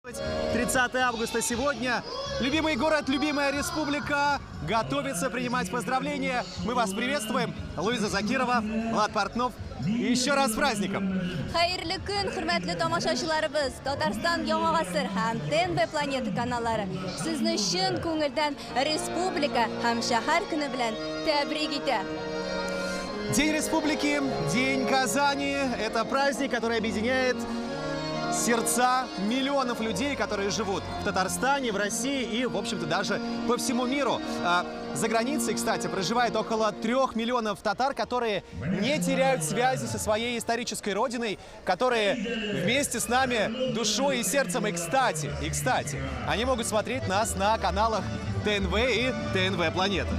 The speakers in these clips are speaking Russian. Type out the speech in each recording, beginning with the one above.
30 августа сегодня. Любимый город, любимая республика готовится принимать поздравления. Мы вас приветствуем. Луиза Закирова, Влад Портнов. И еще раз с праздником. Xayrli kun, hurmatli tomoshabinlarimiz. Tatariston Yangi asr ham TNV Planeta kanallari sizni chin ko'ngildan respublika ham shahar kuni bilan tabrik etadi. День республики, День Казани. Это праздник, который объединяет сердца миллионов людей, которые живут в Татарстане, в России и, в общем-то, даже по всему миру. За границей, кстати, проживает около 3 миллионов татар, которые не теряют связи со своей исторической родиной, которые вместе с нами душой и сердцем. И, кстати, они могут смотреть нас на каналах ТНВ и ТНВ Планета.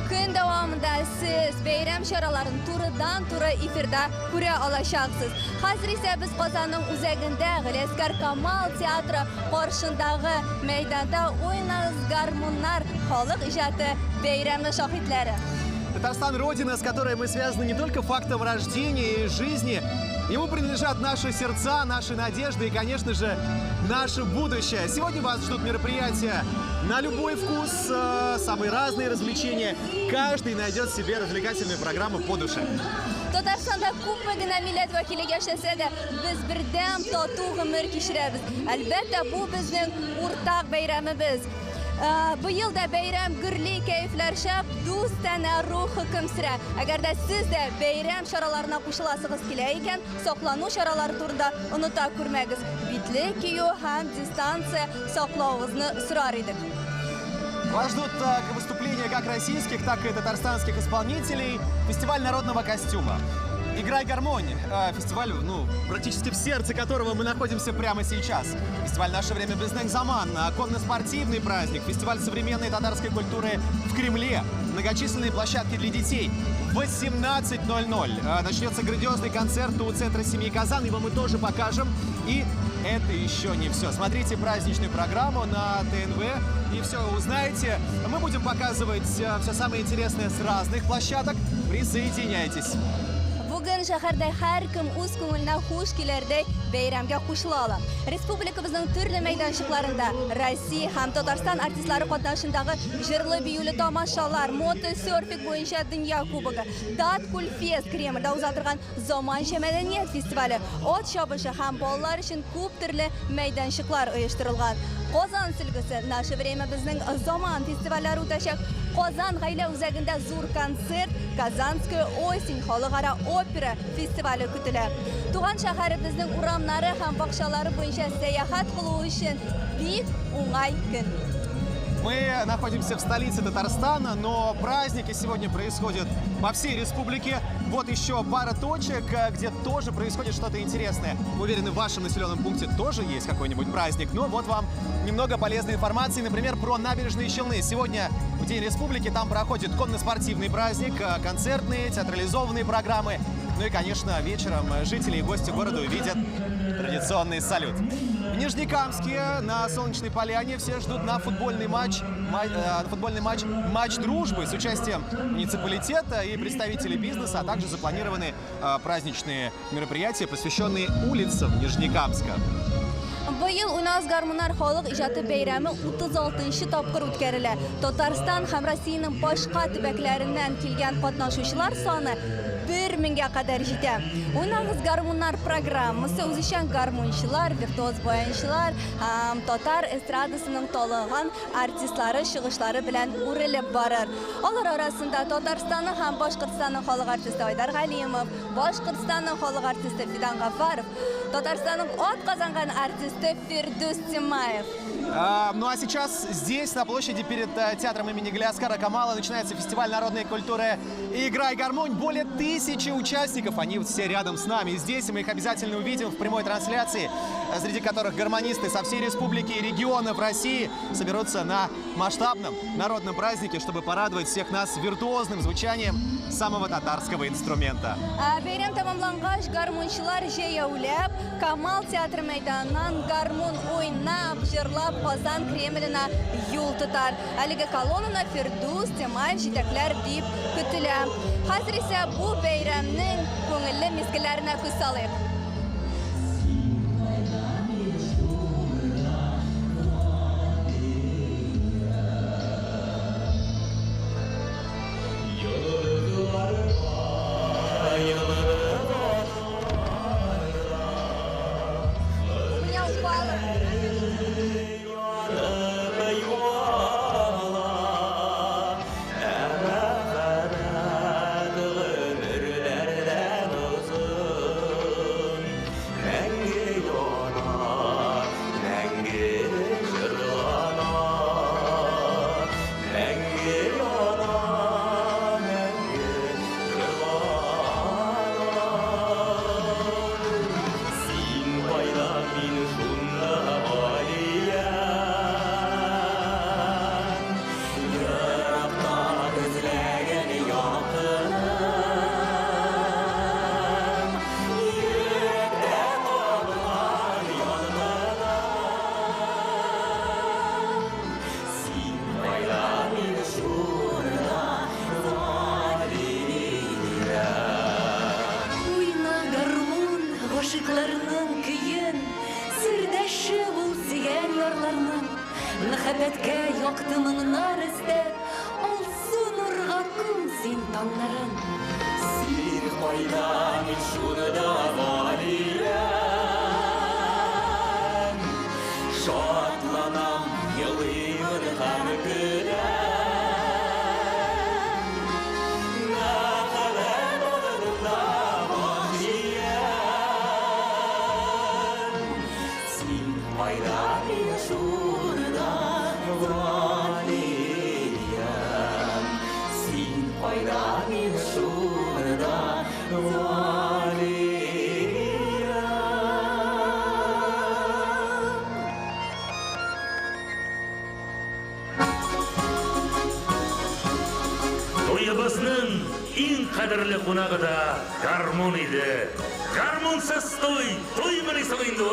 Kun davomida siz bayram choralarini turidan-tura efirda ko'ra olasiz. Hozir esa biz Qozonning o'zagida G'ileskar Kamal teatri qarshidagi maydonda o'ynaymiz garmonlar xalq ijodi bayramning shohidlari. Татарстан – родина, с которой мы связаны не только фактом рождения и жизни. Ему принадлежат наши сердца, наши надежды и, конечно же, наше будущее. Сегодня вас ждут мероприятия на любой вкус, самые разные развлечения. Каждый найдет себе развлекательную программу по душе. Tataristonda ko'pgina millat vakiliga ishlasa-da, biz birdam totuv umr kechiramiz. Albatta, bu bizning o'rtaq bayramimiz. Bu yilda bayram gurli kayflarshab, do'stona ruh hukm sira. Agarda siz de bayram choralarini qo'shilasiz kelar ekan, saqlanuv choralari turida unuta ko'rmagingiz. Bitlik yu ham distansiya saqlovimizni israr edik. Вас ждут выступления как российских, так и татарстанских исполнителей. Фестиваль народного костюма. «Играй гармонь». Фестиваль, практически в сердце которого мы находимся прямо сейчас. Фестиваль «Наше время Безнег Заман», конно-спортивный праздник, фестиваль современной татарской культуры в Кремле, многочисленные площадки для детей. В 18:00 начнется грандиозный концерт у Центра семьи Казан, его мы тоже покажем. И это еще не все. Смотрите праздничную программу на ТНВ и все узнаете. Мы будем показывать все самое интересное с разных площадок. Присоединяйтесь. Bugun shaharda har kim o'z ko'nglidan xush kelarday bayramga qo'shila oladi. Respublikamizning turli maydonchiqlarida Rossiya ham Tatariston artistlari qatnashishidagi jirli biyuli tomoshalar, motosurfing bo'yicha dunyo kubogi, Dat Kulfest Kremlda o'zgartirgan zamonaviy madaniyat festivali, ot shobishi ham bolalar uchun ko'p turli maydonchiqlar uyushtirilgan. Qozon silgisi, Naše время bizning zamon festivallari o'tashak. Qozon g'ayla o'zagida zo'r konsert, Kazanskoye osень xalqaro opera festivali kutiladi. Tug'an shaharimizning uramlari ham bog'chalari bo'yicha sayohat qilish uchun buyuk o'ng'ay kun. Мы находимся в столице Татарстана, но праздники сегодня происходят по всей республике. Вот еще пара точек, где тоже происходит что-то интересное. Уверены, в вашем населенном пункте тоже есть какой-нибудь праздник. Но вот вам немного полезной информации, например, про набережные Челны. Сегодня в День республики там проходит конно-спортивный праздник, концертные, театрализованные программы. Ну и, конечно, вечером жители и гости города увидят традиционный салют. В Нижнекамске на Солнечной Поляне все ждут на футбольный матч «Матч дружбы» с участием муниципалитета и представителей бизнеса, а также запланированы праздничные мероприятия, посвященные улицам Нижнекамска. Bu yil u нас garmonlar xalq ijodi bayrami 36-topqir o'tkaziladi. Tatariston ham Rossiyaning boshqa tubaklaridan kelgan qatnashuvchilar soni 1000 ga qadar yetadi. O'ynamiz garmonlar programmasi o'zishan garmonchilar, virtuoz bayanchilar ham tatar estradasining to'lg'an artistlari shig'ishlari bilan o'rilib borar. Ular orasida Tataristonning ham Boshqirdistonning xalq artisti Aydar G'alimov, Boshqirdistonning xalq artisti Fidan G'affarov, Tataristonning ot qozongan artisti Firdus Timayev. Ну а сейчас здесь, на площади перед театром имени Гилескара Камала, начинается фестиваль народной культуры «Играй гармонь». Более 1000 участников, они вот все рядом с нами. И здесь мы их обязательно увидим в прямой трансляции, среди которых гармонисты со всей республики и регионов России соберутся на масштабном народном празднике, чтобы порадовать всех нас виртуозным звучанием самого татарского инструмента. Bayram tamomlangach, garmonchilar jayovlab, Kamal teatri maydonidan garmon o'ynab, jirlab Qozon Kremlina yo'l tutar. Haligi kolonnani Firdus Timayev yetaklar deb kutiladi. Hozir esa bu bayramning ko'ngilli mezgillarini ko'z solaylik. мин шунда алия Йыракта күзләгән якыным Йөрәктә калган янымым Син кайда мин шунда алия Уйна гармун гашыкларның көен Сердәше бул сөйгән ярларның Мәхәббәткә якты моңнар эстәп Алсу нурга күм син таңнарын Син кайда мин шунда алия Шатланам елыймын һәм көләм Мәхәббәт урынында бахиям Син кайда мин шунда алиям Син кайда мин шунда алиям Туйыбызның иң кадерле кунагы да гармон иде. Гармонсыз туй булмыйсың инде.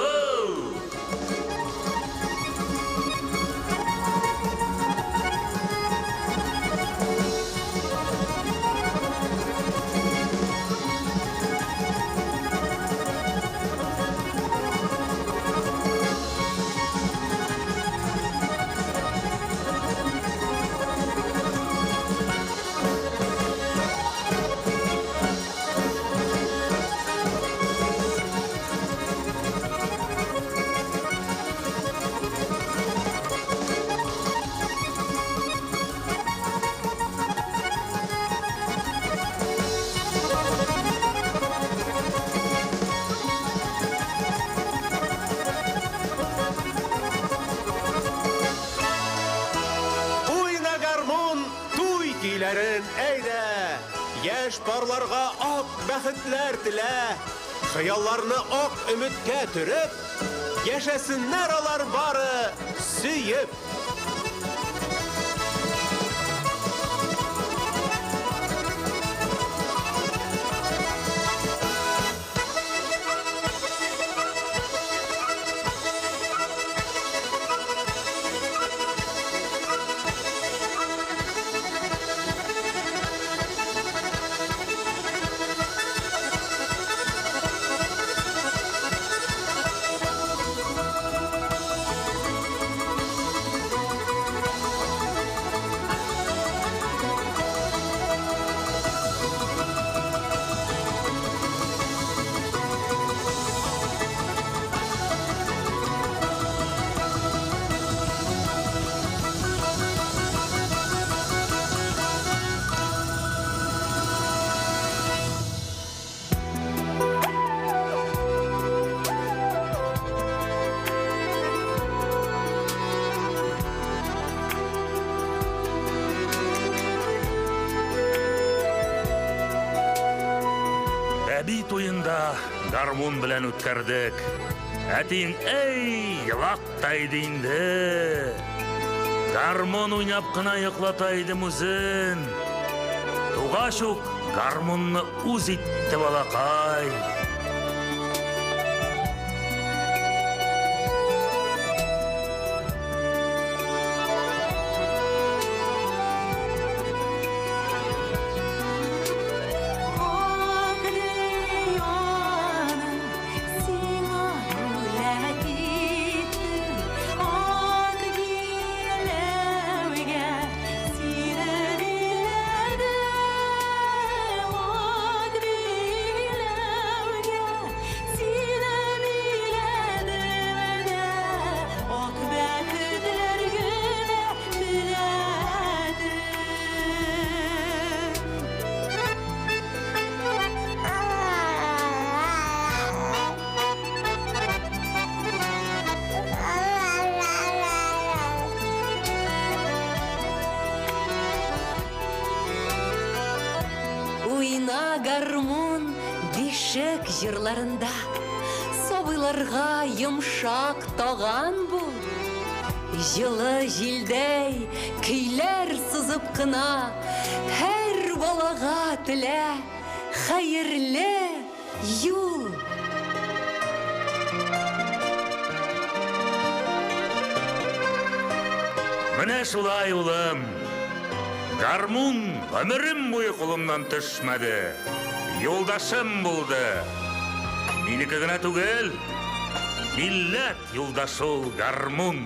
Уйна гармон, туй көйләрен әйдә. Яшь парларга ак бәхетләр телә. Хыялларны ак өметкә төреп, яшәсеннәр алар бары сөеп. Әби туйында гармон белән үткәрдек. Әтин эй елактайды инде. Гармон уйнап кына йоклата идем үзен. Тугач ук гармонны үз итте балакай. Уйна гармон бишек җырларында, сабый Ярларга йымшак таган бу. Жылы жилдей көйлер сызып кына, һәр балага телә хәерле юл. Менә шулай улым. Гармун ömrüm буе кулымнан төшмәде. Юлдашым булды. Минеке генә түгел, милләт юлдашы ул гармун.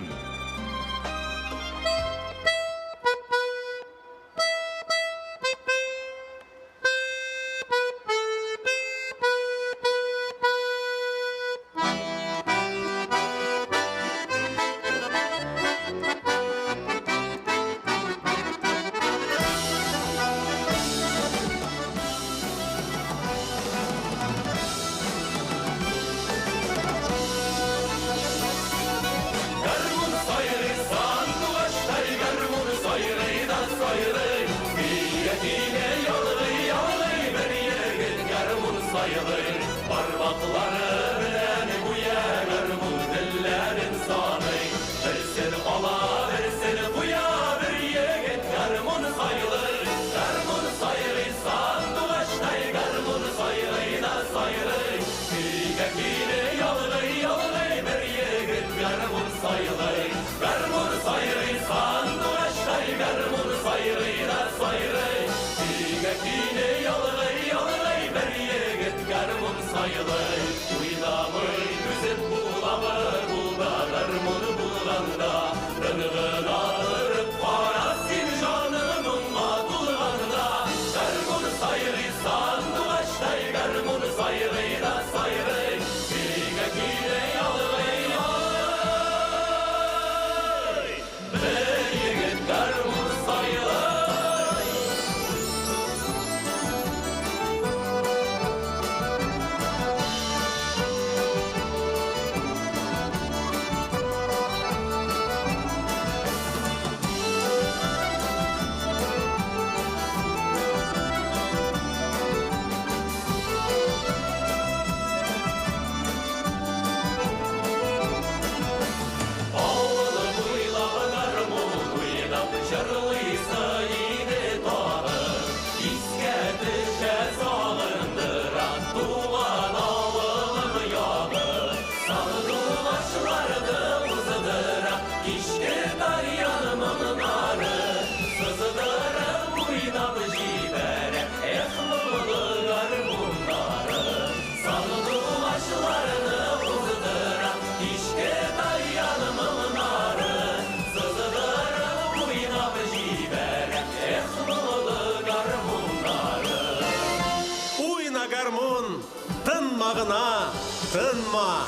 Тынма,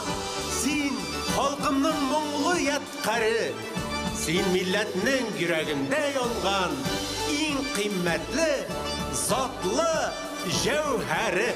син халкымның моңлы яткары, син милләтнең йөрәгендә янган иң кыйммәтле, затлы җәүһәре.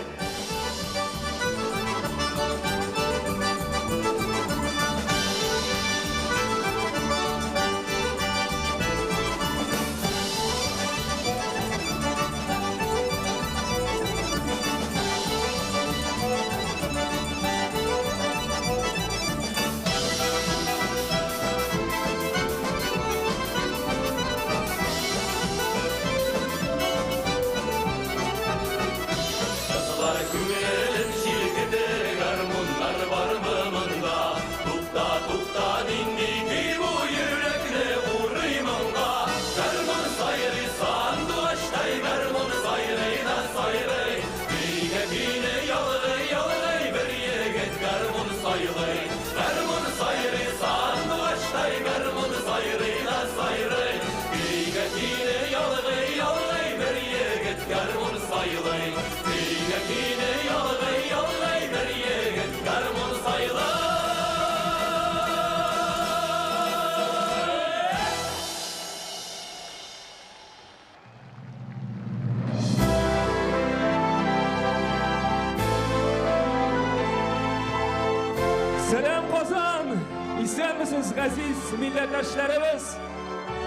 Исәнмесез, газиз милләттәшләребез,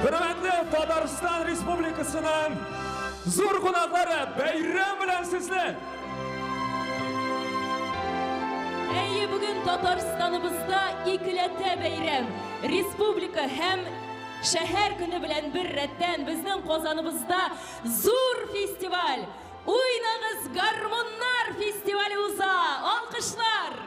хөрмәтле Татарстан Республикасының зур кунаклары, бәйрәм белән сезне! Эй Әйе, бүген Татарстаныбызда икеләтә бәйрәм. Республика һәм шәһәр көне белән бер рәттән безнең Казаныбызда зур фестиваль. Уйнагыз гармоннар фестивале уза. Алкышлар!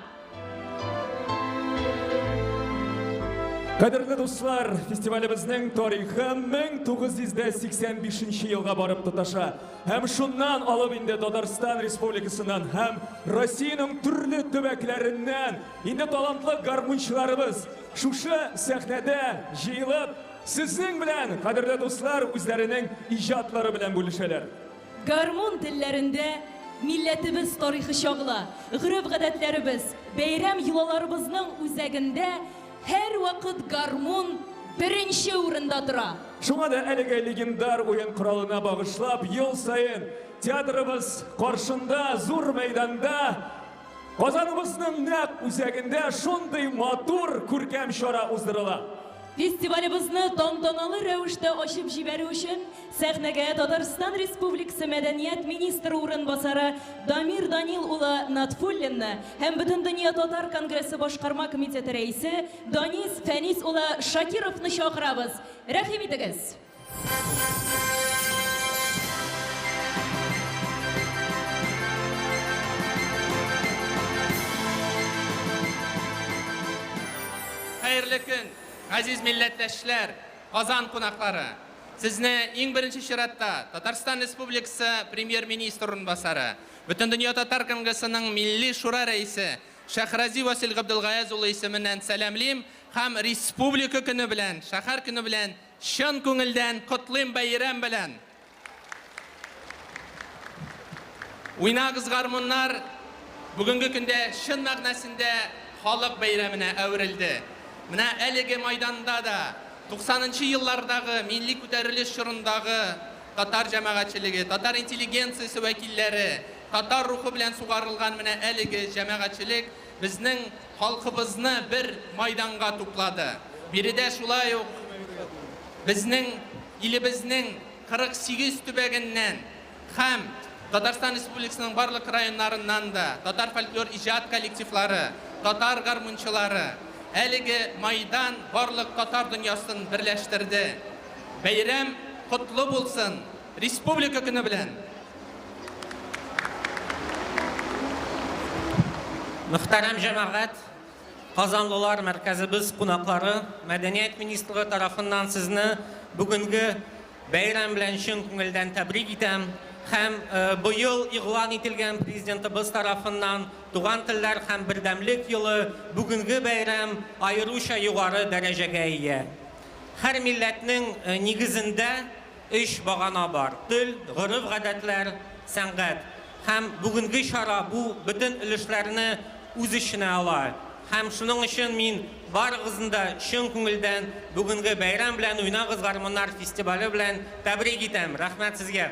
Кадерле дуслар, фестивалебезнең тарихы 1985 елга барып тоташа. Һәм шуннан алып инде Татарстан Республикасыннан һәм Россиянең төрле төбәкләреннән инде талантлы гармунчыларыбыз шушы сәхнәдә җыелып, сезнең белән, кадерле дуслар, үзләренең иҗатлары белән бүлешәләр. Гармун телләрендә милләтебез тарихы чагыла, гырыф-гадәтләребез, бәйрәм йолаларыбызның үзәгендә һәр вакыт гармун беренче урында тора. Шуңа да әлеге легендар уен коралына багышлап, ел сайын театрыбыз каршында, зур мәйданда, Казаныбызның нәкъ үзәгендә шундый матур күркәм чара уздырыла. Фестивалебызны тантаналы рәвештә ачып җибәрү өчен сәхнәгә Татарстан Республикасы Мәдәният министры урынбасары Дамир Данил улы Натфуллинны һәм Бөтен дөнья татар конгрессы башкарма комитеты рәисе Данис Фәнис улы Шакировны чакырабыз. Рәхим итегез. Хәерле көн, газиз милләттәшләр, Казан кунаклары. Сезне иң беренче чиратта Татарстан Республикасы премьер-министр урынбасары, Бөтен дөнья татар конгрессының милли шура рәисе Шәһрази Васил Габдулгаяз улы исеменнән сәламлим һәм республика көне белән, шәһәр көне белән, чын күңелдән котлыйм бәйрәм белән. Уйнагыз гармуннар бүгенге көндә чын мәгънәсендә халык бәйрәменә әверелде. Менә әлеге майданда да 90-нчы еллардагы милли күтәрелеш чорындагы татар җәмәгатьчелеге, татар интеллигенциясе вәкилләре, татар рухы белән сугарылган менә әлеге җәмәгатьчелек безнең халкыбызны бер майданга туплады. Биредә шулай ук безнең илебезнең 48 төбәгеннән һәм Татарстан Республикасының барлык районнарыннан да татар фольклор иҗат коллективлары, татар гармунчылары әлеге майдан барлык татар дөньясын берләштерде. Бәйрәм котлы булсын республика көне белән. Мөхтәрәм җәмәгать, Казанлылар мәркәзебез кунаклары, Мәдәният министры тарафыннан сезне бүгенге бәйрәм белән чын күңелдән тәбрик итәм. Һәм быел игълан ителгән президентыбыз тарафыннан туган телләр һәм бердәмлек елы бүгенге бәйрәм аеруча югары дәрәҗәгә ия. Һәр милләтнең нигезендә 3 багана бар: тел, гырыф-гадәтләр, сәнгать. Һәм бүгенге чара бу бөтен өлешләрне үз иченә ала. Һәм шуның өчен мин барыгызны да чын күңелдән бүгенге бәйрәм белән Уйнагыз гармуннар фестивале белән тәбрик итәм. Рәхмәт сезгә.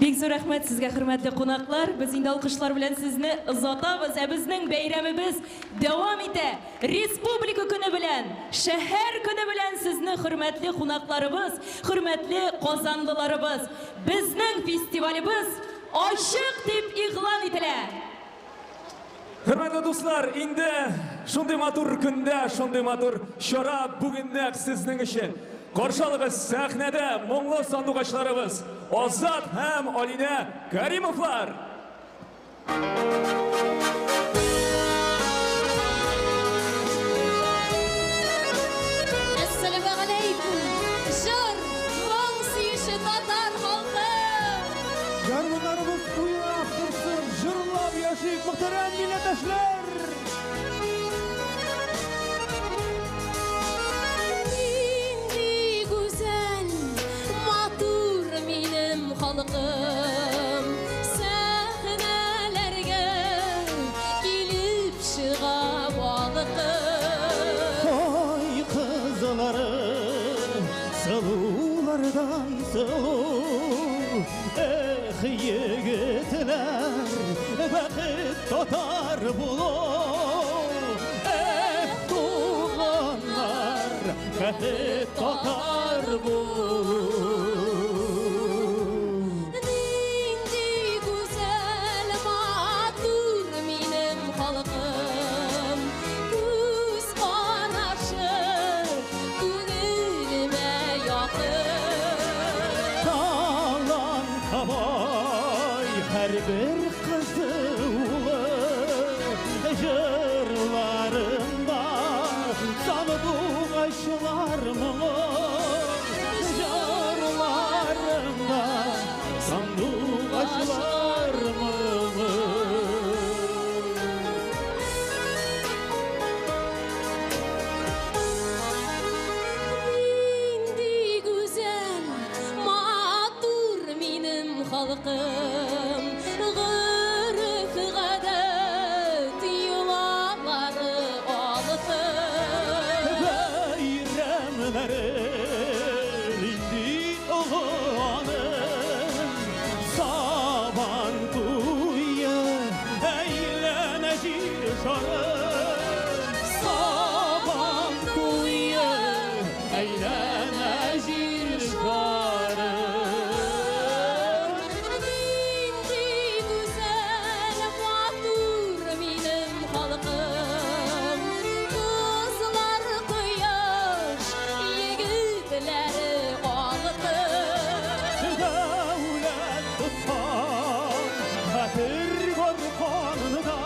Бик зур рәхмәт сезгә, хөрмәтле кунаклар. Без инде алкышлар белән сезне озатабыз. Безнең бәйрәмебез дәвам итә. Республика көне белән, шәһәр көне белән сезне, хөрмәтле кунакларыбыз, хөрмәтле казанлыларыбыз. Безнең фестивалебез ачык дип игълан ителә. Хөрмәтле дуслар, инде шундый матур көндә, шундый матур чара бүген нәкъ сезнең өчен. Каршылыгыз сәхнәдә моңлы сандугачларыбыз Азат һәм Алинә Кәримовлар. Ассаламу алейкум. Жыр, моң сөйше татар халкы. Гармуннарыбыз уйнап торсын, җырлап яшик, мөхтәрәм милләттәшләр. Халкым сәхнәләргә килеп чыга вакытым. Ой кызларым, сылулардай сылу, эх егетләр, бәхет татар булу, эх туганнар, бәхет татар булу. Нинди гүзәл матур минем халкым. халқым, ғұрф ғадат юлалары алқым. Bayramların indi oğlanım, saban kuyu eğlenecek şarım. Saban kuyu eğlenecek şarım. Indi güzel matur benim halkım, kızlar kıyaş, yigitleri altın. Devlet tutkan hatır korkanında,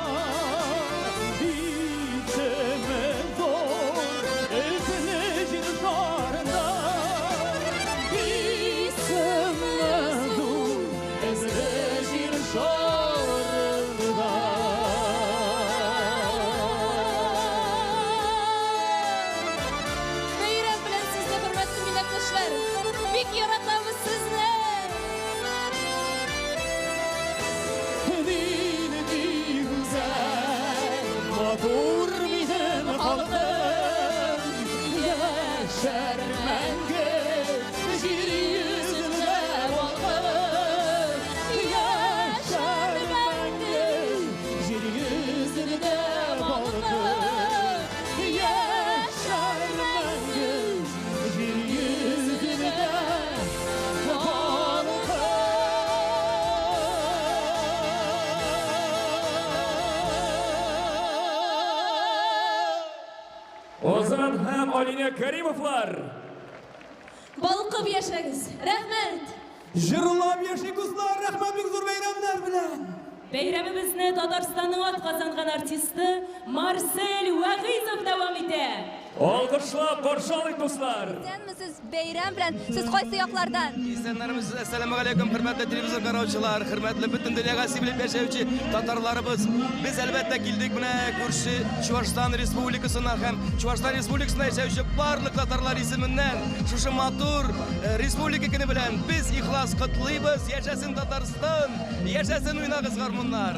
İçime zor ezilişin şarında. İçime zor ezilişin şarında. Bayram bilen sizni hürmetli milletdoshlar, bek yaratamiz sizni. Dinli güzel matur bizim halkım, yaşar menge jir yüzünde balkım. Yaşar menge jir yüzünde balkım. Yaşar menge jir yüzünde Ozan hem Alina Karimovlar. Balqib yashag'iz. Rahmat. Jırlab yaşayın kızlar, rahmet bin zor bayramlar bilen. Bayramimizni Tataristonning atqazangan artisti Marsel Vag'izov davom etadi. Alkışlap karşılayın dostlar. Siz bayram bilan siz qaysi yoqlardan? İzleyenlerimiz assalamu alaikum, hürmetli televizyon karavçılar, hürmetli bütün dünyaya sivilip yaşayıcı Tatarlarımız. Biz elbette geldik buna Kürşi Çuvaşistan Respublikası'na hem Çuvaşistan Respublikası'na yaşayıcı barlık Tatarlar isiminden şu matur Respublika günü bilen biz ihlas kutlayız. Yaşasın Tataristan, yaşasın oynağız garmonlar.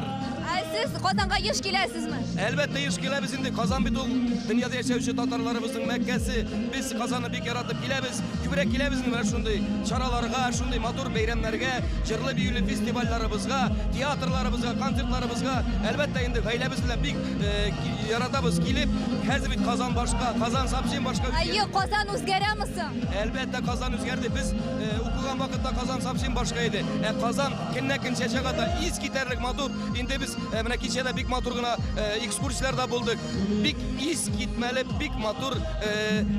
Siz Qozonga yosh kelasizmi? Elbette iş gelemiz indi. Kazan bir dol dünyada yaşayıcı Tatarlarımızın Mekkesi. Biz Kazan'ı bir yaratıp gelemiz. Kübrek gelemiz mi var şunday çaralarga, şunday matur beyramlarga, jırlı büyülü festivallarımızga, tiyatrlarımızga, konsertlarımızga elbette indi gaylemiz bilen bir yaratabız gelip hezbit Kazan başka, Kazan sapşin başka. Yo'q, Qozon o'zgaramisiz? Elbette Kazan özgerdi. Biz okugan vakitte Kazan sapşin başkaydı. Kazan kinnekin çeçekata is giderlik matur. Indi biz mene keçede bik maturguna ekskursiyalarda bulduk. Bik is gitmeli, bik matur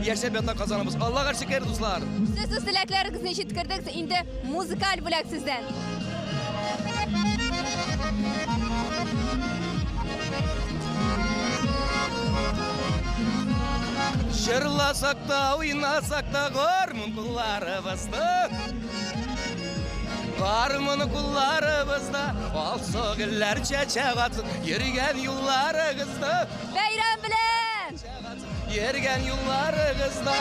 yaşayıp yata Kazanımız. Allah'a şükür dostlar. Siz o'z tilaklaringizni eshittirdik. Endi muzikal bo'lak sizdan. Жырласақ та, ойнасақ та, гармон құларыбызды. Гармон құларыбызды, алса гүллер чәчәк атсын, ерген юлларыңызды. Bayram bilan! Ерген юлларыңызды.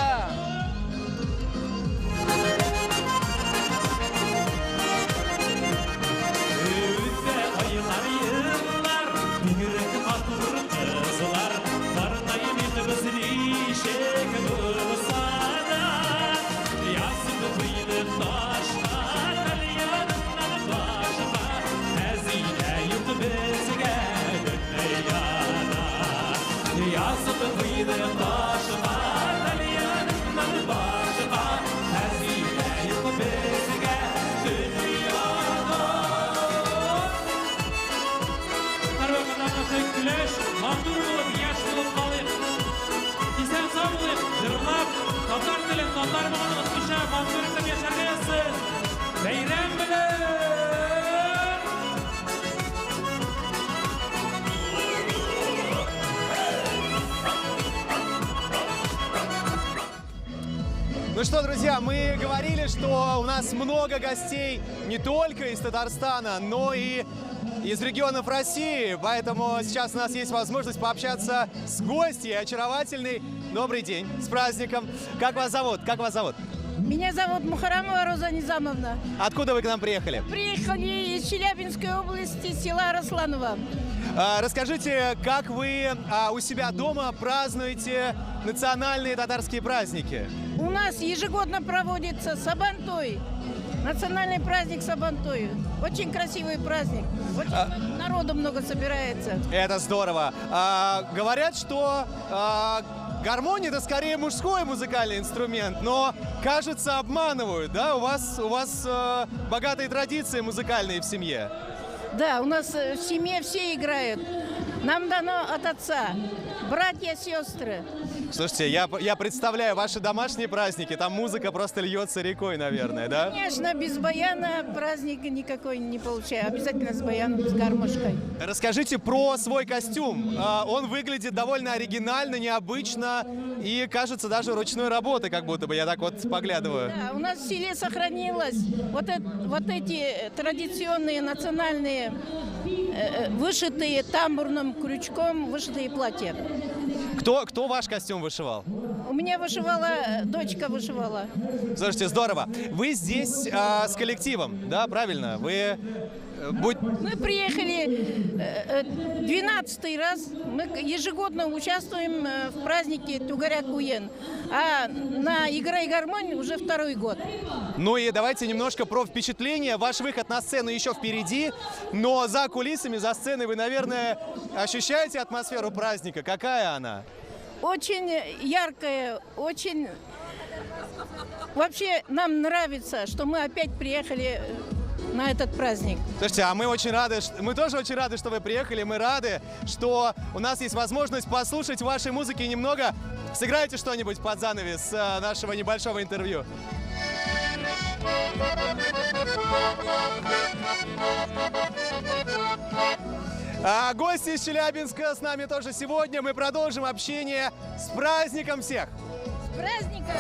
Öte aylar yıllar, yürek atır kızlar, barınayım itibizli şek bulsana. Yazıp kıydı taşka, kalyanından başka, hazine yurt bizge dünyana. Yazıp kıydı taşka, kalyanından başka, hazine yurt bizge dünyana. Güleş, mağdur olup, yaş bulup kalayım. İsen sağ bulayım, jırlap, Tatar dilim, Tatar mağını ıskışa, mağdurumdan yaşarga yazsın. Beyram bilen! Ну что, друзья, мы говорили, что у нас много гостей не только из Татарстана, но и из регионов России. Поэтому сейчас у нас есть возможность пообщаться с гостьей очаровательной. Добрый день, с праздником. Как вас зовут? Как вас зовут? Меня зовут Мухарамова Роза Низамовна. Откуда вы к нам приехали? Приехали из Челябинской области, села Росланово. Расскажите, как вы у себя дома празднуете национальные татарские праздники? У нас ежегодно проводится Сабантуй. Национальный праздник Сабантуй. Очень красивый праздник. Очень народу много собирается. Это здорово. Говорят, что гармония — это скорее мужской музыкальный инструмент, но, кажется, обманывают, да? У вас богатые традиции музыкальные в семье. Да, у нас в семье все играют. Нам дано от отца. Братья, сестры. Слушайте, я представляю ваши домашние праздники, там музыка просто льется рекой, наверное, да? Конечно, без баяна праздник никакой не получаю. Обязательно с баяном, с гармошкой. Расскажите про свой костюм. Он выглядит довольно оригинально, необычно и, кажется, даже ручной работы, как будто бы, я так вот поглядываю. Да, у нас в селе сохранилось вот эти традиционные национальные вышитые тамбурным крючком вышитые платья. Кто ваш костюм вышивал? У меня вышивала, дочка вышивала. Слушайте, здорово. Вы здесь с коллективом, да, правильно? Мы приехали 12-й раз. Мы ежегодно участвуем в празднике Тугаряк-Уен. А на «Игра и гармонь» уже 2-й год. Ну и давайте немножко про впечатления. Ваш выход на сцену еще впереди, но за кулисами, за сценой вы, наверное, ощущаете атмосферу праздника. Какая она? Очень яркая, очень... Вообще нам нравится, что мы опять приехали на этот праздник. Слушайте, а мы тоже очень рады, что вы приехали. Мы рады, что у нас есть возможность послушать вашей музыки немного. Сыграйте что-нибудь под занавес нашего небольшого интервью. А гости из Челябинска с нами тоже сегодня. Мы продолжим общение. С праздником всех! С праздником!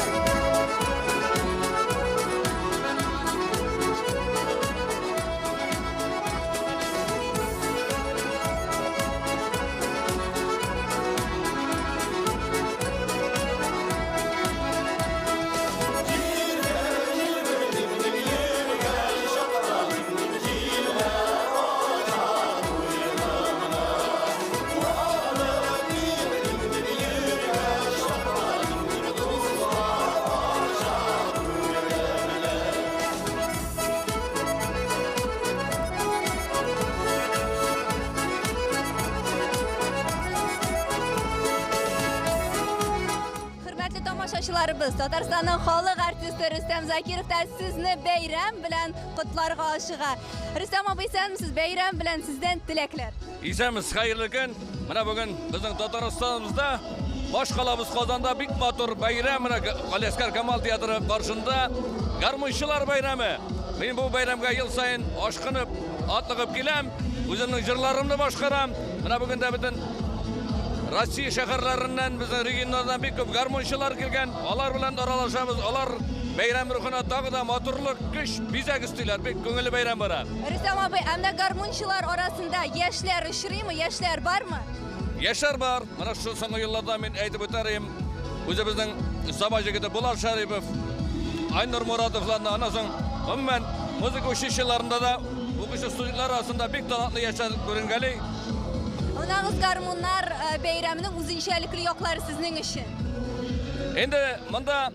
Biz Tatarstan'ın xalq artisti Rüstem Zakirov da sizni bayram bilan qutlarga oshiga. Rüstem abi, siz bayram bilan sizdan tilaklar. İsemiz hayırlı gün. Mana bugün bizim Tataristan'ımızda baş kalabız Kazan'da big motor bayramına Kaleskar Kamal Tiyatro karşında garmonçular bayramı. Ben bu bayramga yıl sayın aşkınıp atlıqıp gelem. Özümün jırlarımda başkaram. Mana bugün de bütün Rossiya şehirlerinden, bizim regionlardan bir köp garmonçular gelgen. Onlar bilen aralaşamız. Onlar bayram ruhuna dağı da motorluk güç bize istiyorlar. Bir köngülü bayram var. Rüstem abi, emde garmonçular arasında yaşlar ışırı mı, yaşlar var mı? Yaşar var. Mana şu son yıllarda ben aytıp öterim. Özümüzün Sabah Jigiti Bular Şaripov, Aynur Muradovlarla anasın. Umumen müzik uçuşlarında da bu kişi stüdyolar arasında bir tanatlı yaşar görüngeli. Onağız garmonlar bayramının uzunçalıklı yokları sizin için. Endi mında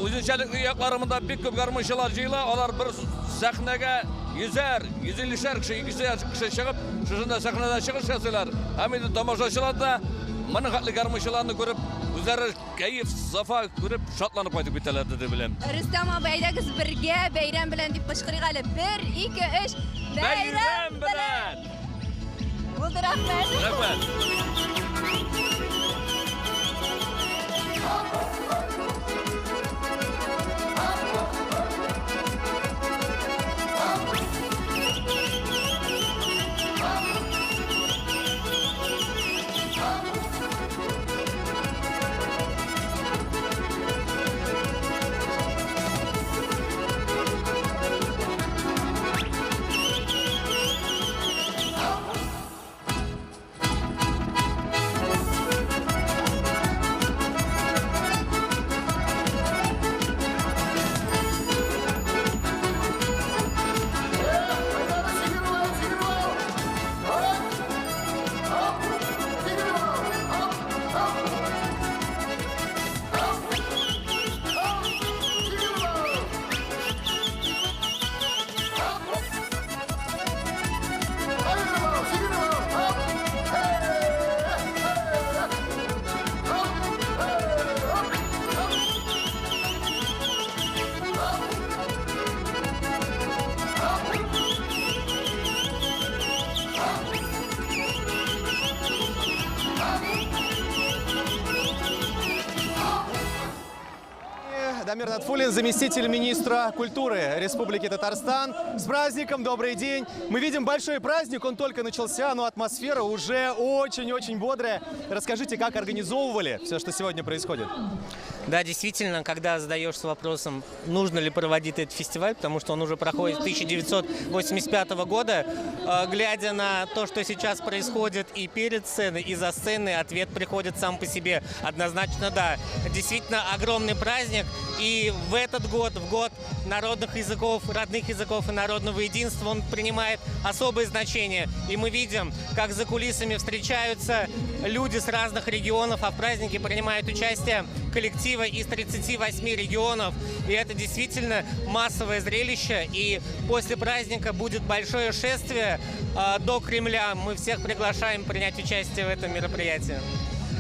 uzunçalıklı yoklarımında bir köp garmonçular jıyla, olar bir sahnege 150'şer kişi, 200 kişi çıkıp, şuşunda sahnada çıkış yapıyorlar. Hem de tamaşaçılar da mana hatlı garmonçularını görüp, üzeri keyif, zafa görüp şatlanıp aytıp bitelerdi de bilem. Rüstem abi, aydagız birge bayram bilen deyip kışkırıqalı. 1, 2, 3, bayram bilen! Buldu, rahmet. Rahmet. Дамир Натфулин, заместитель министра культуры Республики Татарстан. С праздником, добрый день. Мы видим большой праздник, он только начался, но атмосфера уже очень-очень бодрая. Расскажите, как организовывали все, что сегодня происходит? Да, действительно, когда задаешься вопросом, нужно ли проводить этот фестиваль, потому что он уже проходит с 1985 года, глядя на то, что сейчас происходит и перед сценой, и за сценой, ответ приходит сам по себе. Однозначно, да. Действительно огромный праздник, и в этот год, в год народных языков, родных языков и народного единства, он принимает особое значение. И мы видим, как за кулисами встречаются люди с разных регионов, а в празднике принимают участие коллективы из 38 регионов. И это действительно массовое зрелище. И после праздника будет большое шествие до Кремля. Мы всех приглашаем принять участие в этом мероприятии.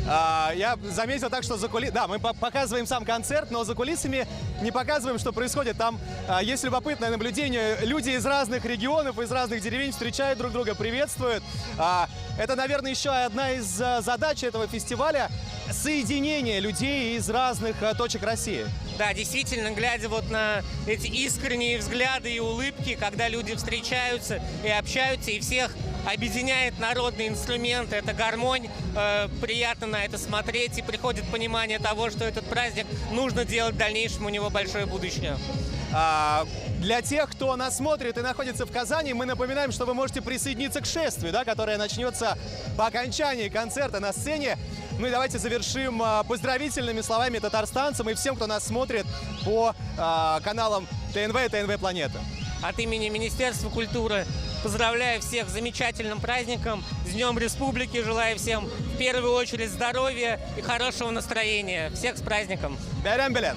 Я заметил так, что да, мы показываем сам концерт, но за кулисами не показываем, что происходит. Там есть любопытное наблюдение. Люди из разных регионов, из разных деревень встречают друг друга, приветствуют. Это, наверное, еще одна из задач этого фестиваля – соединение людей из разных точек России. Да, действительно, глядя вот на эти искренние взгляды и улыбки, когда люди встречаются и общаются, и всех объединяет народный инструмент, это гармонь, приятно на это смотреть, и приходит понимание того, что этот праздник нужно делать в дальнейшем, у него большое будущее. Для тех, кто нас смотрит и находится в Казани, мы напоминаем, что вы можете присоединиться к шествию, да, которое начнется по окончании концерта на сцене. Ну и давайте завершим поздравительными словами татарстанцам и всем, кто нас смотрит по каналам ТНВ и ТНВ Планета. От имени Министерства культуры поздравляю всех с замечательным праздником, с Днем Республики, желаю всем в первую очередь здоровья и хорошего настроения. Всех с праздником! Байрам белен!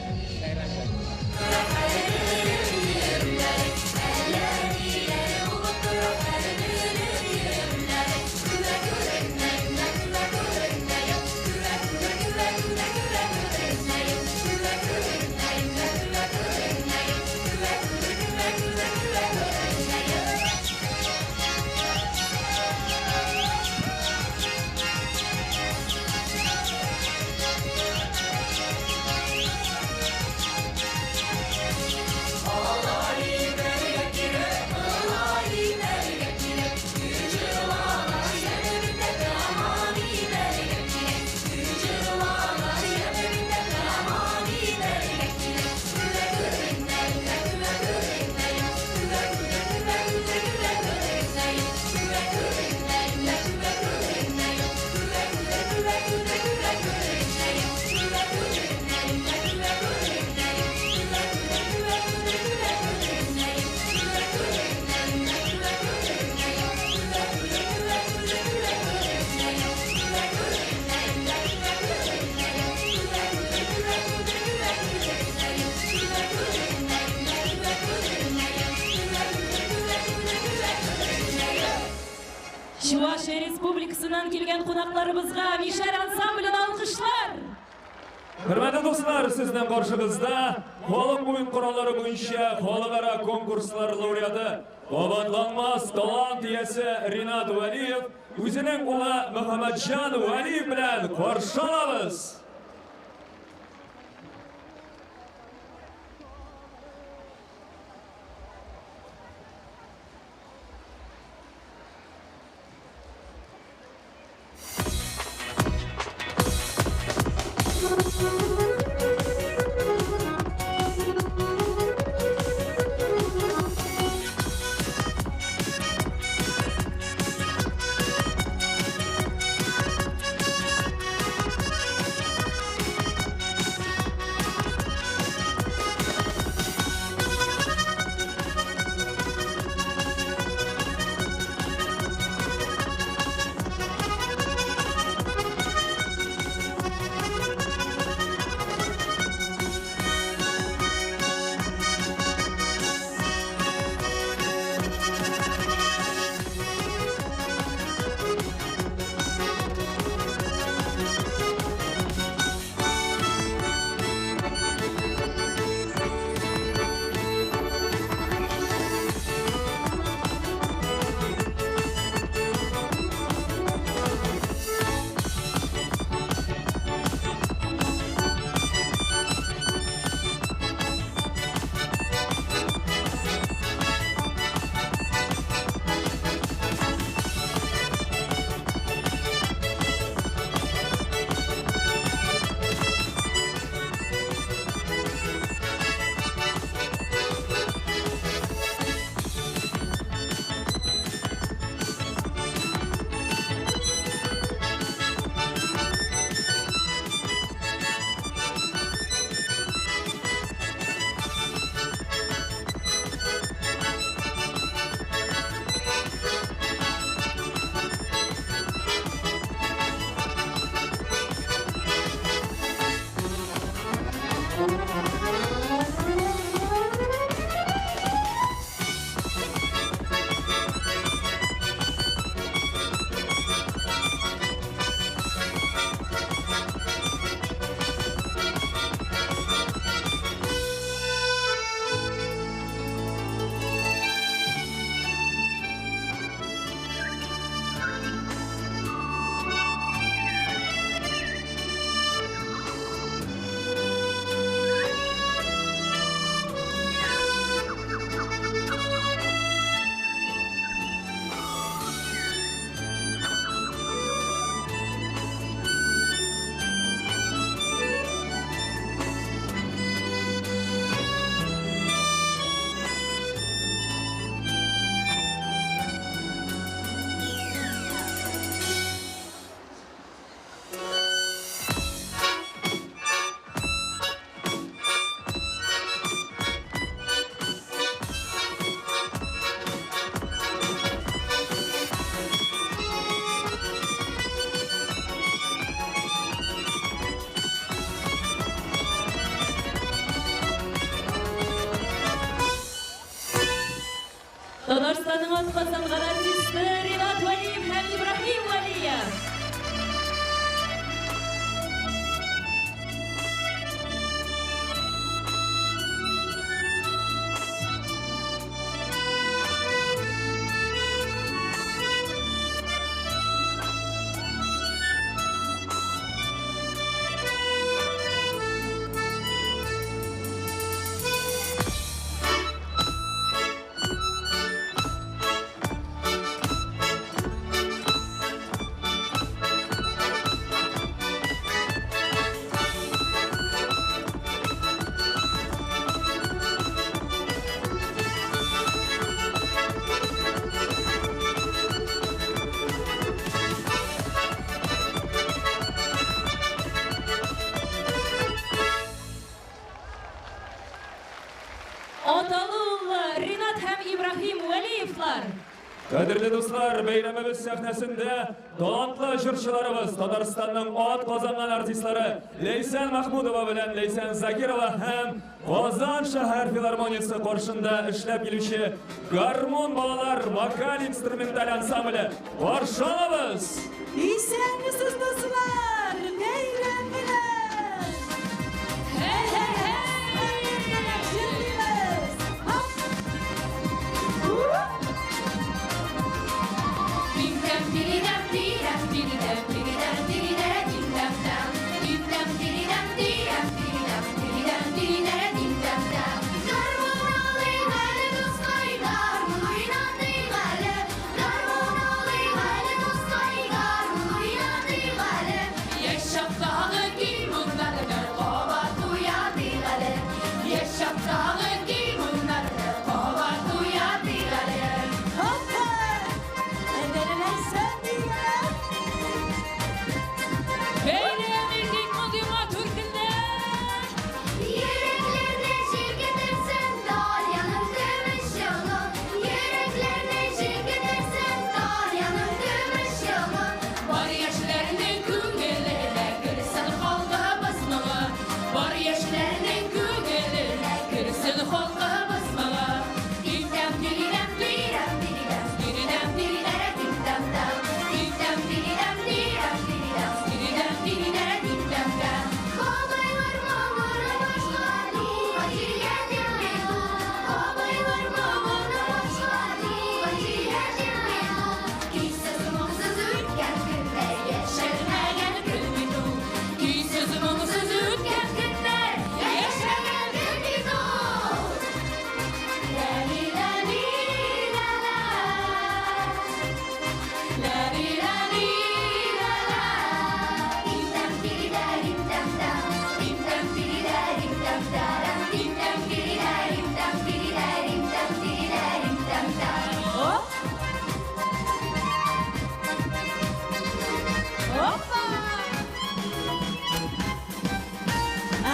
Чувашия Республикасынан келген қонақтарымызға Мишар ансамблін алқышлар. Hürmetli dostlar, sizden karşınızda Halk oyun kuralları boyunca halkara konkurslar laureatı Babatlanmaz talant iyesi Rinat Valiyev özünün oğlu Muhammedcan Valiyev bilen karşı alabız. Татарстанның атказанган артисты Ринат Валиев һәм Ибраһим Валиев. Ринат һәм Ибраһим Валиевлар. Кадерле дуслар, бәйрәмебез сәхнәсендә талантлы җырчыларыбыз, Татарстанның ат казанган артистлары Лейсан Махмудова белән Лейсан Закирова һәм Казан шәһәр филармониясе каршында эшләп килүче гармон балалар вокаль инструменталь ансамбле Варшавабыз. Исәнмесез дуслар, бәйрәм белән.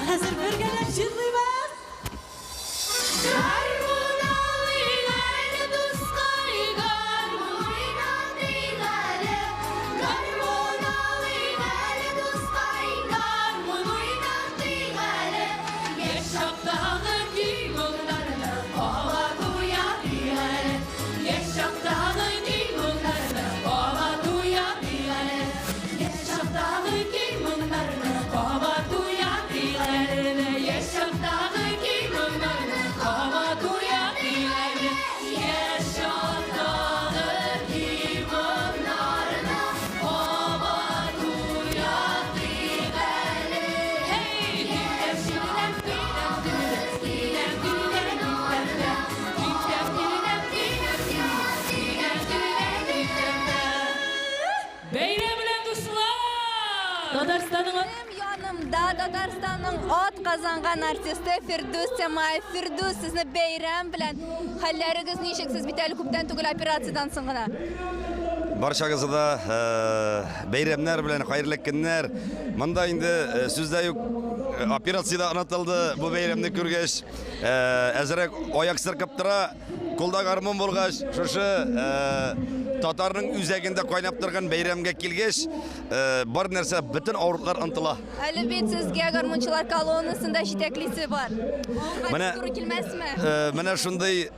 Hazır bölgeler cırlıyız. Татарстанның ат казанган артисты Фирдус Темаев. Фирдус, сезне бәйрәм белән. Хәлләрегез ничек? Сез бит әле күптән түгел операциядан соң гына. Баршагызга да бәйрәмнәр белән хәерле көннәр. Монда инде сүздә юк, операцияда онытылды. Бу бәйрәмне күргәч, әзрәк аяк сыркып тора, кулда гармон булгач, шушы татарның үзәгендә кайнап торган бәйрәмгә килгәч, бар нәрсә бөтен авырлыклар ынтыла. Әле бит сезгә гармунчылар колоннасында җитәклисе бар. Менә Туры килмәсме? менә шундый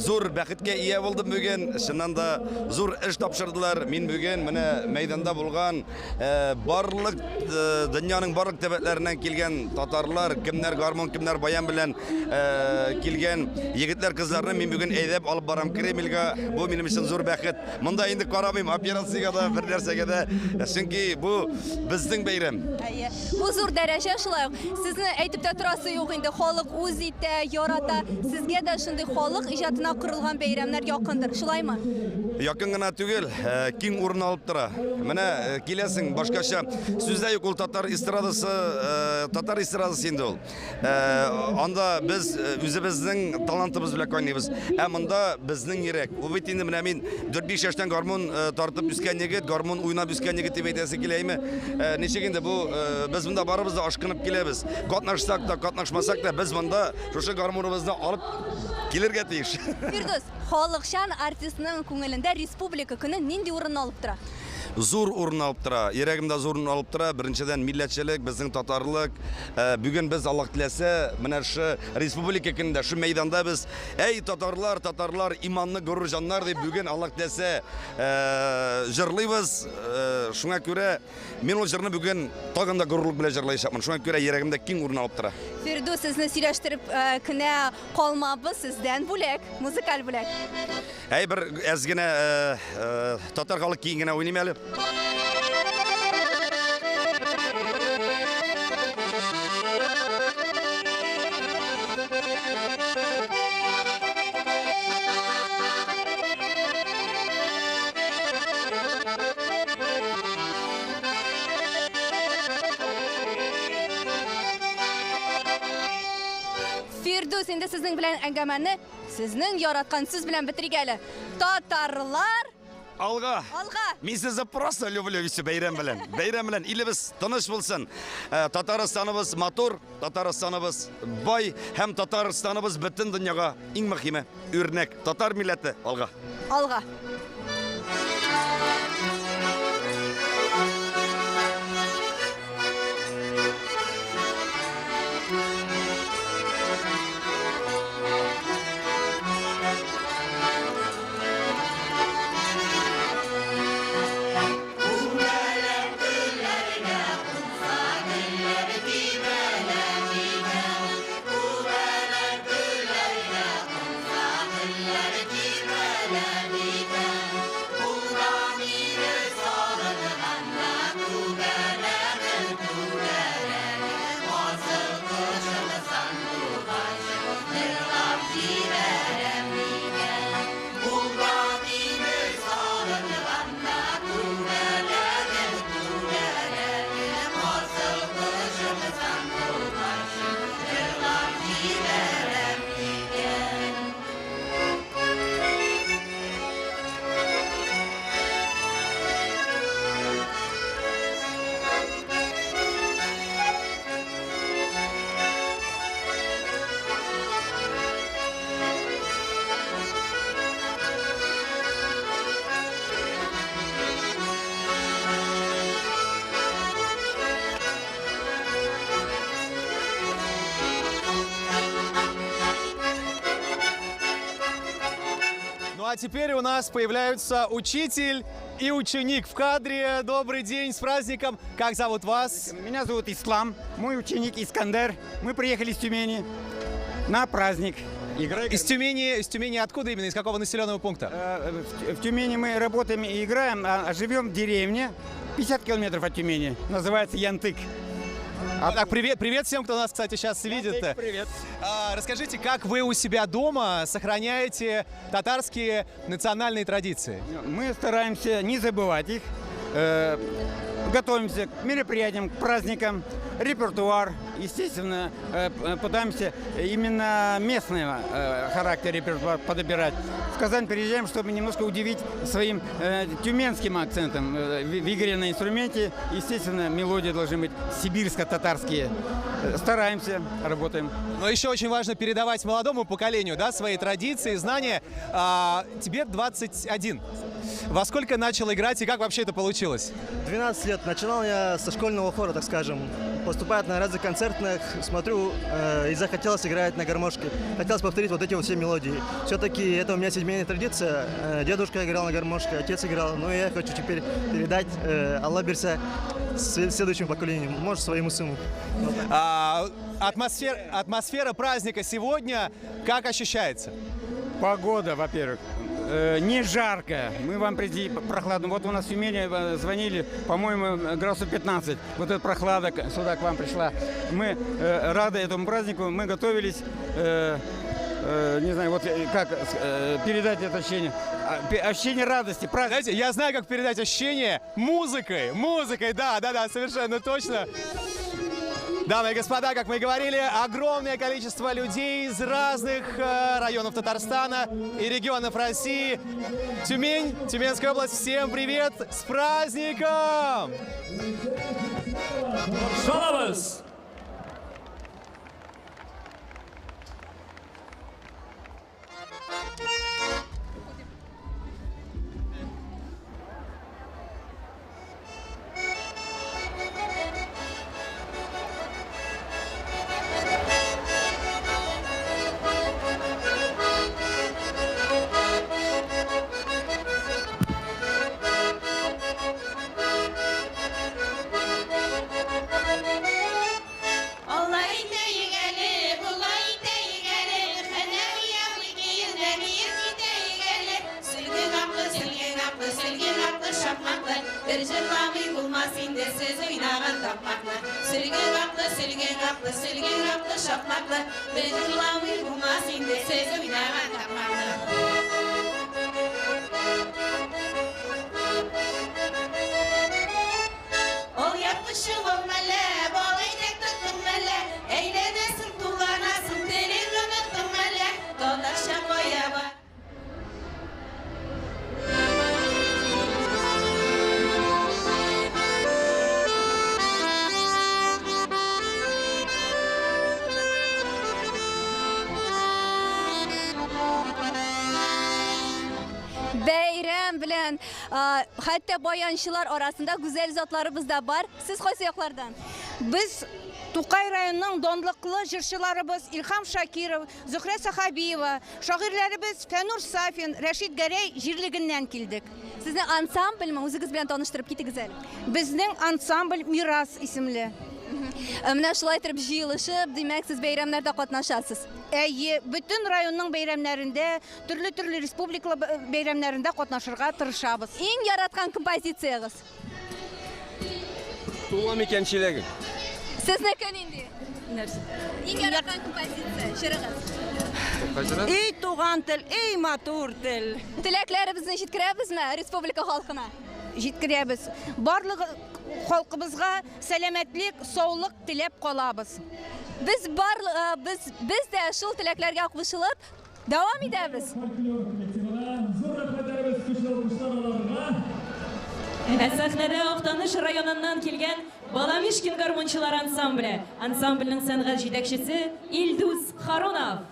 зур бәхеткә ия булдым бүген. Чыннан да зур эш тапшырдылар. Мин бүген менә мәйданда булган барлык дөньяның барлык төбәкләреннән килгән татарлар, кемнәр гармун, кемнәр баян белән килгән егетләр, кызларны мин бүген әйдәп алып барам Кремльгә. Бу минем өчен зур бәхет. Монда инде карамыйм операциягә да, бер нәрсәгә дә. Чөнки бу безнең бәйрәм. Бу зур дәрәҗә шулай ук. Сезне әйтеп тә торасы юк инде. Халык үз итә, ярата. Сезгә дә шундый халык иҗатына корылган бәйрәмнәр якындыр. Шулаймы? Якын гына түгел, киң урын алып тора. Менә киләсең башкача сүздә юк ул татар эстрадасы инде ул. Анда без үзебезнең талантыбыз белән кайнайбыз. Ә монда безнең йөрәк. Ул бит инде менә мин 4-5 яшьтән гармун тартып үскән егет, гармун уйнап үскән егет дип әйтәсе киләйме? Ничек инде бу без монда барыбыз да ашкынып киләбез. Катнашсак да, катнашмасак да без монда шушы гармуныбызны алып килергә тиеш. Фирдус, халыкчан артистның күңелендә республика көне нинди урын алып тора? Зур урын алып тора. Йөрәгемдә зур урын алып тора. Беренчедән милләтчелек, безнең татарлык. Бүген без Аллаһ теләсә, менә шу республика көнендә, шу мәйданда без "Эй татарлар, татарлар, иманлы гөрҗаннар" дип бүген Аллаһ теләсә җырлыйбыз. Шуңа күрә мин ул җырны бүген тагын да горурлык белән җырлаячакмын. Шуңа күрә йөрәгемдә киң урын алып тора. Фирдус, сезне сөйләштереп кенә калмабыз сездән бүләк, музыкаль бүләк. Әй бер әз генә татар халык киң генә уйныйм әле. Фирдус, инде сезнең белән әңгәмәне сезнең яраткан сүз белән битрик әле. Татарлар Алга. Алга. Мин сезне просто люблю весе бәйрәм белән. Бәйрәм белән илебез тыныч булсын. Татарстаныбыз матур, Татарстаныбыз бай һәм Татарстаныбыз бөтен дөньяга иң мөһиме үрнәк. Татар милләте алга. Алга. А теперь у нас появляются учитель и ученик в кадре. Добрый день, с праздником. Как зовут вас? Меня зовут Ислам, мой ученик Искандер. Мы приехали из Тюмени на праздник. Из Тюмени откуда именно? Из какого населенного пункта? В Тюмени мы работаем и играем, а живем в деревне 50 километров от Тюмени. Называется Янтык. Так, привет всем, кто нас, кстати, сейчас видит. Привет. Расскажите, как вы у себя дома сохраняете татарские национальные традиции? Мы стараемся не забывать их. готовимся к мероприятиям, к праздникам, репертуар. Естественно, пытаемся именно местный характер репертуар подбирать. В Казань приезжаем, чтобы немножко удивить своим тюменским акцентом. В игре на инструменте, естественно, мелодии должны быть сибирско-татарские. Стараемся, работаем. Но еще очень важно передавать молодому поколению, да, свои традиции, знания. Тебе 21. Во сколько начал играть и как вообще это получилось? 12 лет. Начинал я со школьного хора, так скажем. Поступая на разных концертных, смотрю, и захотелось играть на гармошке. Хотелось повторить вот эти вот все мелодии. Все-таки это у меня семейная традиция. Дедушка играл на гармошке, отец играл. Ну и я хочу теперь передать Аллах берсе следующему поколению, может, своему сыну. Атмосфера праздника сегодня как ощущается? Погода, во-первых. Не жарко. Мы вам приди прохладно. Вот у нас в Тюмени звонили, по-моему, градусов 15. Вот эта прохлада сюда к вам пришла. Мы рады этому празднику. Мы готовились. Не знаю, вот как передать это ощущение. Ощущение радости. Знаете, я знаю, как передать ощущение музыкой. Музыкой, да, совершенно точно. Дамы и господа, как мы и говорили, огромное количество людей из разных районов Татарстана и регионов России. Тюмень, Тюменская область, всем привет! С праздником! Шалабыз! Beyram bilen hatta bayançılar arasında güzel zatlarımız da var. Siz qaysı yoqlardan? Biz Тукай районының донлыклы жырчыларыбыз Илхам Шакиров, Зухра Сахабиева, шагыйрьләребез Фәнур Сафин, Рәшид Гәрәй җирлегеннән килдек. Сезнең ансамбльме, үзегез белән таныштырып китегез әле. Безнең ансамбль Мирас исемле. Менә шулай итеп җыелышып, димәк, сез бәйрәмнәрдә катнашасыз. Әйе, бөтен районның бәйрәмнәрендә, төрле республика бәйрәмнәрендә катнашырга тырышабыз. Иң яраткан композициягыз? Тула микән чиләге? Сезнекен инде. Иң яраткан композиция, чырыгыз. Эй туган тел, эй матур тел. Теләкләребезне җиткерәбезме республика халкына? Җиткерәбез. Барлык халкыбызга сәламәтлек, саулык теләп калабыз. Biz дә шул теләкләргә кушылып дәвам итәбез. Сәхнәдә Актаныш районыннан килгән Баламишкин гармончылар ансамбле. Ансамбльнең сәнгать җитәкчесе Илдус Харунов.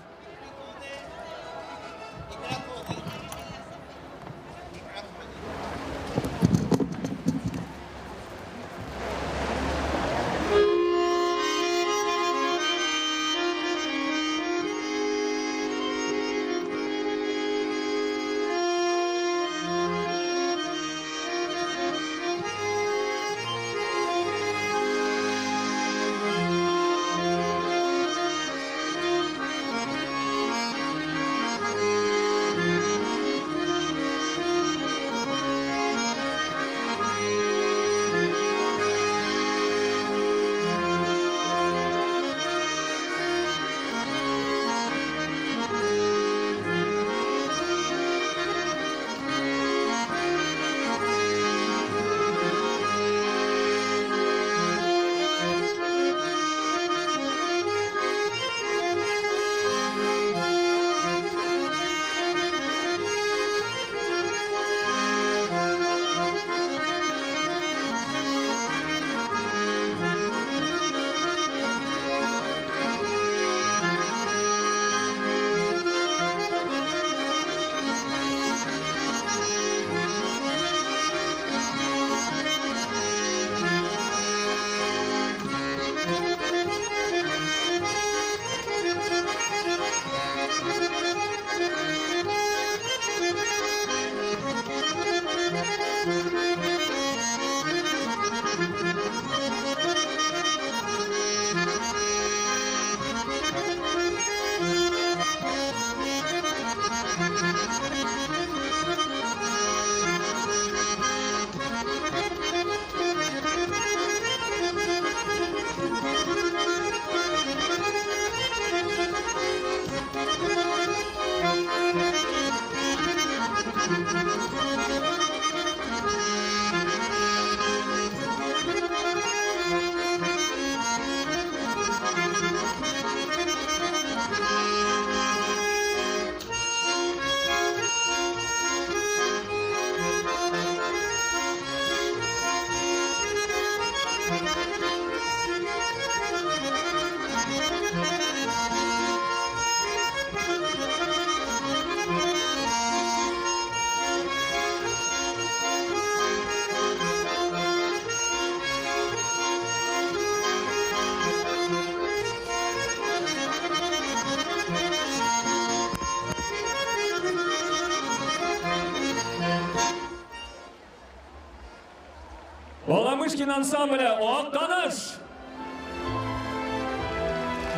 Пушкин ансамблі Оқтаныш.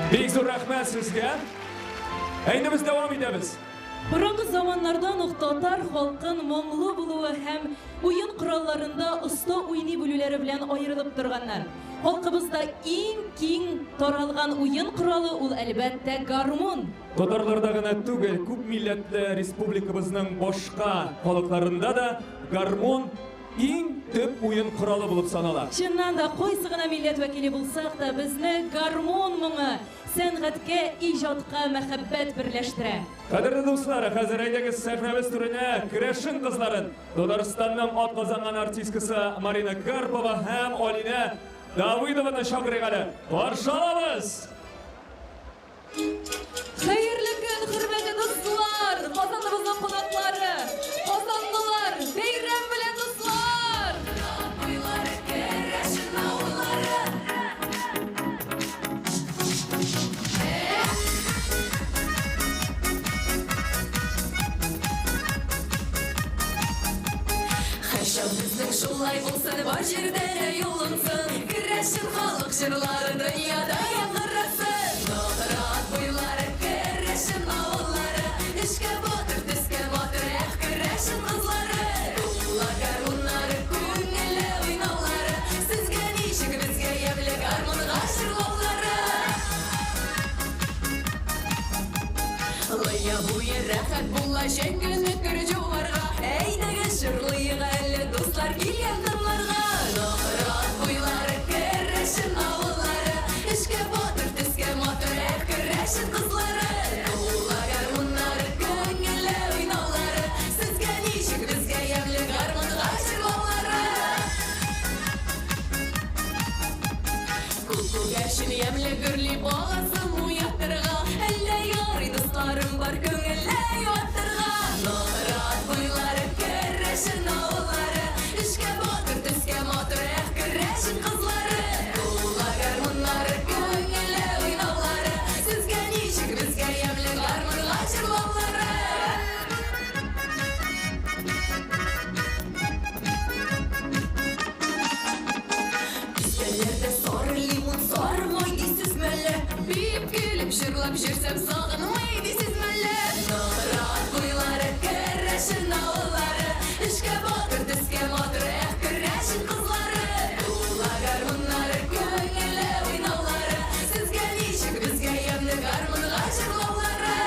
Бек зор рахмет сізге. Әйді біз давам етеміз. Бұрынғы заманнардан татар халқын моңлы болуы һәм уен құралларында ұста уйни бүлулері білән айырылып тұрғаннар. Халқыбызда ең кең таралған уен құралы ул әлбәттә гармон. Татарларда гына түгел, күп милләтле республикабызның башка халыкларында да гармон ең төп уен құралы булып санала. Чыннан да койсы гына милләт вәкиле булсак та безне гармон моңы сәнгатькә, иҗатка мәхәббәт берләштерә. Кадерле дуслар, хәзер әйдәгез сәхнәбез түренә керәшен кызларын Татарстанның атказанган артисткасы Марина Карпова һәм Алина Давыдованы чакырыйк әле. Каршы алабыз. Хәерле көн, хөрмәтле дуслар, Казаныбызның кунаклары, Казанлылар, бәйрәм белән дуслар. Буйлары керәшен авыллары. Хәшәү безнең шулай булсын, бар җирдә дә юлынсын, керәшен халык җырлары дөньяда яңгырасын. Нохрат буйлары керәшен авыллары, эшкә батыр, төскә батыр, керәшен кызлары. Тула гармуннары, күңелле уйнаулары, сезгә ничек, безгә ямьле гармунга җырлаулары. Лыя буе рәхәт була, җиңелне кер җуарга, әйдәгез җырлыйк әле дуслар, килгән тыңларга. Нохрат буйлары керәшен авыллары, эшкә батыр, төскә матур, керәшен кызлары. Тула гармуннары, күңелле уйнаулары, сезгә ничек, безгә ямьле гармунга җырлаулары. Күгәршен ямьле гөрли багасын уятырга, әллә ярый дусларым бар күңелле юатырга. Нохрат буйлары керәшен авыллары, эшкә батыр, төскә матур, керәшен кызлары. Тула гармуннары, күңелле уйнаулары, сезгә ничек, безгә ямьле гармунга җырлаулары. Искәләрдә сары лимон, сары май дисез мәллә, биеп килеп җырлап җирсәм сагынмый дисез мәллә. Нохрат буйлары керәшен авыллары, эшкә батыр, төскә матур, керәшен кызлары. Тула гармуннары, күңелле уйнаулары, сезгә ничек, безгә ямьле гармунга җырлаулары.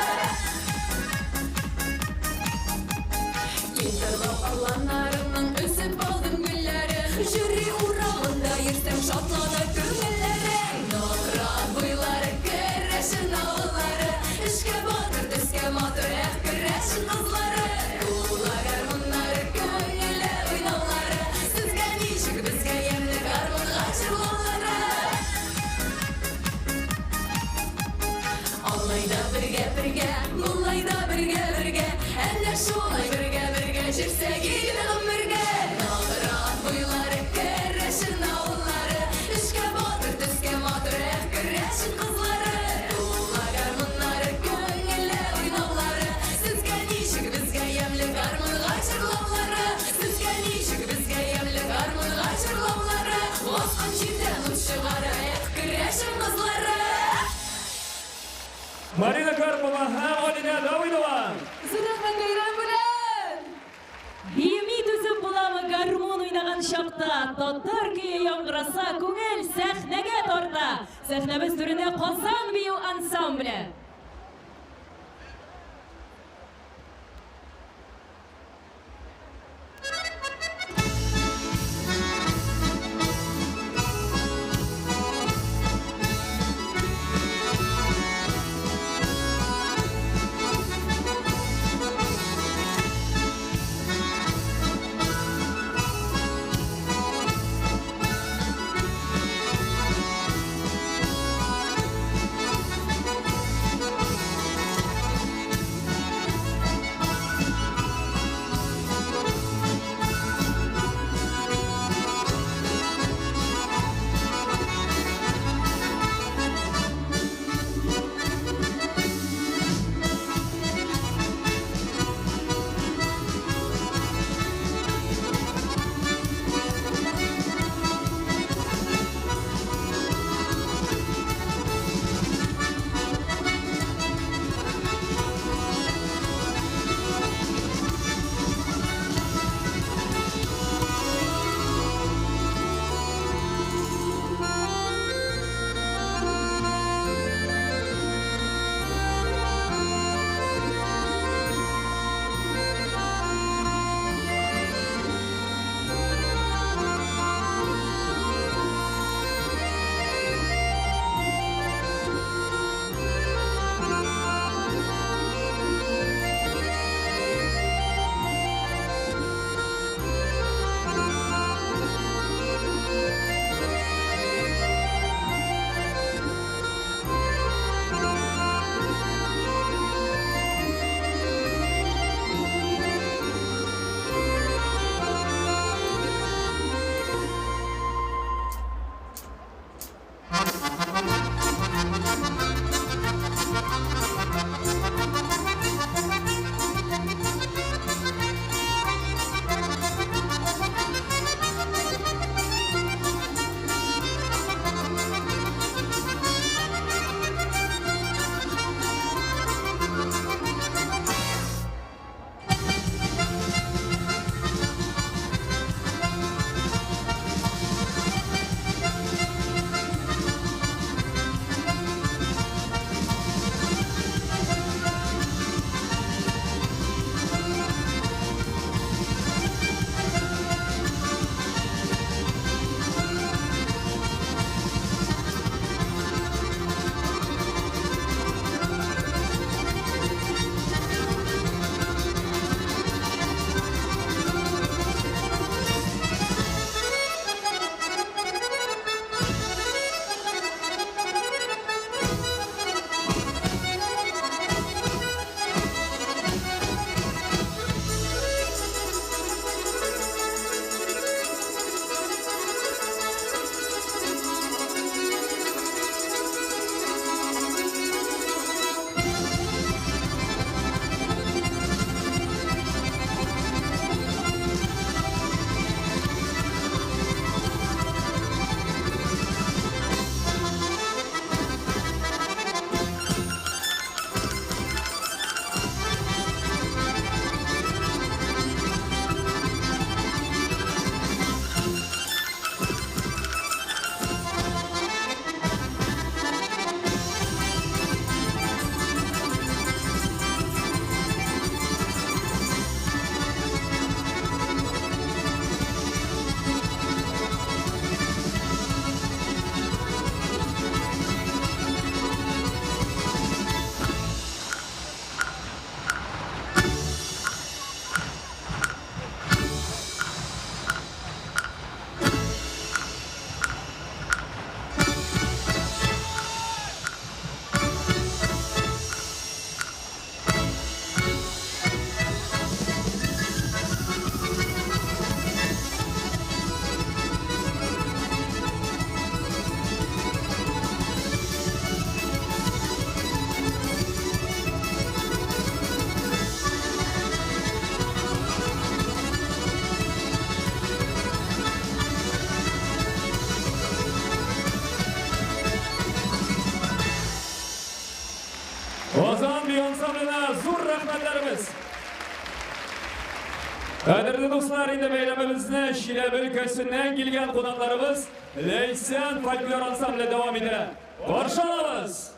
Китердә алланарымның үсеп алдым гөлләре, җыри урамында йөрсәм шатлана күңелләре. Нохрат буйлары керәшен авыллары, эшкә батыр, төскә матур, керәшен кызлары. Тула гармуннары, күңелле уйнаулары, сезгә ничек, безгә ямьле гармунга җырлаулары. Алайда бергә, мулайда бергә, әнә шулай бергә, җирсәк иде гомергә. Нохрат буйлары керәшен авыллары, эшкә батыр, төскә матур, керәшен кызлары. Тула гармуннары, күңелле уйнаулары, сезгә ничек, безгә ямьле гармунга җырлаулары. Сезгә ничек, безгә ямьле гармунга җырлаулары. Баскан җирдән ут чыгара, керәшен кызлары. Марина Карпова һәм Алина Давыдова. Зурахман бәйрәм белән! Бими түзеп буламы гармон уйнаган чакта, татар көе яңгыраса, күңел сәхнәгә тарта. Сәхнәбез түрендә Казан бию ансамбле. zor rahmetlerimiz. Kadirli dostlar, indi beyramimizne Şilebe ülkesinden gelgen konaklarımız Leysen Folklor Ansambli devam eder. Karşı alabız.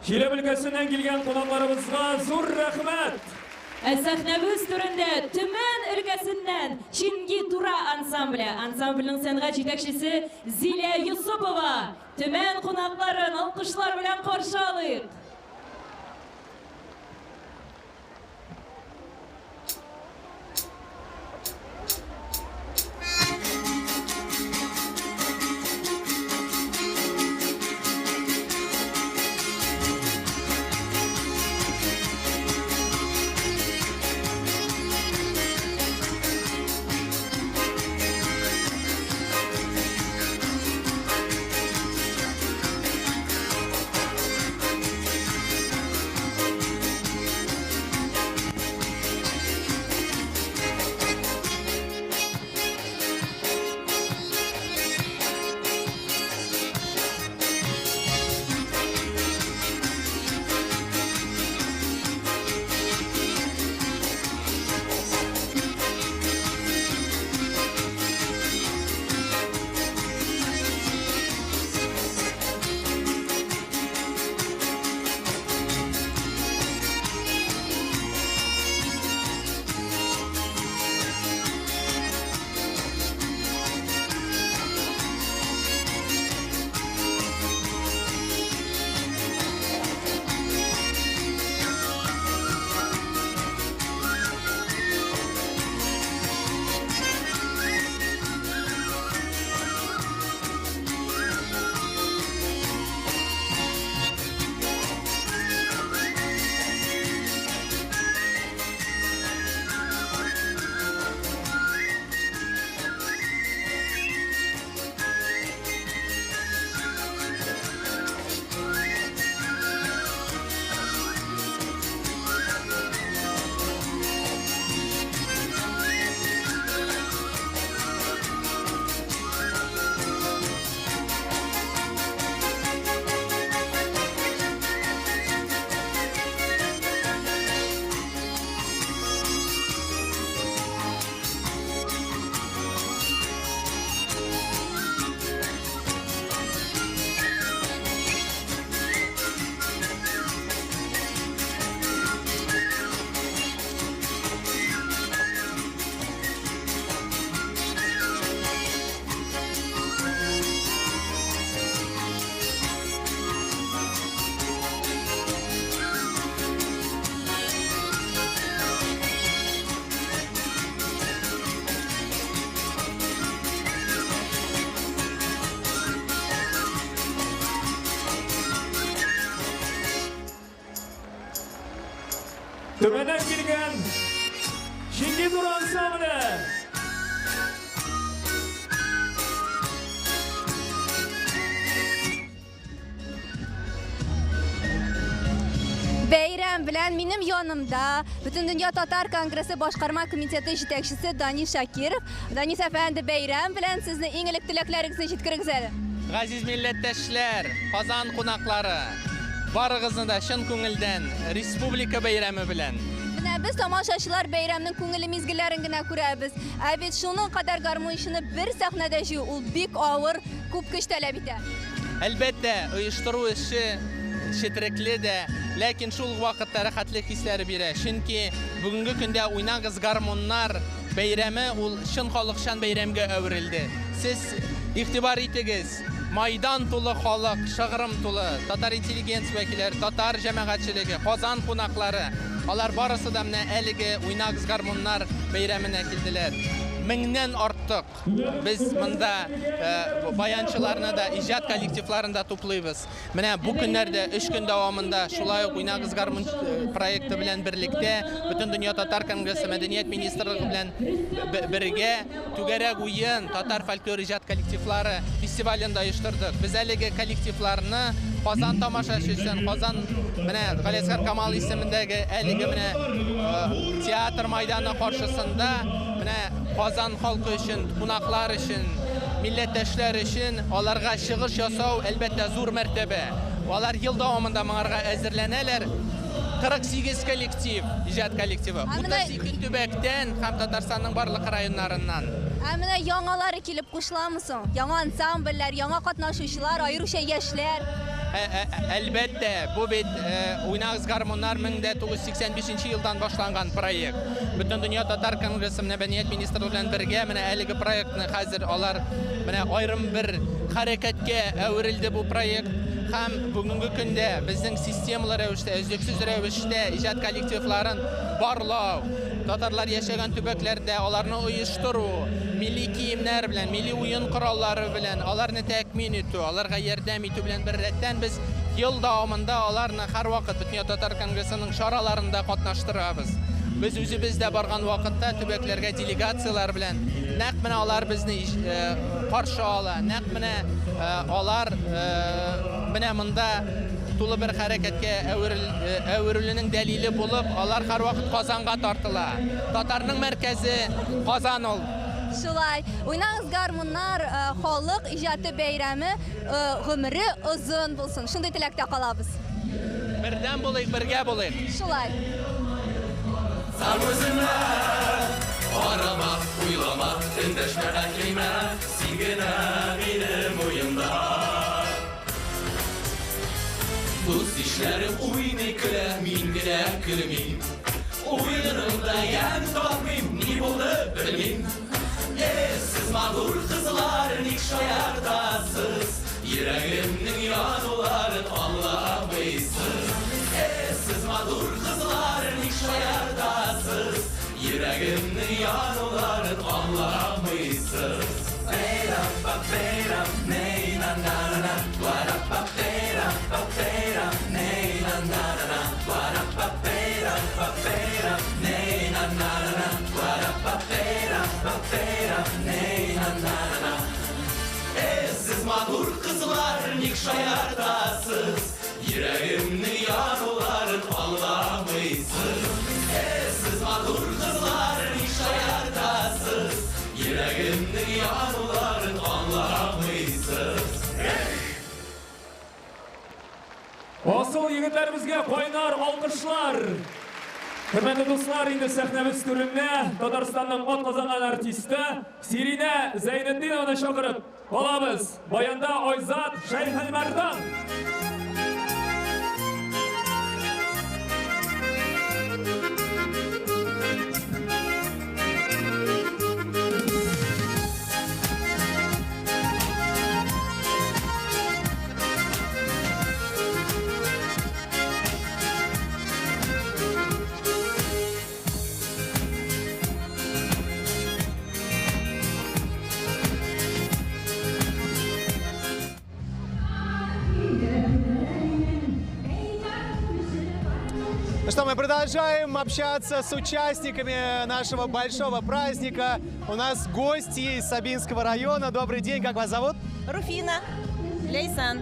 Şile ülkesinden gelgen konaklarımızga zor rahmet. Sahnemiz türünde Tümen ülkesinden Çingi Tura Ansambli. Ansamblinin sanat yetakçısı Zile Yusupova. Tümen konakların alkışlar bilen karşı alıyık. Tömenden gelgen Şingiz Ur ansamblı. Beyram bilen benim yanımda Bütün Dünya Tatar Kongresi Başkarma Komiteti yetekçisi Dani Şakirov. Dani efendi Beyram bilen sizni eng ilk tileklerinizni yetkirgizeli. Aziz milletteşler, Qozon qo'noqlari, barig'izni da shin ko'ngildan Respublika bayrami bilan. Buna biz tomoshachilar bayramning ko'ngil mezgillarini ko'ramiz. Abid shuning qadar garmonishini bir sahnada shu u bek og'ir ko'p kuch talab etadi. Albatta, uyushtiruv ishi shetirikli-da, lekin shu vaqtda rahatlik hislari beradi. Chunki bugungi kunda o'ynag'iz garmonlar bayrami ul shin xalqshan bayramga avrildi. Siz e'tibor etingiz. Maydan to'la xalq, shag'rim to'la, tatar intelligensiya vakillari, tatar jamoatchiligi, Qozon qo'noqlari, ular barasida mana haligi o'ynag'iz garmonlar bayramina keldilar. Mingdan ortiq biz bunda bayanchilarni da ijod kollektivlarini to'playmiz. Mana bu kunlarda 3 kun davomida shulay o'ynag'iz garmon proyekti bilan birlikda Butun Dunyo Tatar Kongresi Madaniyat ministrligi bilan birga Tugarak o'yin tatar folklor ijod kollektivlari festivalini uyushtirdik. Biz haligi kollektivlarni Qozon tomoshachi uchun Qozon mana G'alaskar Kamol ismidagi haligi mana teatr maydoni qarshisida mana Qozon xalqi uchun, qo'noqlar uchun, millatdoshlar uchun ularga shigish yasov albatta zo'r martaba. Ular yil davomida menga hozirlanalar. 48 kollektiv, ijod kollektivi. 32 tubakdan ham Tataristonning barliq rayonlaridan. Amina yangaları kelib qo'shilamisiz? Yangi ansambller, yangi qatnashuvchilar, ayrisha yoshlar. Albatta, bu bit o'ynag'iz garmonlar 1985-yildan boshlangan proyekt. Butun Dunyo Tatar Kongresi Madaniyat ministrligi bilan birga mana haligi proyektni hozir ular mana ayrim bir harakatga avrildi bu proyekt. Ham bugungi kunda bizning sistemalar ravishda, uzluksiz ravishda ijod kollektivlarini barlav, tatarlar yashagan tubaklarda ularni uyushtiruv, milliy kiyimlar bilan, milliy o'yin qurollari bilan ularni takmin etuv, ularga yordam etuv bilan bir ratdan biz yil davomida ularni har vaqt Butun Tatar Kongresining shoralarida qatnashtiramiz. Biz o'zimizda borgan vaqtda tubaklarga delegatsiyalar bilan naq mana ular bizni qarshi oladi, naq mana ular mana bunda to'la bir harakatga avrilishining dalili bo'lib, ular har vaqt Qozonga tortiladi. Tatarning markazi Qozon ol. Shulay, o'ynag'iz garmonlar xalq ijodi bayrami umri uzun bo'lsin. Shunday tilakda qolamiz. Birdan bo'laylik, birga bo'laylik. Shulay. Sağ özüne, arama, uylama, endeşme, ekleme, silgene benim oyunda. Dost işlerim uynikle, min gire kırmayım. Oyunumda yen tapmayım, ni bolu bilmeyim. Siz mağdur kızlar, nik şayardasız. Yüreğimnin yanıların anlamayısız. Siz mağdur kızlar, nik şayardasız. Yüreğimnin yanıların anlamayısız. Beyram bak beyram, ney na na na na. Varap bak beyram, ney na na na na. Varap bak beyram, ney na na na na. Varap bak beyram, ney na na na na. Siz mağdur kızlar, nik şayardasız. Yüreğimnin yanıların anlamayısız. Siz mağdur kızlar, nik şayardasız. Yüreğimnin yanıların anlamayısız. Asıl yigitlerimizge koynar alkışlar. Hürmetli dostlar, indi sahnemiz türünde Tataristonning ot qozanan artisti Sirina Zaynetdinovni chaqirib qolamiz. Bayonda Oyzat Shayxalmardan. Ну что, мы продолжаем общаться с участниками нашего большого праздника. У нас гости из Сабинского района. Добрый день, как вас зовут? Руфина, Лейсан.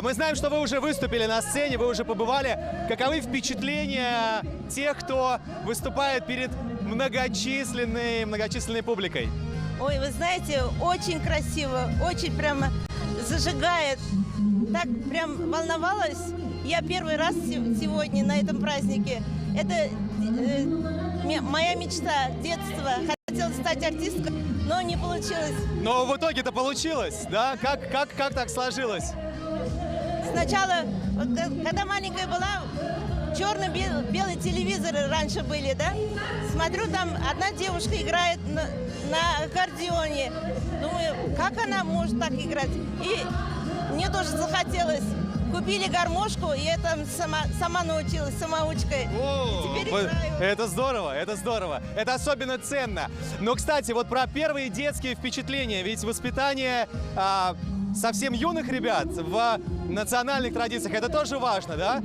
Мы знаем, что вы уже выступили на сцене, вы уже побывали. Каковы впечатления тех, кто выступает перед многочисленной публикой? Ой, вы знаете, очень красиво, очень прямо зажигает. Так прям волновалась. Я первый раз сегодня на этом празднике. Это моя мечта детства. Хотела стать артисткой, но не получилось. Но в итоге-то получилось, да? Как так сложилось? Сначала, когда маленькая была, черно-белые телевизоры раньше были, да? Смотрю, там одна девушка играет на аккордеоне. Думаю, как она может так играть? И мне тоже захотелось. Купили гармошку, и я там сама научилась, самоучкой. Теперь играю. Это здорово, это здорово. Это особенно ценно. Но, кстати, вот про первые детские впечатления. Ведь воспитание совсем юных ребят в национальных традициях, это тоже важно, да?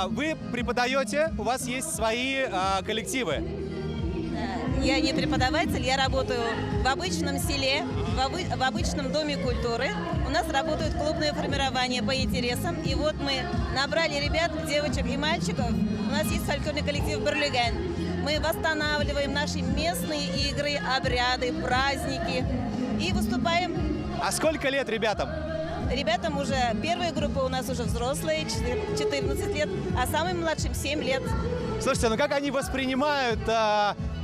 Вы преподаете, у вас есть свои коллективы. Я не преподаватель, я работаю в обычном селе, в обычном доме культуры. У нас работают клубные формирования по интересам. И вот мы набрали ребят, девочек и мальчиков. У нас есть фольклорный коллектив «Берлюген». Мы восстанавливаем наши местные игры, обряды, праздники и выступаем. А сколько лет ребятам? Ребятам уже, первая группа у нас уже взрослые, 14 лет, а самым младшим 7 лет. Слушайте, ну как они воспринимают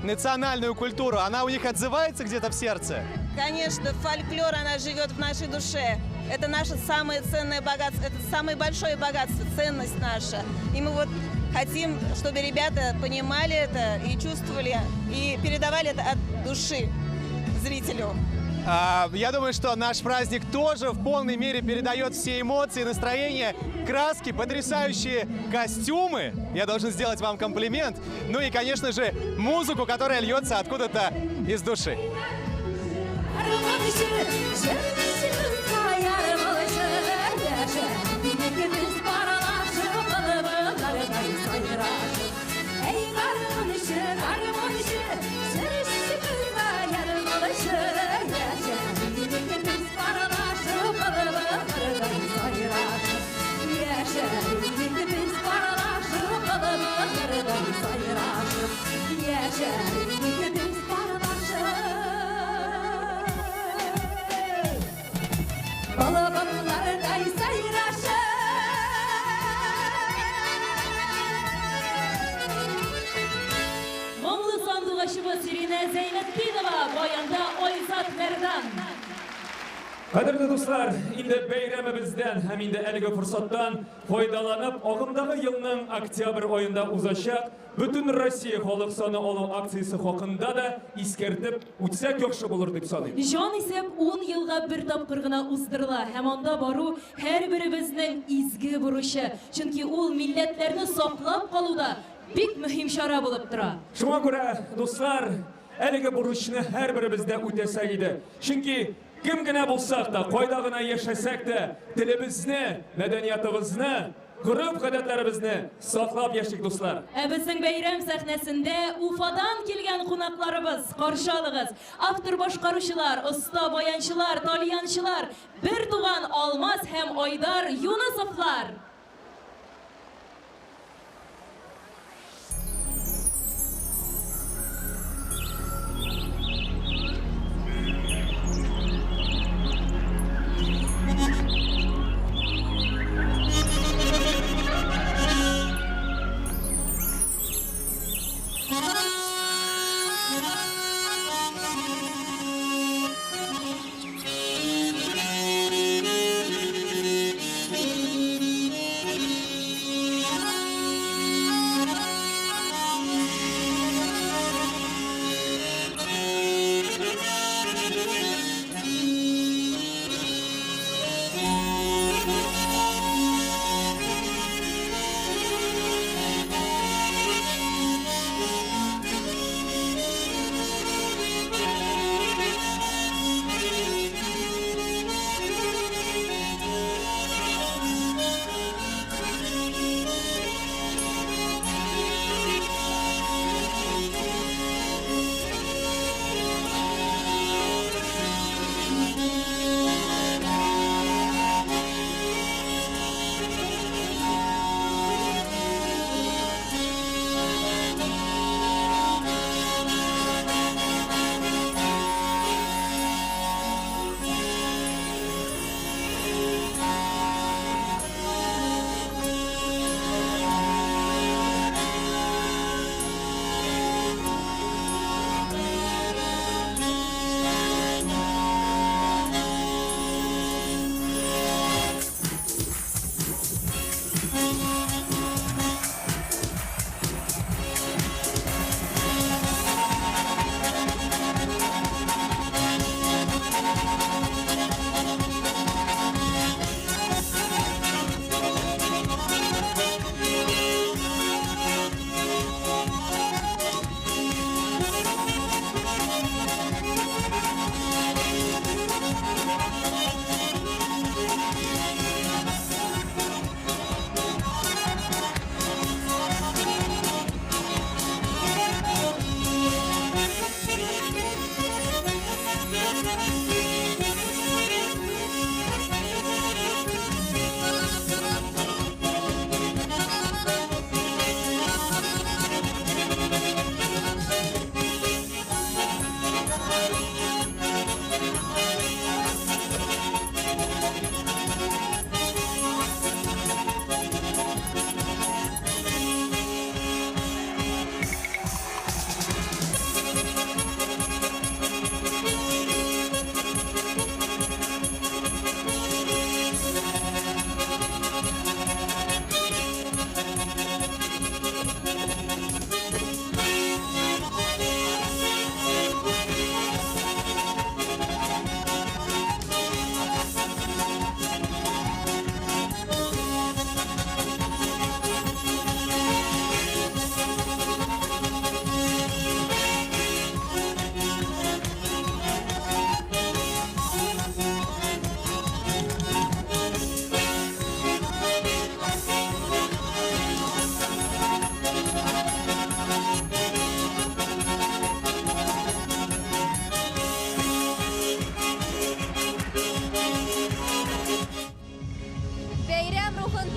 национальную культуру? Она у них отзывается где-то в сердце? Конечно, фольклор, она живет в нашей душе. Это наше самое ценное богатство, это самое большое богатство, ценность наша. И мы вот хотим, чтобы ребята понимали это и чувствовали, и передавали это от души зрителю. Я думаю, что наш праздник тоже в полной мере передает все эмоции, настроение, краски, потрясающие костюмы. Я должен сделать вам комплимент. Ну и, конечно же, музыку, которая льется откуда-то из души. Moğlu sandıqaşımız Irina Zeynetdinova, boyanda Oyzat Merdan. Qadrli do'stlar, endi bayramimizdan ham endi әлеге fursatdan foydalanib, og'imdagi yilning oktyabr oyida uzashaq butun Rossiya xalq soni olov aksiyasi haqida da eskartib o'tsak yaxshi bo'lar deb sanayman. Jon isep 10 yılga bir tapqır gına uzdırla. Hem onda baru her biribizning izgi buruşu. Çünkü ol milletlerini saqlab qaluda bek mühim şara bo'lib tura. Shunga ko'ra, do'stlar, әлеге buruşni har biribizda o'tasak edi. Chunki kimgina bo'lsak da, qoidagina yashasak da, tilimizni, madaniyatimizni, urf-odatlarimizni saqlab yashaylik do'stlar. Bizning bayram sahnasida Ufadan kelgan qonaqlarimiz qarshi oling'iz. Avtor boshqaruvchilar, usta bayanchilar, taliyanchilar, bir tug'an Olmaz ham Oydar Yunusovlar.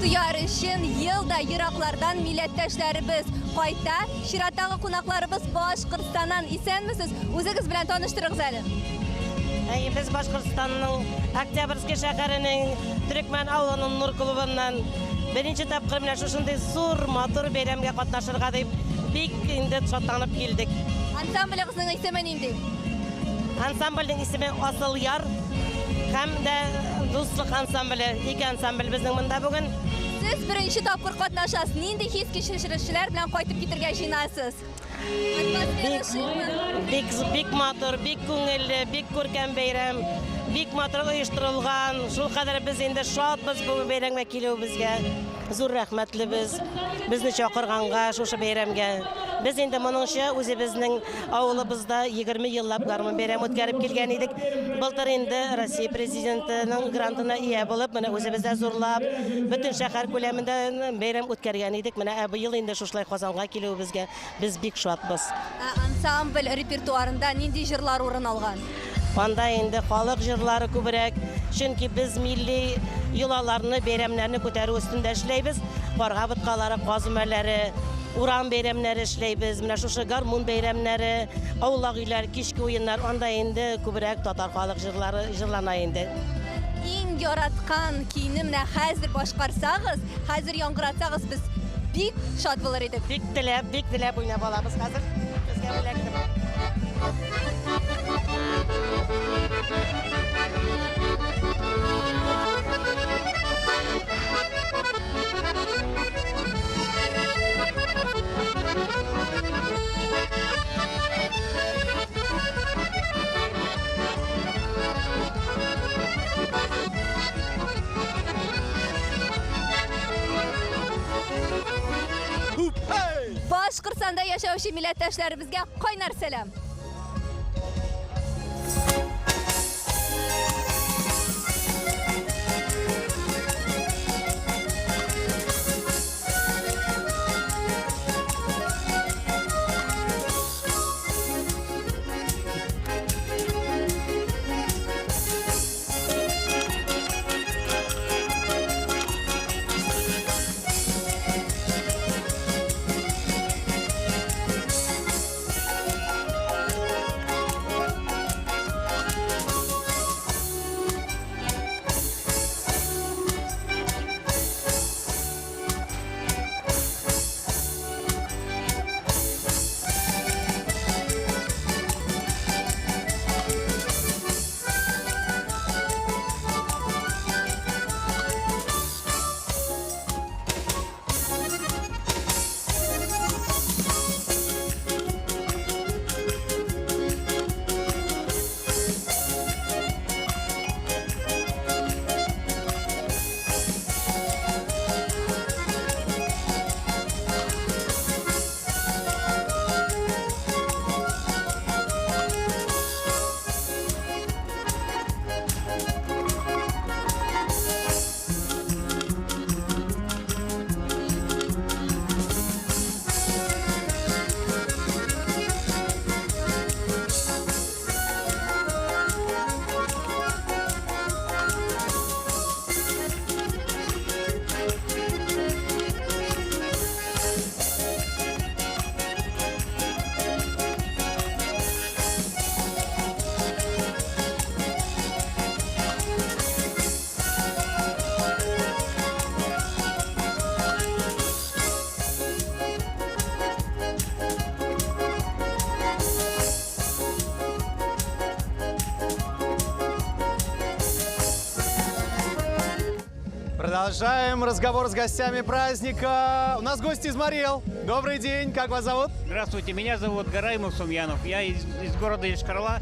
Ихтыяр өчен елда ерақлардан милләттәшләребез кайта. Чираттагы кунакларыбыз Башкортстаннан. Исәнмесез? Үзегез белән таныштырыгыз әле. Biz Башкортстанның Октябрьский шәһәренең Төрекмән авылының Нур клубыннан беренче тапкыр менә шушындый зур матур бәйрәмгә катнашырга дип бик инде шатланып килдек. Ансамблегызның исеме нинди? Ансамбльнең исеме Асыл Яр һәм дә Дуслык ансамбле. Ике ансамбль безнең монда бүген. Сез беренче тапкыр катнашасыз. Нинди хис кичерешләр белән кайтып китергә җыенасыз? Бик матур, бик күңелле, бик күркәм бәйрәм, бик матур оештырылган. Шул кадәр без инде шатбыз бу бәйрәмгә килүебезгә. Зур рәхмәтлебез. Безне чакырганга шушы бәйрәмгә. Без инде моныңча үзебезнең авылыбызда 20 еллап гармун бәйрәм үткәреп килгән идек. Былтыр инде Россия президентының грантына ия булып, менә үзебездә зурлап, бөтен шәһәр күләмендә бәйрәм үткәргән идек. Менә быел инде шушлай Казанга килүебезгә без бик шатбыз. Ансамбль репертуарында нинди җырлар урын алган? Анда инде халык җырлары күбрәк, чөнки без милли йолаларны, бәйрәмнәрне күтәрү өстендә эшләйбез. Карга боткалары, казмәләре, урам бәйрәмнәре эшләйбез. Менә шушы гармун бәйрәмнәре, аулак өйләр, кичке уеннар, анда инде күбрәк татар халык җырлары җырлана инде. Иң яраткан кийимне менә хәзер башкарсагыз, хәзер яңгыратсагыз, без бик шат булыр идек. Бик теләп уйнап алабыз хәзер. Безгә бүләк. Башкортстанда яшәүче милләттәшләребезгә кайнар сәлам. Продолжаем разговор с гостями праздника. У нас гости из Марел. Добрый день, как вас зовут? Здравствуйте, меня зовут Гараймов Сумьянов. Я из города Йошкар-Ола,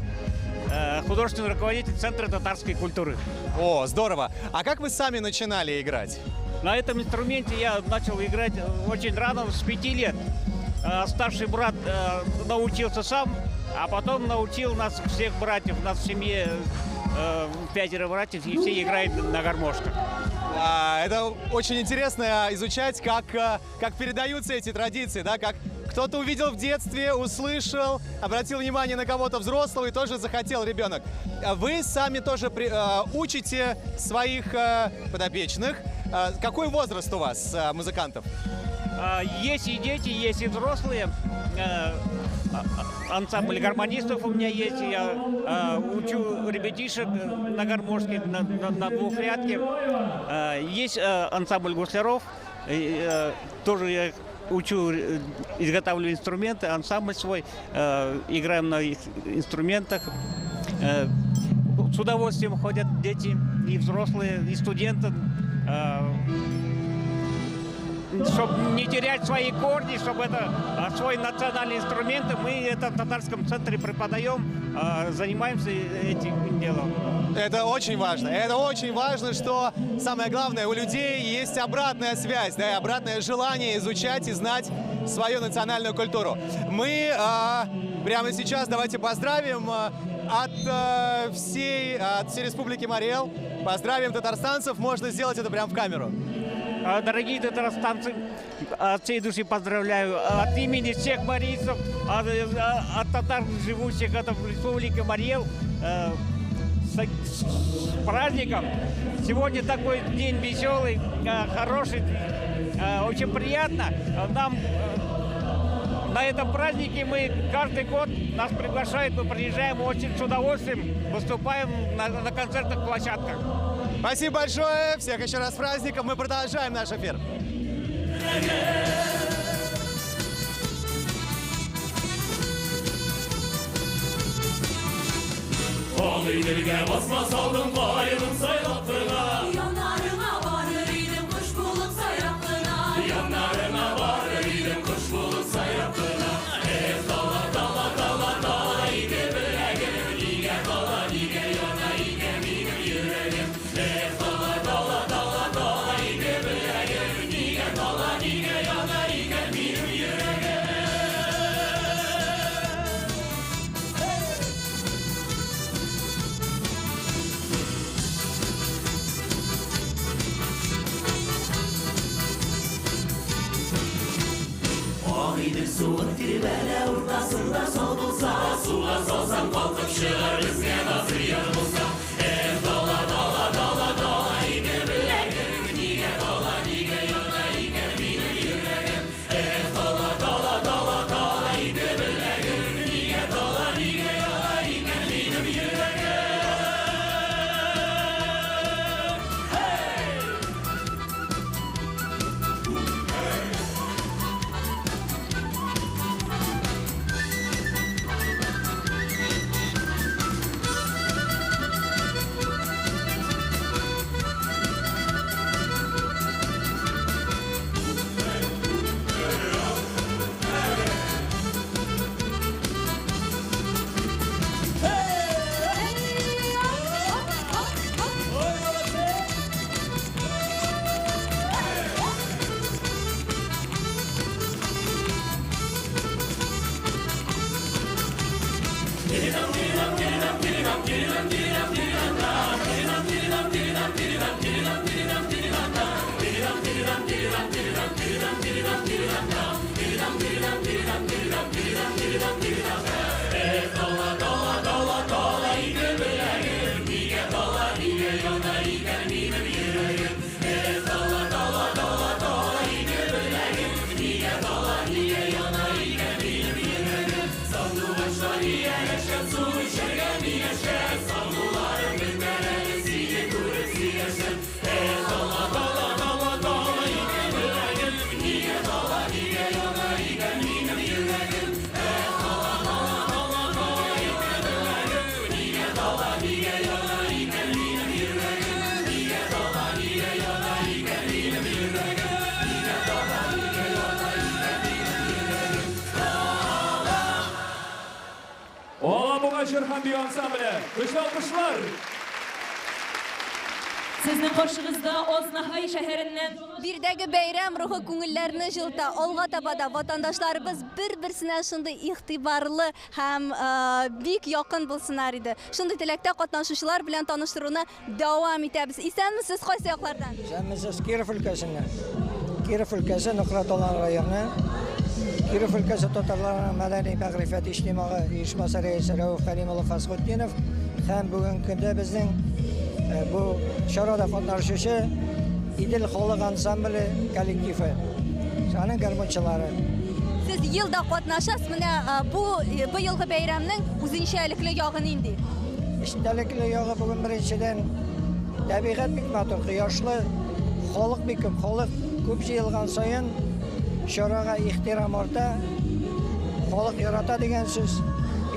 художественный руководитель Центра татарской культуры. О, здорово. А как вы сами начинали играть? На этом инструменте я начал играть очень рано, с 5 лет. Старший брат научился сам, а потом научил нас всех братьев. У нас в семье 5 братьев, и все играют на гармошках. Это очень интересно изучать, как передаются эти традиции, да, как кто-то увидел в детстве, услышал, обратил внимание на кого-то взрослого и тоже захотел ребенок. Вы сами тоже учите своих подопечных Какой возраст у вас, музыкантов? Есть и дети, есть и взрослые. Ансамбль гармонистов у меня есть. Я учу ребятишек на гармошке, на двухрядке. Есть ансамбль гусляров. Тоже я учу, изготавливаю инструменты, ансамбль свой. Играем на инструментах. С удовольствием ходят дети и взрослые, и студенты. Чтобы не терять свои корни, чтобы это свой национальный инструмент, мы это в татарском центре преподаем, занимаемся этим делом. Это очень важно. Это очень важно, что самое главное, у людей есть обратная связь, да, и обратное желание изучать и знать свою национальную культуру. Мы прямо сейчас давайте поздравим от всей Республики Марий Эл. Поздравим татарстанцев. Можно сделать это прямо в камеру. Дорогие татарстанцы, от всей души поздравляю. От имени всех марийцев, от татар, живущих в Республике Марий Эл, с праздником. Сегодня такой день веселый, хороший, очень приятно. Нам на этом празднике мы каждый год нас приглашают, мы приезжаем очень с удовольствием, выступаем на концертных площадках. Спасибо большое. Всех еще раз с праздником. Мы продолжаем наш эфир. Суық тербелі ортасында сол болса, суға салсам қалқып шығар бізге назыр ер болса. Дала, дала, дала, дала, иге білегім, неге дала, неге йона, иге менің жүрегім. Дала, дала, дала, дала, иге білегім, неге дала, неге йона, иге менің жүрегім. Şerhan bir ansamble. Kışla alkışlar. Sizning qarshingizda Oznahay shahridan Birdagi bayram ruhi ko'ngillarni jilta. Olg'a tabada vatandoshlarimiz bir-birsine shunday ig'tiborli ham bek yaqin bo'lsinlar edi. Shunday tilakda qatnashuvchilar bilan tanishtiruvni davom etamiz. Esanmisiz qaysi yoqlardan? Biz Kirov өлкәсеннән. Kirov өлкәсе Ныклаталан районы. Kirov өлкәсе татарларының мәдәни мәгърифәт иҗтимагый оешмасы рәисе Рәүф Кәримуллов Фасхутдинов һәм бүгенге көндә безнең бу чарада катнашучы İdil Xalq ансамблі коллективі, жаңа гармончылары. Siz yılda qatnaşasınız. Bu yılғы bayramның үзенчәлекле ягын инде. İştelikli yağı bugün birinciden tabiat bik matur, yaşlı, xalq bik köp, xalq köp yılgan sayın şuraga ihtiram orta, xalq yarata degan söz.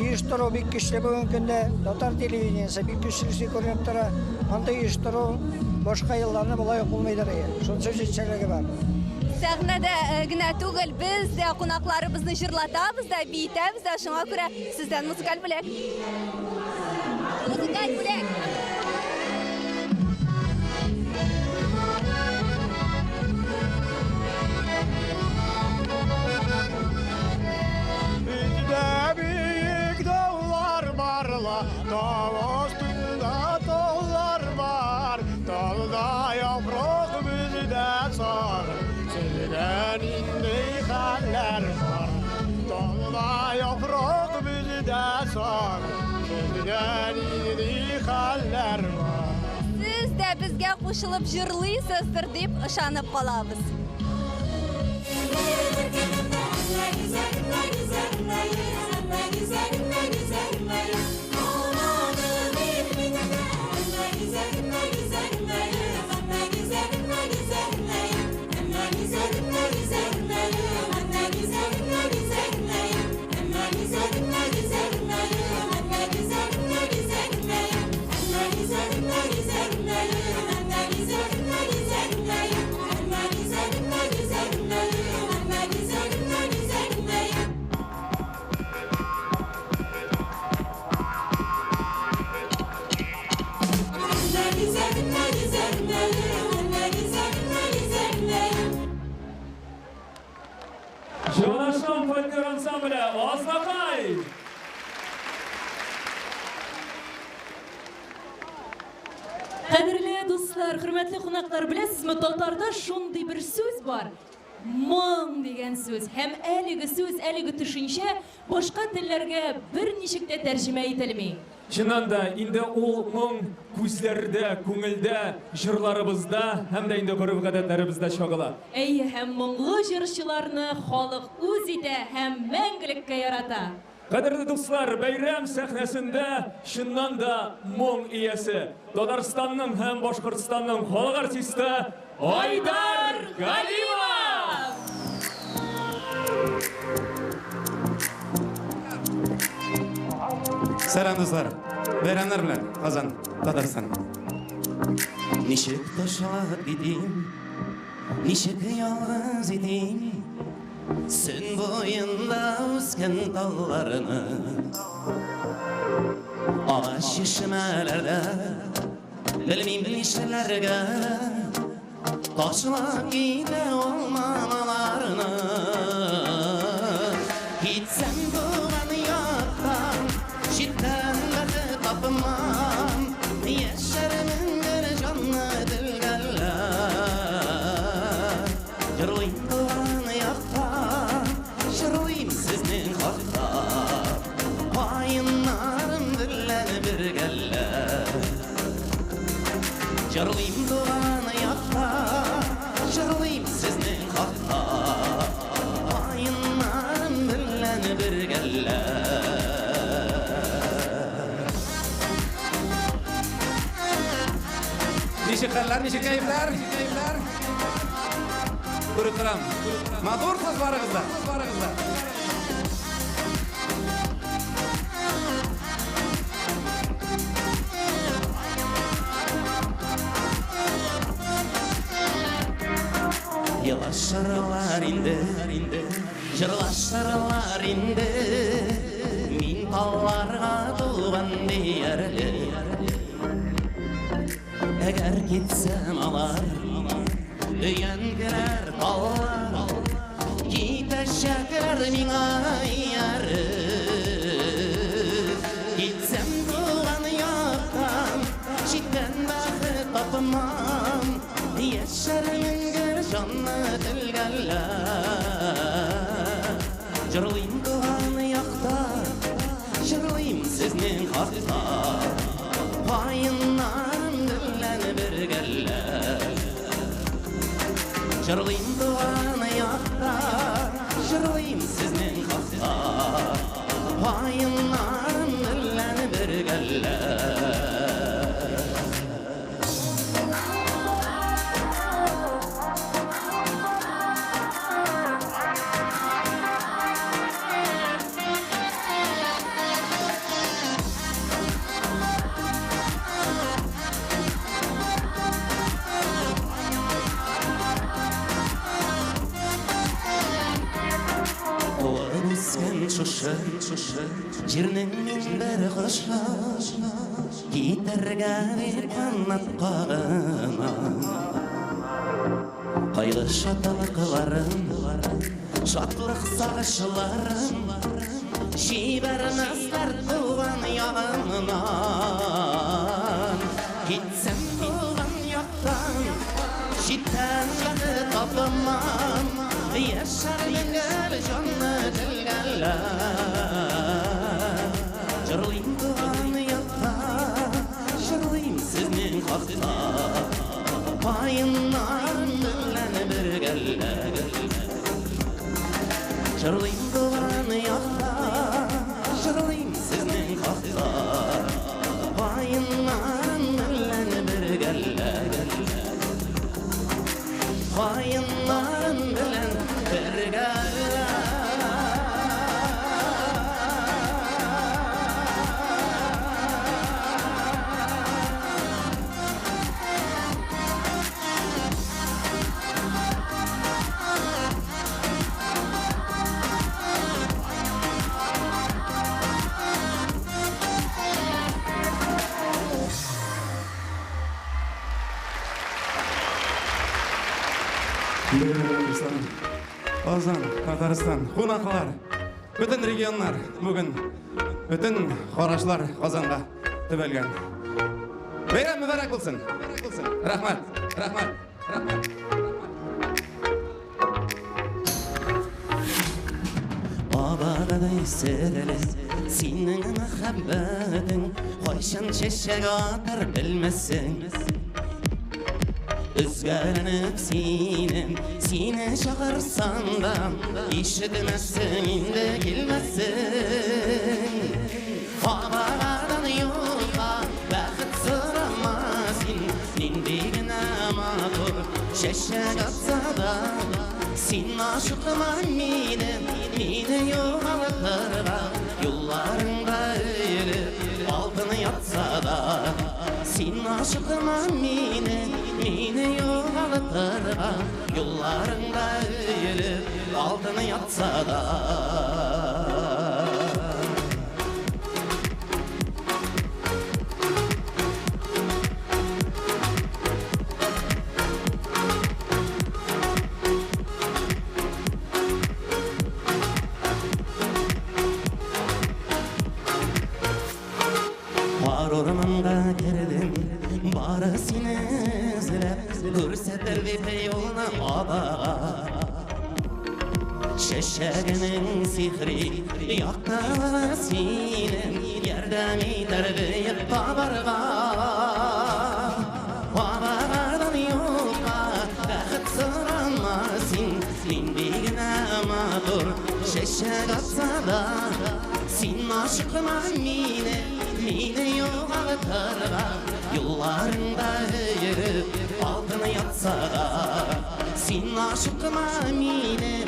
Uyuşturu bik güçlü bugün günde Tatar televizyonisi bik güçlüsü görünüp tura. Anda uyuşturu başka yıllarını bulay bulmaydır. Şunun söz içerligi var. Сәхнәдә генә түгел, без дә кунакларыбызны җырлатабыз да, бийтәбез дә, шуңа күрә сездән музыкаль бүләк. Музыкаль бүләк. Bizdə büyük dağlar barla, dağ üstündə tağlar var, dalda yapraq bizdə sar, sizdən indi xəller var. Dalda yapraq bizdə sar, sizdən indi xəller var. Siz дә безгә кушылып җырлыйсыздыр дип ышанып калабыз. Jonaşan folklor ansambli Oznaqay. Qadrli do'stlar, hurmatli qonaqlar, bilasizmi, Tatarda shunday bir so'z bor. Moң degan so'z. Ham әлеге so'z, әлеге tushuncha boshqa tillarga bir nechikda tarjima etilmaydi. Чыннан да, инде ул моң күзләрдә, күңелдә, җырларыбызда, һәм дә инде гореф гадәтләребездә чагыла. Әйе, һәм моңлы җырчыларны халык үз итә һәм мәңгелеккә ярата. Кадерле дуслар, бәйрәм сәхнәсендә чыннан да моң иясе, Татарстанның һәм Башкортстанның халык артисты Айдар Галимов. Selam dostlar. Bayramlar bilen Kazan, Tatarstan. Nişik taşak idim, nişik yalnız idim. Sen boyunda uzken dallarını ağaç yeşmelerle bilmem nişlerge taşlak ile olmamalarını gitsem duvan yaktan şidden de tapmam yaşarımın bir canlı dilgeller yırlayım duvan yaktan şırlayım sizin hakta payınlarım dillen bir geller yırlayım duvan yaktan şırlayım sizin hakta payınlarım dillen bir geller. Nişiklerler, nişikeyifler. Kuruturam. Madur sazlarınızda. Yılaşırlar indi, yırlaşırlar indi. Min tallarga tuban diyerli. Eğer gitsem alar, üyengiler tallar, giteşekler mina yarı. Gitsem duvan yaktan, şidden bakı tapmam, yaşarımın gör canlı dilgeller. Jırlayım duvan yaktan, jırlayım sizin hakta, payınlarım dillen bir geller. Жырлайым туған аяқта, жырлайым сіздің хақта, пайымнан білән бір кәлі. Шушы жернің мен бір құшы кетерге бір қанат қағына қайғы шаталықларым шатлық сағышыларым жіберместер туған яғымнан кетсем туған яқтан жеттен жады табыман yaşar yengel canlı dilgeller Jırlayım tuğan yatta Jırlayım siznin hakta Payından bilen bir geller Jırlayım tuğan yatta Jırlayım siznin hakta Payından bilen bir geller Payından bilen Озан, Татарстан, қонақлар, бүтін регионлар, бүгін бүтін қорашылар Озанға түбелген. Бейрам мүбәрәк болсын. Рахмат, рахмат, рахмат. Babadaday serili, senin muhabbetin, Koyşan çeşek atar bilmesin. Üzgünüp sine çağırsan da işitmezsin, indi gelmezsin. Havalardan yolda vakit sıramazsın, nindigine matur şeşek atsa da sen aşıkma mine yoğalatırga yollarında ölüp altını yatsa da sen aşıkma mine yoğalatırga yollarında ölüp altını yatsa da Ormanға kirdim, bары seni izlep Көрсетер бепе yoluna abağa Şeşeginin sihri yaktava senin Yerdem iter beyip babarga Abağadan yolga Bəxit sıranmasın Nindigine matur Şeşeg atsa da Sen aşıkma mine yoğalatırga Yollarında yürüp altına yatsa da Sen aşıkma mine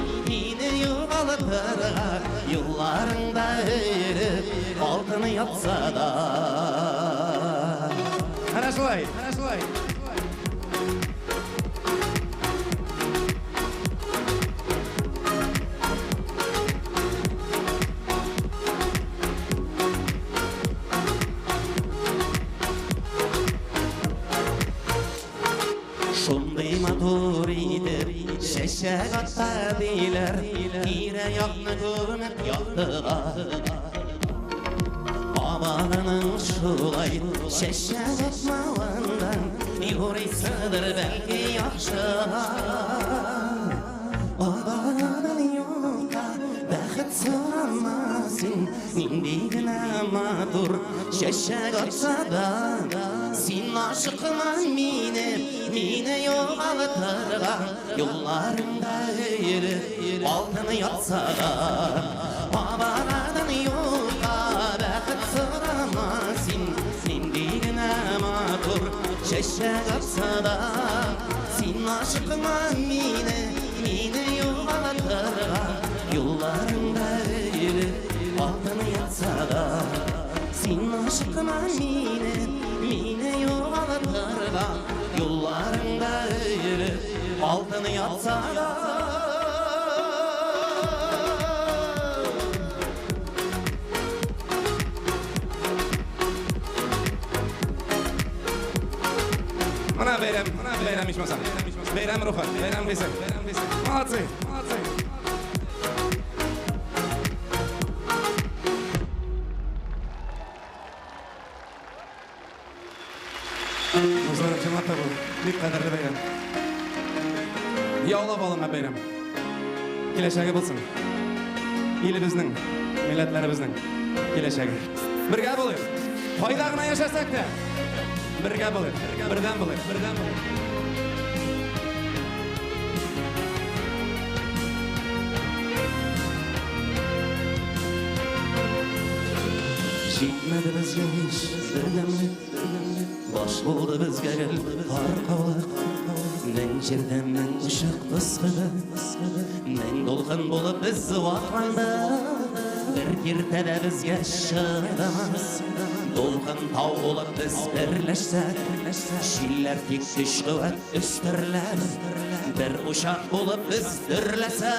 yoğalatırga Yollarında yürüp altına yatsa da Ana şulay. Şunday matur idir, şeşek atsa deyler Ire yakını görünüp yaktığa Babalının şulay şeşek atmağından Yurisidir belki yakşı Babalının yolga bəxit sıranmasın Nindigine matur şeşek atsa da Sen aşıkma mine meni yo'qottirgan yo'llaringda eğri altın yatsa da babalardan yurtqa baxit so'ramasin sendigina matur shashak atsa da sen aşıqma meni yo'qottirgan yo'llaringda eğri altın yatsa da sen aşıqma meni yo'qottirgan yo'llaringda eğri altın yatsa da Mana bayram içmasam. Bayram ruhu, bayram bizi. Молодцы. Dostlarım, cemaat bu. Bir kadarlı bayram. Yağlab alınma bayram. Geleceği bulsun. Elimizдің, milletlerimizдің geleceği. Birga bo'lib, foydagina yaşasak da. Birga bo'lib, birdan bo'lib. Жетмеді бізге еш бірдемлік Баш болды бізге кел қарқаулық Мен жерден мен ұшық тұсқыды Мен долған болып біз уақыраңды Бір кертеді бізге шыдамыз Долған тау болып біз бірләшсәк Шиллер тек күш қуат үстірлер Бір ұшақ болып біз дүрләсәк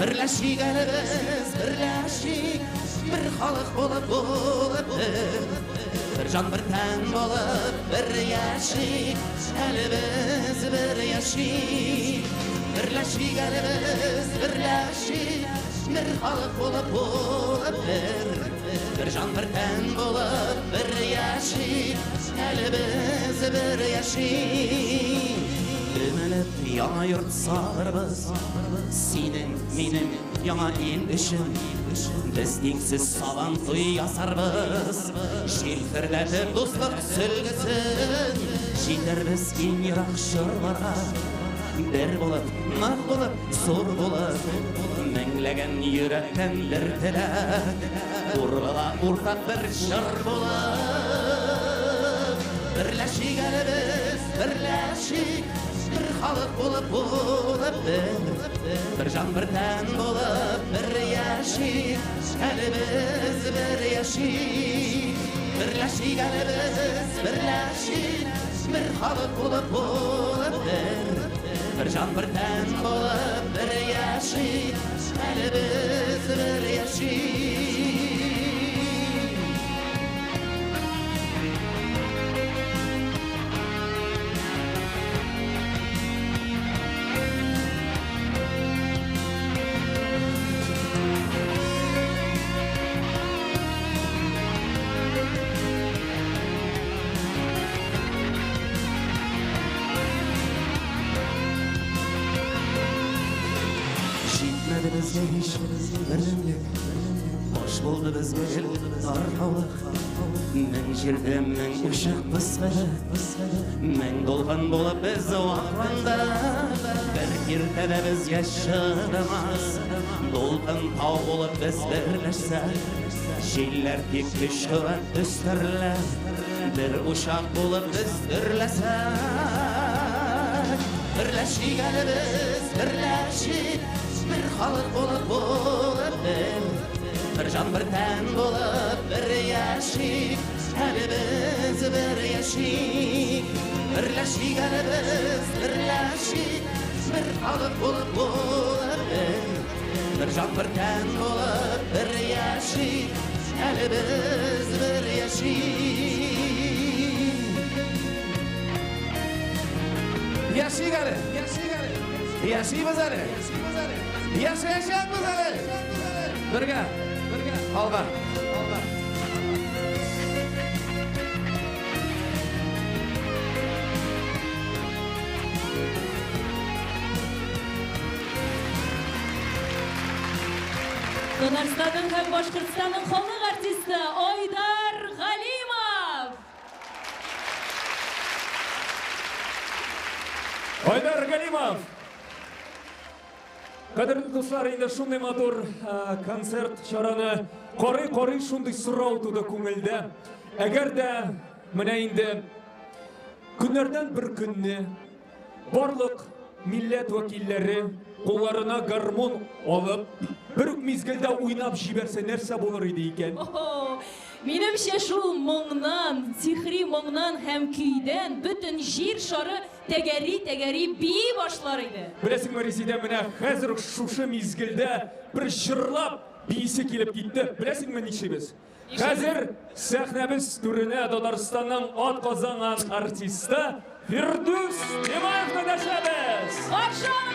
Бірләшік әлі біз бірләшік Bir xalq bo'lib bir jon bir tan bo'lib bir yashik hali biz bir yashik birlashik hali biz birlashik bir xalq bo'lib bir jon bir tan bo'lib bir yashik hali biz bir yashik Öməlib yana yurt sağırız Senin, benim yana el işim Biz tengsiz savan toy yasarбыз Желкірләтіп достық сүлгісін Жетер біз кең ирақ жырларға Bir болып, нақ болып, зор болып Мәңләген үйрәттен бір тілек Урғыла ұртақ бір жыр болып Бірләшік әлі біз, бірләшік Bir xalq bo'lib bir jon bir tan bo'lib bir yashik hali biz bir yashik birlashik hali biz birlashik bir xalq bo'lib bir jon bir tan bo'lib bir yashik hali biz bir yashik Bizge hiç bilinlik Boş buldu bizge el arqaulıq Men jirdim men uşaq bısqılı Men dolğan болып biz uaqranda Bir kirtede biz yaşadamaz Dolğan tau болып biz birleşsək Şiller tek güç qıvat üstürlər Bir uşaq болып biz dürləsək Birləşik əli biz birləşik Bir xalq bo'lib bir jon bir tan bo'lib bir yashik hali biz bir yashik birlashik hali biz birlashik bir xalq bo'lib bir jon bir tan bo'lib bir yashik hali biz bir yashik Yashik hali Yashiymiz hali Yaşayacağımız hali Birga Alba Татарстанның һәм Башкортстанның халық артисты Айдар Галимов. Айдар Галимов. Қадірлі достар, енді шундай матур концерт шараны қоры шундай сұрау туды көңілді. Әгер де міне енді күнерден бір күнне барлық милләт вәкиллері қоларына гармон алып, бір мезгілде ойнап жіберсе нәрсе болар еді екен. Менімше шул мұңнан, сихри мұңнан һәм күйден бүтін жер шары тәгәри бей башлар еді. Білесің Марисиде, міне қазір шушы мезгілде бір жырлап бейсі келіп кетті. Білесің мен нешебіз? Қазір сәхнәбіз түріне Татарстанның ат қазанған артисті Фирдус Немаевны дәшәбіз. Қақшанымыз!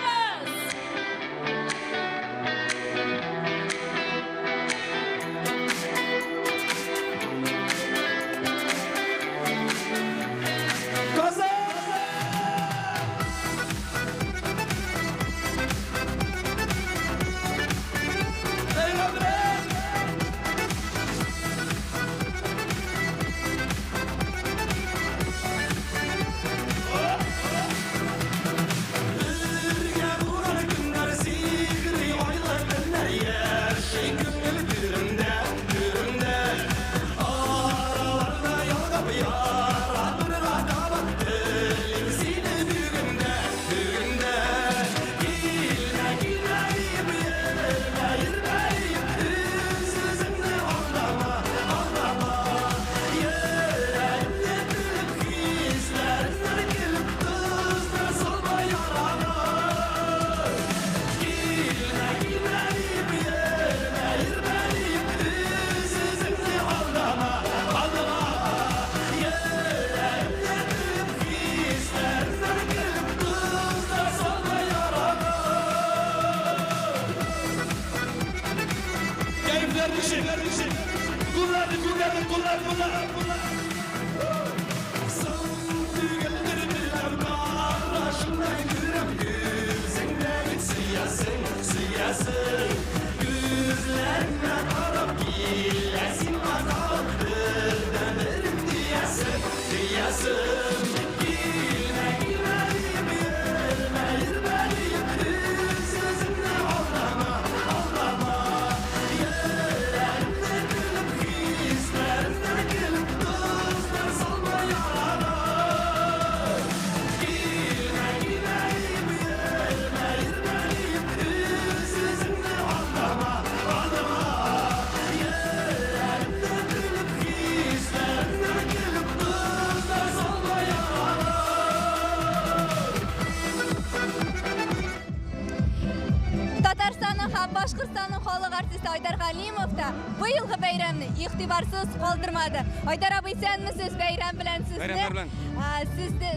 Башқұртстанның халық артисті Айдар Галимов та бұйылғы бәйрәмні иқтибарсыз қалдырмады. Айдар абай, сәнмісіз бәйрәм білән сізді? Бәйрәм білән.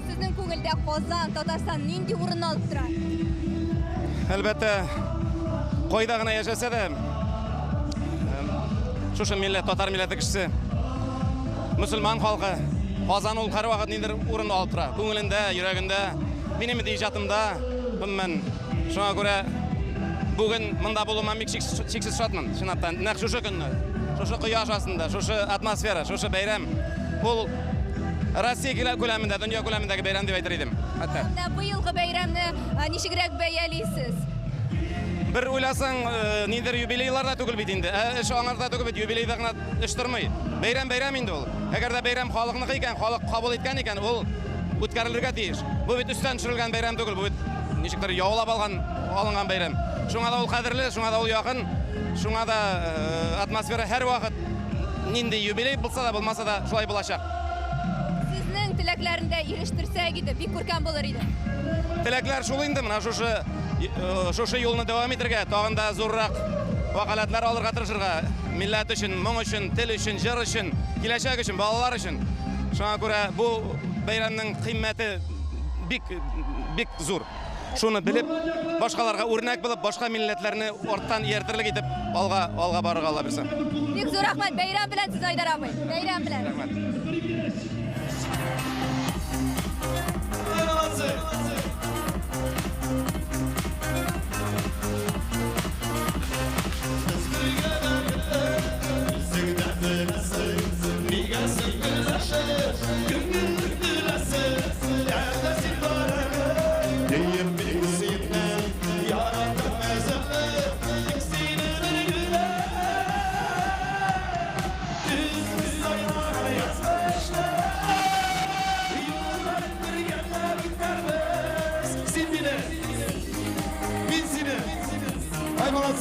Сіздің көңілде Қазан, Татарстан нендей орын алып тұрады? Әлбәттә, қойда ғана яшәсә дә, шушы милләт, татар милләте кешесе, мұсылман халқы, Қазан ул һәр вакыт ниндер урын алып тора. Күңелендә, йөрәгендә, минем иҗатымда, мен шуңа күрә бүгін мында болуыма бик шексіз шатмын. Шынаттан, нәқ шушы көнне, шушы кояш астында, шушы атмосфера, шушы бәйрәм, бұл Россия күләмендә, дөнья күләмендәге бәйрәм дип әйтер идем. Быелгы бәйрәмне ничегрәк бәялисез? Бер уйласаң, ниндер юбилейларда түгел бит инде. Эш аңарда түгел бит, юбилейда гына эш тормый. Бәйрәм инде ул. Әгәр дә бәйрәм халыкныкы икән, халык кабул иткән икән, ул үткәрелергә тиеш. Бу бит үстән төшерелгән бәйрәм түгел, бу бит ничектер яулап алынган бәйрәм. Шуңа да ул кадерле, шуңа да ул якын, шуңа да атмосфера һәр вакыт нинди юбилей булса да, булмаса да шулай булачак. Сезнең теләкләрендә ирештерсәк иде, бик күркәм булыр иде. Теләкләр шул инде, менә шушы юлны дәвам итәргә, тагын да зуррак вакалатлар алырга тырышырга, милләт өчен, моң өчен, тел өчен, җыр өчен, киләчәк өчен, балалар өчен. Шуңа күрә бу бәйрәмнең кыйммәте бик зур. Шуны белеп, башкаларга үрнәк булып, башка милләтләрне орттан ияртерлек итеп алга барырга Алла бирсә. Бик зур рәхмәт, бәйрәм белән сез, Айдар абый. Бәйрәм белән.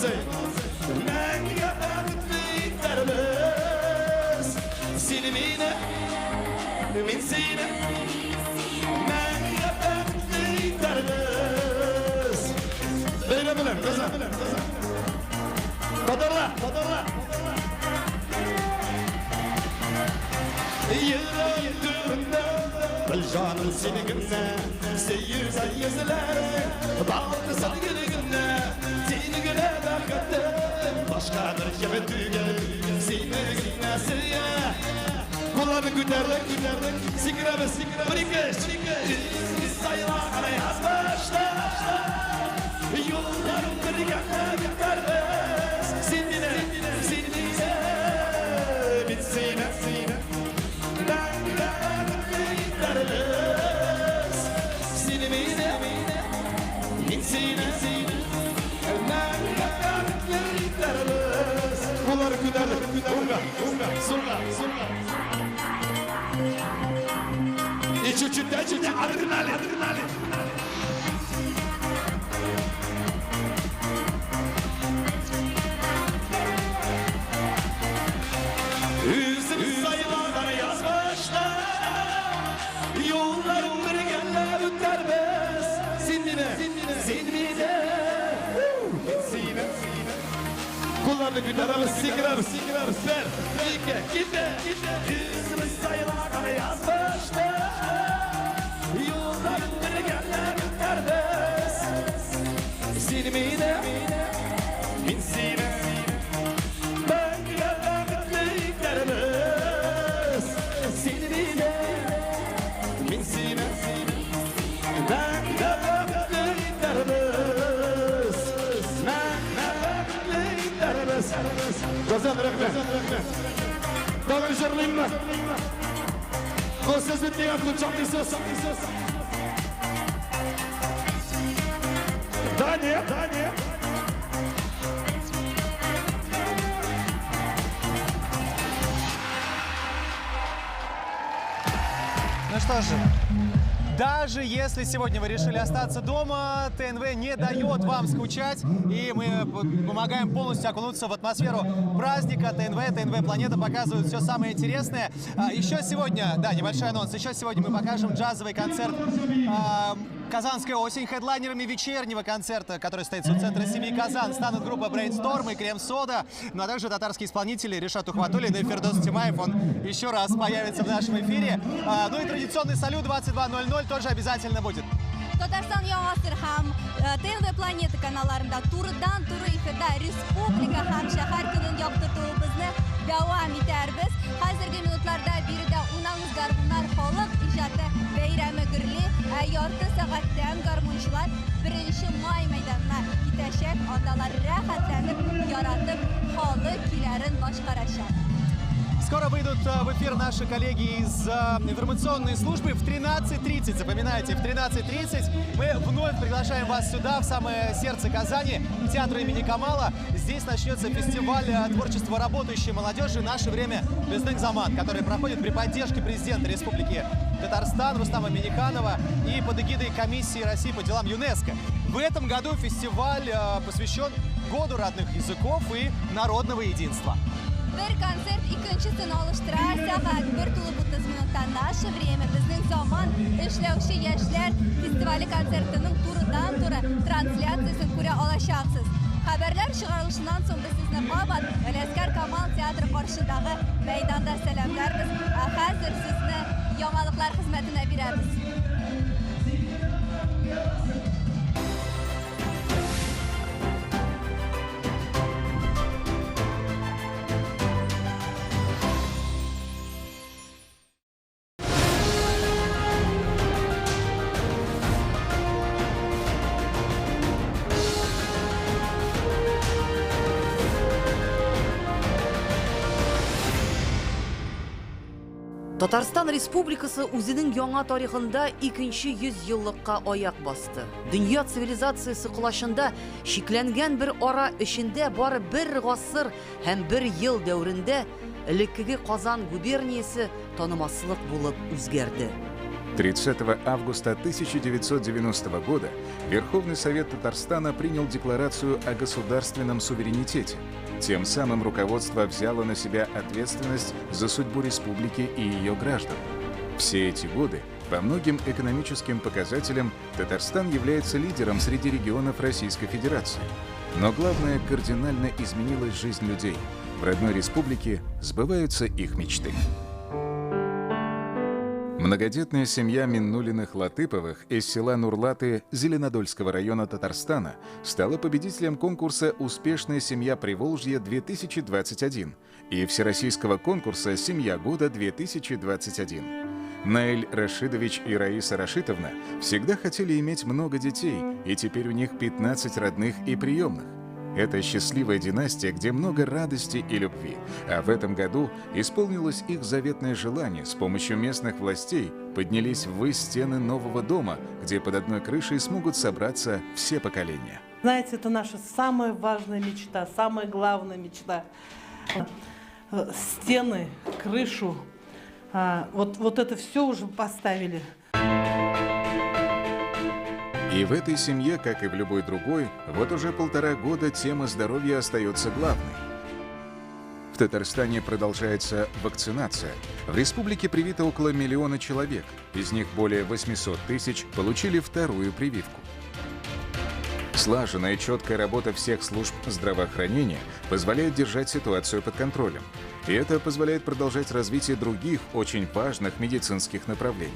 Мәңгіге бақыттыларымыз Сені мені, мен сені Мәңгіге бақыттыларымыз Бәйрем білем, қызым Қадырла Yıldırımda Bil canım seni günle Seyirsen yüzleri Bağlı sana günle Seni güne bakıttım Başka bir kime tügel Seni günle sırya Kulağını güderdik Sikiramız Bırıkış Biz sayılar yazmışlar Yollarım kırıkakla gitarız Sendine Bitsine Seni mine Min sine Bunları güderdik Unga İçüçütte adrenalin Üzüm sayılardan yazmışlar Yollarım birgenler ütermez Sindine Sine Kullarını güderimiz sikirimiz Ver, gide Üzüm sayılardan yazmışlar Yollarım birgenler ütermez Sindine Min sine Gözden rahmet. Dağın jırlayayım mı? Kosuz bittiğin aklı çok isos. Daniye. Ну что же, даже если сегодня вы решили остаться дома, ТНВ не дает вам скучать, и мы помогаем полностью окунуться в атмосферу праздника. ТНВ Планета показывают все самое интересное. Еще сегодня, да, небольшой анонс, еще сегодня мы покажем джазовый концерт «Казанская осень». Хедлайнерами вечернего концерта, который состоится в центре семьи Казан, станут группа Brainstorm и Крем-Сода, ну а также татарские исполнители Решат Ухватуллин и Фердос Тимаев. Он еще раз появится в нашем эфире. Ну и традиционный салют 22:00 тоже обязательно будет. Татарстан яңасыр һәм ТНВ Планета каналларында турыдан-туры эфирда республика һәм шәһәр көнен яктыртуыбызны дәвам итәрбез. Хәзерге минутларда биредә унаңыз гармуннар халык иҗаты бәйрәме гөрли, ярты сәгатьтән гармунчылар 1 май мәйданына китәчәк. Андалар рәхәтләнеп, яратып халык көйләрен башкарачак. Скоро выйдут в эфир наши коллеги из информационной службы в 13:30. Запоминайте, в 13:30 мы вновь приглашаем вас сюда, в самое сердце Казани, к театру имени Камала. Здесь начнется фестиваль творчества работающей молодежи «Наше время Бездың Заман», который проходит при поддержке президента Республики Татарстан Рустама Минниханова и под эгидой Комиссии России по делам ЮНЕСКО. В этом году фестиваль посвящен Году родных языков и народного единства. Bir konsert ikincisini oluşturar. Saat 1:30 minutda «Наше время Бездың Заман» эшләүче яшьләр фестивале концертының турыдан-туры трансляциясын күрә алачаксыз. Хәбәрләр чыгарылышыннан соң без сезне кабат Галиәскәр Камал театры каршындагы мәйданда сәламләрбез. Хәзер сезне яңалыклар хезмәтенә бирәбез. Татарстан Республикасы үзенең яңа тарихында 2нче 100 еллыкка аяк басты. Дөнья цивилизациясы кулашында шикләнгән бер ара эчендә бары 1 гасыр һәм 1 ел дәврендә элеккеге Казан губерниясе танымаслык булып үзгәрде. 30 августа 1990 года Верховный Совет Татарстана принял декларацию о государственном суверенитете. Тем самым руководство взяло на себя ответственность за судьбу республики и ее граждан. Все эти годы по многим экономическим показателям Татарстан является лидером среди регионов Российской Федерации. Но главное, кардинально изменилась жизнь людей. В родной республике сбываются их мечты. Многодетная семья Миннулиных-Латыповых из села Нурлаты Зеленодольского района Татарстана стала победителем конкурса «Успешная семья Приволжья-2021» и всероссийского конкурса «Семья года-2021». Наиль Рашидович и Раиса Рашитовна всегда хотели иметь много детей, и теперь у них 15 родных и приемных. Это счастливая династия, где много радости и любви. А в этом году исполнилось их заветное желание. С помощью местных властей поднялись ввысь стены нового дома, где под одной крышей смогут собраться все поколения. Знаете, это наша самая важная мечта, самая главная мечта. Стены, крышу, вот это все уже поставили. И в этой семье, как и в любой другой, вот уже 1,5 года тема здоровья остается главной. В Татарстане продолжается вакцинация. В республике привито около 1 миллиона человек, из них более 800 тысяч получили вторую прививку. Слаженная и четкая работа всех служб здравоохранения позволяет держать ситуацию под контролем. И это позволяет продолжать развитие других очень важных медицинских направлений.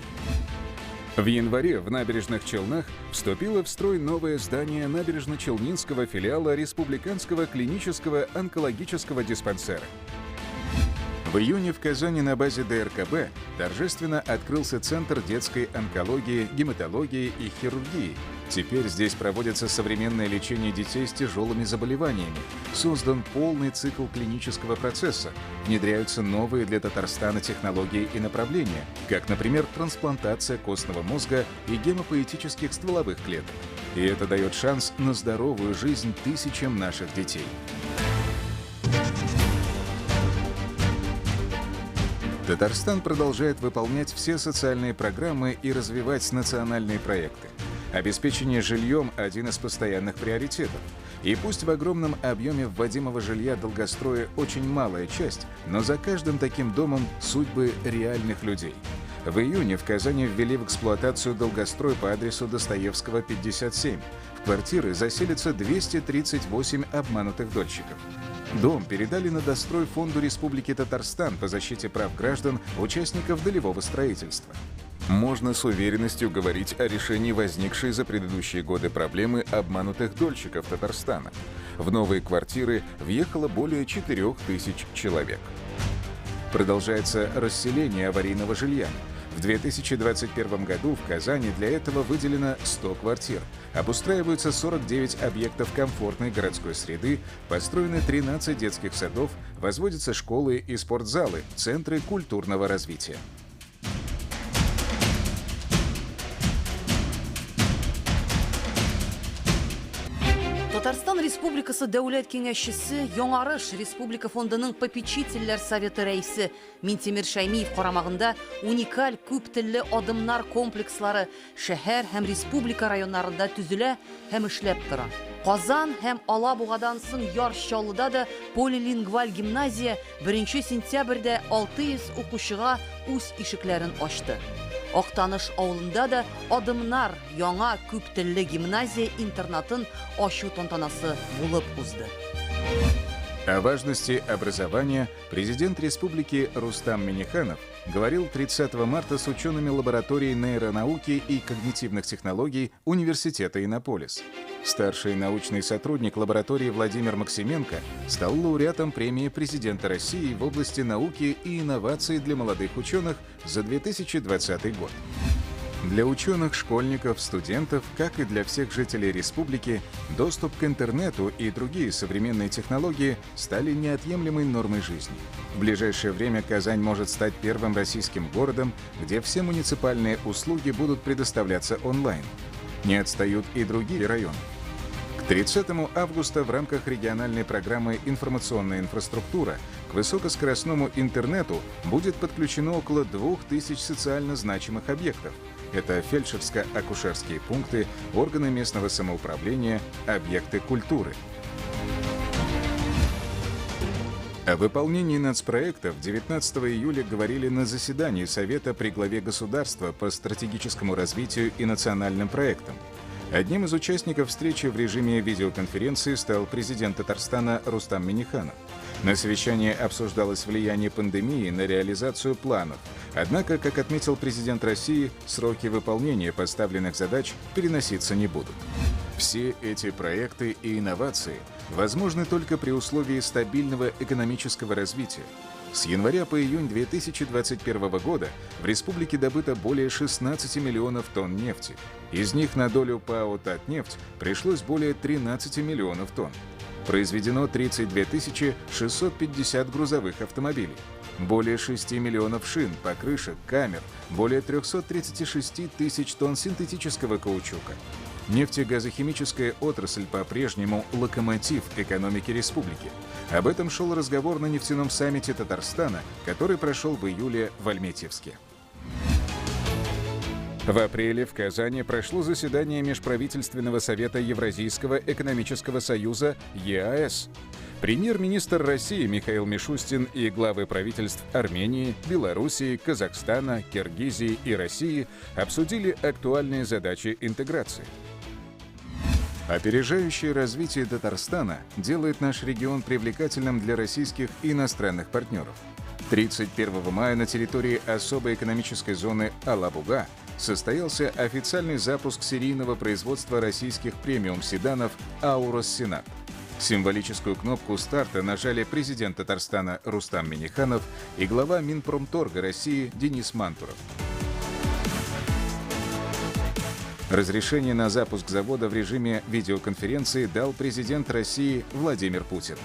В январе в Набережных Челнах вступило в строй новое здание набережно-челнинского филиала Республиканского клинического онкологического диспансера. В июне в Казани на базе ДРКБ торжественно открылся Центр детской онкологии, гематологии и хирургии. Теперь здесь проводится современное лечение детей с тяжелыми заболеваниями. Создан полный цикл клинического процесса. Внедряются новые для Татарстана технологии и направления, как, например, трансплантация костного мозга и гемопоэтических стволовых клеток. И это дает шанс на здоровую жизнь тысячам наших детей. Татарстан продолжает выполнять все социальные программы и развивать национальные проекты. Обеспечение жильем – один из постоянных приоритетов. И пусть в огромном объеме вводимого жилья долгостроя очень малая часть, но за каждым таким домом судьбы реальных людей. В июне в Казани ввели в эксплуатацию долгострой по адресу Достоевского, 57. В квартиры заселится 238 обманутых дольщиков. Дом передали на дострой Фонду Республики Татарстан по защите прав граждан, участников долевого строительства. Можно с уверенностью говорить о решении возникшей за предыдущие годы проблемы обманутых дольщиков Татарстана. В новые квартиры въехало более 4000 человек. Продолжается расселение аварийного жилья. В 2021 году в Казани для этого выделено 100 квартир. Обустраиваются 49 объектов комфортной городской среды, построены 13 детских садов, возводятся школы и спортзалы, центры культурного развития. Татарстан Республикасы Дәүләт Киңәшчесе Яңарыш Республика фондының попечительләр советы рәисе Минтимир Шаймиев карамагында уникаль күп телле адымнар комплекслары шәһәр һәм республика районнарында төзелә һәм эшләп тора. Казан һәм Алабугадан соң Яр-Чаллыда да полилингваль гимназия 1 сентябрьдә 600 укучыга үз ишекләрен ачты. Актаныш авылында да адымнар яңа күп телле гимназия интернатын ачу тантанасы булып узды. О важности образования президент республики Рустам Минниханов говорил 30 марта с учеными лаборатории нейронауки и когнитивных технологий Университета Иннополис. Старший научный сотрудник лаборатории Владимир Максименко стал лауреатом премии президента России в области науки и инноваций для молодых ученых за 2020 год. Для ученых, школьников, студентов, как и для всех жителей республики, доступ к интернету и другие современные технологии стали неотъемлемой нормой жизни. В ближайшее время Казань может стать первым российским городом, где все муниципальные услуги будут предоставляться онлайн. Не отстают и другие районы. К 30 августа в рамках региональной программы «Информационная инфраструктура» к высокоскоростному интернету будет подключено около 2000 социально значимых объектов. Это фельдшерско-акушерские пункты, органы местного самоуправления, объекты культуры. О выполнении нацпроектов 19 июля говорили на заседании Совета при главе государства по стратегическому развитию и национальным проектам. Одним из участников встречи в режиме видеоконференции стал президент Татарстана Рустам Минниханов. На совещании обсуждалось влияние пандемии на реализацию планов. Однако, как отметил президент России, сроки выполнения поставленных задач переноситься не будут. Все эти проекты и инновации возможны только при условии стабильного экономического развития. С января по июнь 2021 года в республике добыто более 16 миллионов тонн нефти. Из них на долю ПАО «Татнефть» пришлось более 13 миллионов тонн. Произведено 32 650 грузовых автомобилей, более 6 миллионов шин, покрышек, камер, более 336 тысяч тонн синтетического каучука. Нефтегазохимическая отрасль по-прежнему локомотив экономики республики. Об этом шел разговор на нефтяном саммите Татарстана, который прошел в июле в Альметьевске. В апреле в Казани прошло заседание Межправительственного совета Евразийского экономического союза ЕАЭС. Премьер-министр России Михаил Мишустин и главы правительств Армении, Белоруссии, Казахстана, Киргизии и России обсудили актуальные задачи интеграции. Опережающее развитие Татарстана делает наш регион привлекательным для российских и иностранных партнеров. 31 мая на территории особой экономической зоны Алабуга состоялся официальный запуск серийного производства российских премиум-седанов «Аурос Сенат». Символическую кнопку старта нажали президент Татарстана Рустам Минниханов и глава Минпромторга России Денис Мантуров. Разрешение на запуск завода в режиме видеоконференции дал президент России Владимир Путин.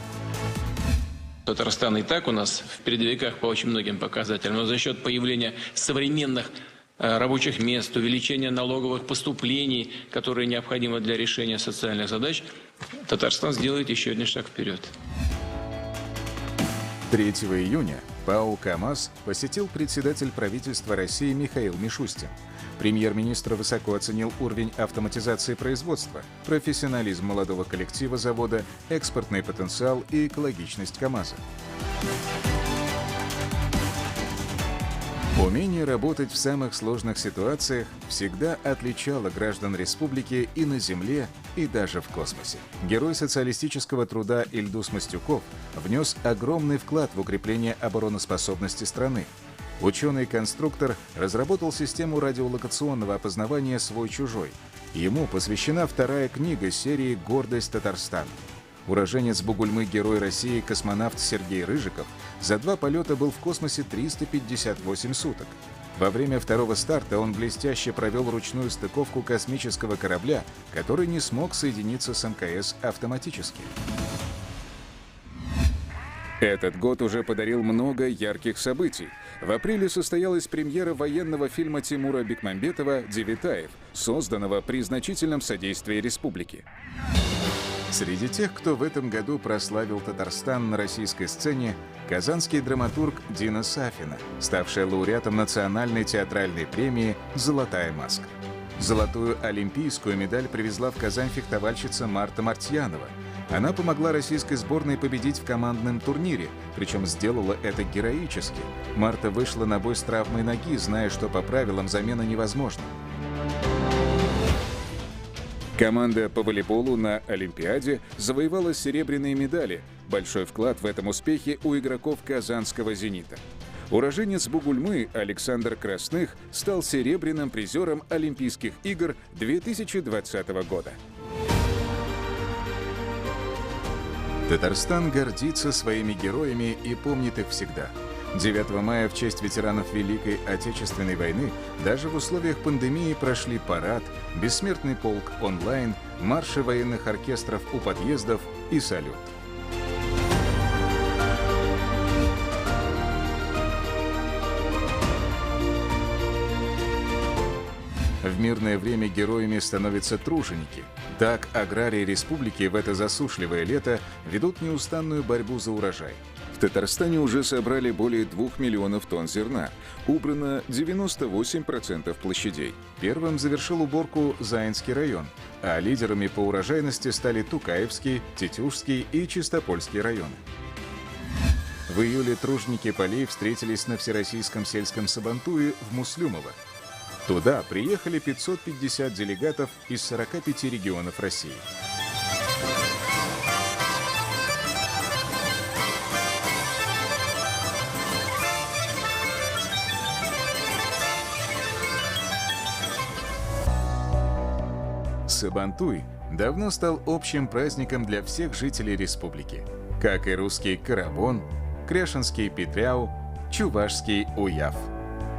Татарстан и так у нас в передовиках по очень многим показателям, но за счет появления современных рабочих мест, увеличения налоговых поступлений, которые необходимы для решения социальных задач, Татарстан сделает еще один шаг вперед. 3 июня ПАО «КамАЗ» посетил председатель правительства России Михаил Мишустин. Премьер-министр высоко оценил уровень автоматизации производства, профессионализм молодого коллектива завода, экспортный потенциал и экологичность КамАЗа. Умение работать в самых сложных ситуациях всегда отличало граждан республики и на земле, и даже в космосе. Герой социалистического труда Ильдус Мастюков внес огромный вклад в укрепление обороноспособности страны. Ученый-конструктор разработал систему радиолокационного опознавания «Свой-чужой». Ему посвящена вторая книга серии «Гордость Татарстана». Уроженец Бугульмы, герой России, космонавт Сергей Рыжиков за 2 полета был в космосе 358 суток. Во время второго старта он блестяще провел ручную стыковку космического корабля, который не смог соединиться с МКС автоматически. Этот год уже подарил много ярких событий. В апреле состоялась премьера военного фильма Тимура Бекмамбетова «Девятаев», созданного при значительном содействии республики. Среди тех, кто в этом году прославил Татарстан на российской сцене, казанский драматург Дина Сафина, ставшая лауреатом национальной театральной премии «Золотая маска». Золотую олимпийскую медаль привезла в Казань фехтовальщица Марта Мартьянова. Она помогла российской сборной победить в командном турнире, причем сделала это героически. Марта вышла на бой с травмой ноги, зная, что по правилам замена невозможна. Команда по волейболу на Олимпиаде завоевала серебряные медали. Большой вклад в этом успехе у игроков казанского «Зенита». Уроженец Бугульмы Александр Красных стал серебряным призером Олимпийских игр 2020 года. Татарстан гордится своими героями и помнит их всегда. 9 мая в честь ветеранов Великой Отечественной войны даже в условиях пандемии прошли парад, бессмертный полк онлайн, марши военных оркестров у подъездов и салют. В мирное время героями становятся труженики. Так аграрии республики в это засушливое лето ведут неустанную борьбу за урожай. В Татарстане уже собрали более 2 миллионов тонн зерна. Убрано 98% площадей. Первым завершил уборку Заинский район, а лидерами по урожайности стали Тукаевский, Тетюшский и Чистопольский районы. В июле тружники полей встретились на Всероссийском сельском сабантуе в Муслюмово. Туда приехали 550 делегатов из 45 регионов России. Сабантуй давно стал общим праздником для всех жителей республики, как и русский Карабон, кряшинский Петряу, чувашский Уяв.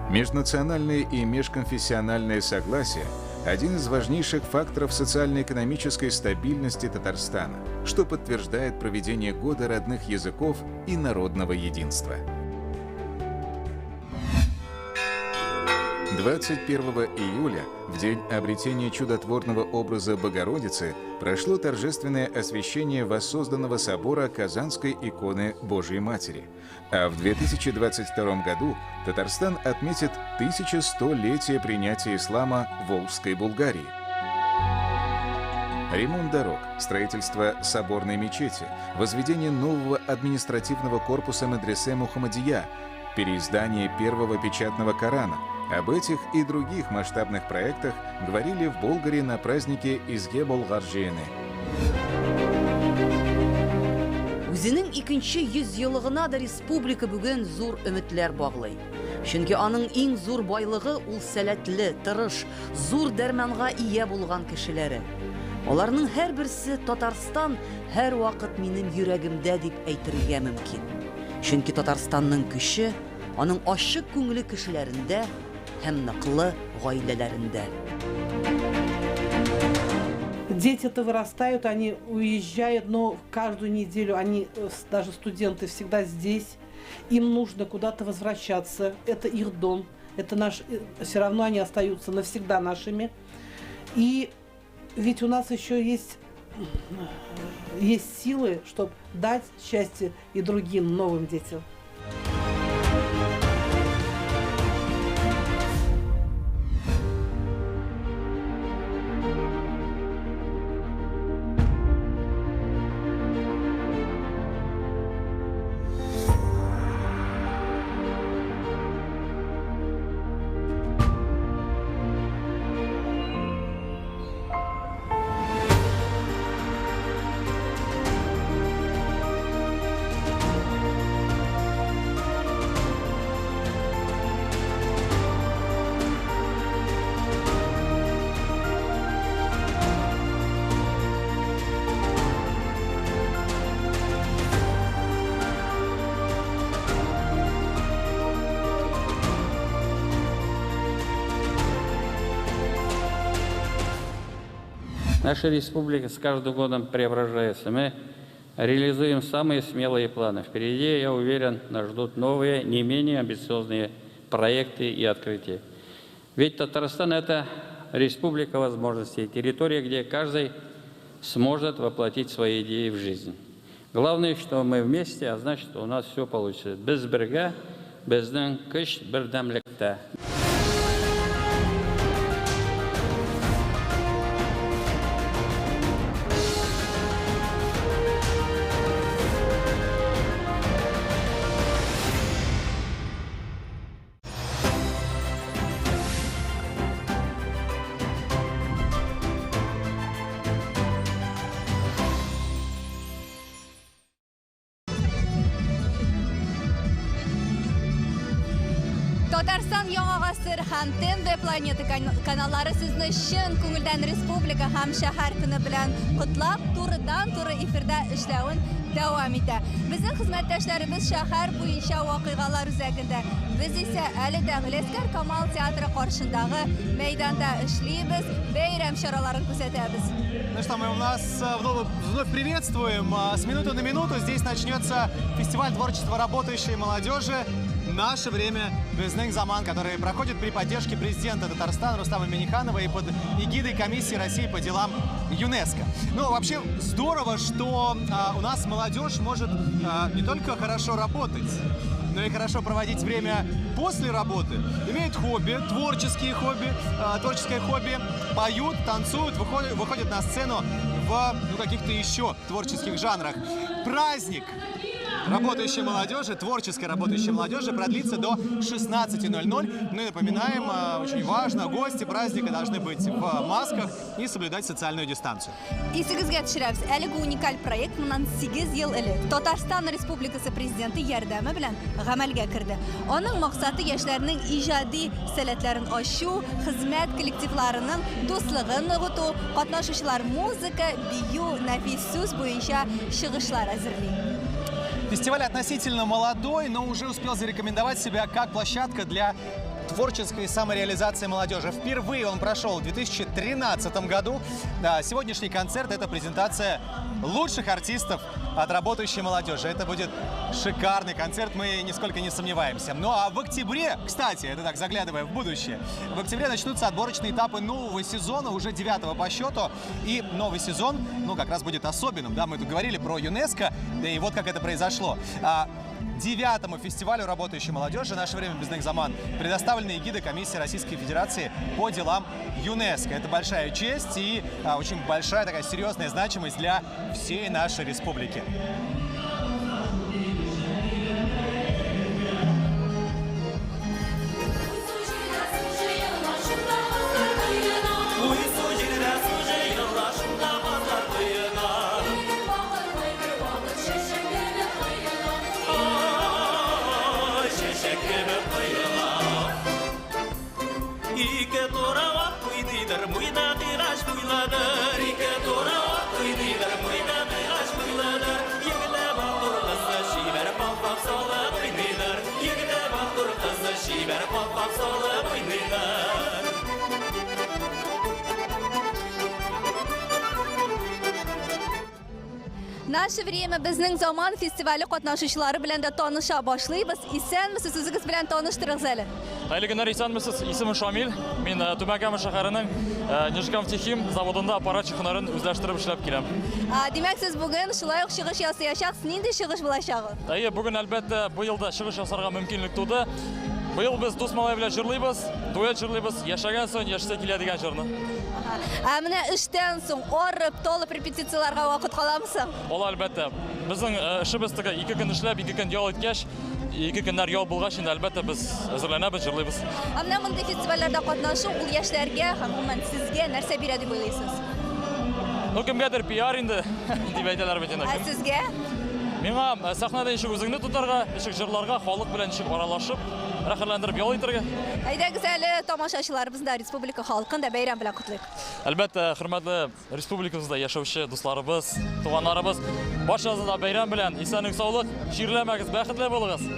Межнациональное и межконфессиональное согласие – один из важнейших факторов социально-экономической стабильности Татарстана, что подтверждает проведение Года родных языков и народного единства. 21 июля, в день обретения чудотворного образа Богородицы, прошло торжественное освящение воссозданного собора Казанской иконы Божией Матери. А в 2022 году Татарстан отметит 1100-летие принятия ислама в Волжской Булгарии. Ремонт дорог, строительство соборной мечети, возведение нового административного корпуса медресе Мухаммадия, переиздание первого печатного Корана. Об этих и других масштабных проектах говорили в Болгаре на празднике Изге Болгаржиены. Үзенең икенче йөзьеллыгына да республика бүген зур өметләр баглый. Чөнки аның иң зур байлыгы ул сәләтле, тырыш, зур дәрманга ия булган кешеләре. Аларның һәрберсе Татарстан һәр вакыт минем йөрәгемдә дип әйтергә мөмкин. Чөнки Татарстанның көче аның ачык күңелле кешеләрендә һәм ныклы гаиләләрендә. Дети-то вырастают, они уезжают, но каждую неделю они, даже студенты, всегда здесь. Им нужно куда-то возвращаться. Это их дом. Это наш, все равно они остаются навсегда нашими. И ведь у нас еще есть силы, чтобы дать счастье и другим новым детям. Наша республика с каждым годом преображается. Мы реализуем самые смелые планы. Впереди, я уверен, нас ждут новые, не менее амбициозные проекты и открытия. Ведь Татарстан – это республика возможностей, территория, где каждый сможет воплотить свои идеи в жизнь. Главное, что мы вместе, а значит, у нас все получится. Без берега, безден кыш, бердамлекта. Татарстан Яңа гасыр һәм ТНВ Планета каналлары сезне чын күңелдән республика һәм шәһәр көне белән котлап, турыдан-туры эфирда эшләвен дәвам итә. Безнең хезмәттәшләребез шәһәр буенча вакыйгалар үзәгендә. Без исә әле дә Галескар Камал театры каршындагы мәйданда эшлибез, бәйрәм чараларын күрсәтәбез. Ну что, мы вас вновь приветствуем. С минуты на минуту здесь начнется фестиваль творчества работающей молодежи. «Наше время Безнең Заман», который проходит при поддержке президента Татарстана Рустама Минниханова и под эгидой Комиссии России по делам ЮНЕСКО. Ну, вообще здорово, что у нас молодежь может не только хорошо работать, но и хорошо проводить время после работы. Имеют хобби, творческое хобби, поют, танцуют, выходят на сцену в каких-то еще творческих жанрах. Праздник работающей молодежи, творческой работающей молодежи продлится до 16:00. Ну и напоминаем, очень важно, гости праздника должны быть в масках и соблюдать социальную дистанцию. Esingizga tushiramiz, әлеге уникаль проект bundan 8 yil ilk Tatarstan Respublikasi prezidenti yordami bilan amalga kirdi. Оның maqsadi yoshlarning ijodiy salatlarini oshish, xizmat kollektivlarining do'stligini nig'otu, qatnashuvchilar muzika, biyu, nafis so'z bo'yicha shighishlar azirlaydi. Фестиваль относительно молодой, но уже успел зарекомендовать себя как площадка для творческой самореализации молодежи. Впервые он прошел в 2013 году. Да, сегодняшний концерт – это презентация лучших артистов от работающей молодежи. Это будет шикарный концерт, мы нисколько не сомневаемся. Ну а в октябре, кстати, это так, заглядывая в будущее, в октябре начнутся отборочные этапы нового сезона, уже 9-го по счету. И новый сезон, как раз будет особенным. Да, мы тут говорили про ЮНЕСКО, да и вот как это произошло. 9-му фестивалю работающей молодежи «Наше время Безнең Заман» предоставлены эгиды Комиссии Российской Федерации по делам ЮНЕСКО. Это большая честь и очень большая такая серьезная значимость для всей нашей республики. Наше время Безнең Заман фестивале катнашучылары белән дә таныша башлыйбыз. Исәнмесез, үзегез белән таныштырыгыз әле. Хәерле көннәр, исәнмесез. Исемем Шамил. Мин Түбән шәһәренең Нижкамтехим заводында аппарат чихнарын үзләштереп эшләп киләм. Димәк, сез бүген шулай ук чыгыш ясаячаксыз. Нинди чыгыш булачагы? Бүген әлбәттә бу елда чыгыш ясарга мөмкинлек туды. Быел без дус малай белән җырлыйбыз, дуэт җырлыйбыз, яшәгән сон яшьсә килә дигән җырны. Менә эштән соң арып, талып репетицияларга вакыт каламысың? Ул әлбәттә. Безнең эшебез тиге 2 көн эшләп, 2 көн ял иткәч, 2 көннәр ял булгач, инде әлбәттә без әзерләнәбез, җырлыйбыз. Менә мондый фестивальләрдә катнашу ул яшьләргә һәм гомумән сезгә нәрсә бирә дип уйлыйсыз? Кемгәдер пиар инде дип әйтәләр бит инде. Сезгә? Миңа сәхнәдә ничек үзеңне тотарга, ничек җырларга, халык белән ничек аралашып, рәхәтләндереп ял итәргә. Әйдәгез әле тамашачыларыбыз да республика халкын да бәйрәм белән котлыйк. Әлбәттә, хөрмәтле республикабызда яшәүче дусларыбыз, туганнарыбыз, барчагызны да бәйрәм белән исәнлек, саулык, ширләмәгез, бәхетле булыгыз.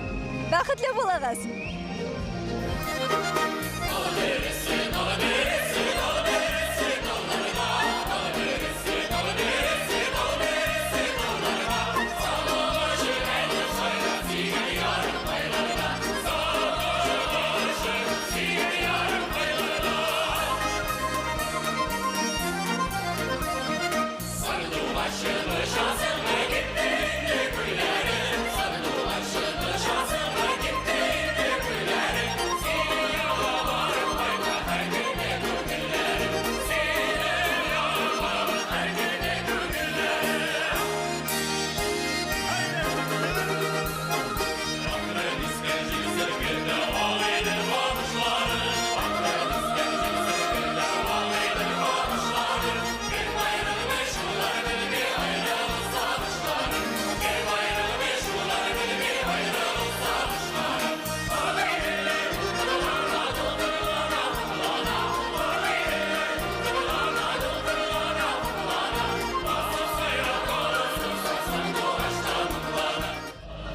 Бәхетле булыгыз.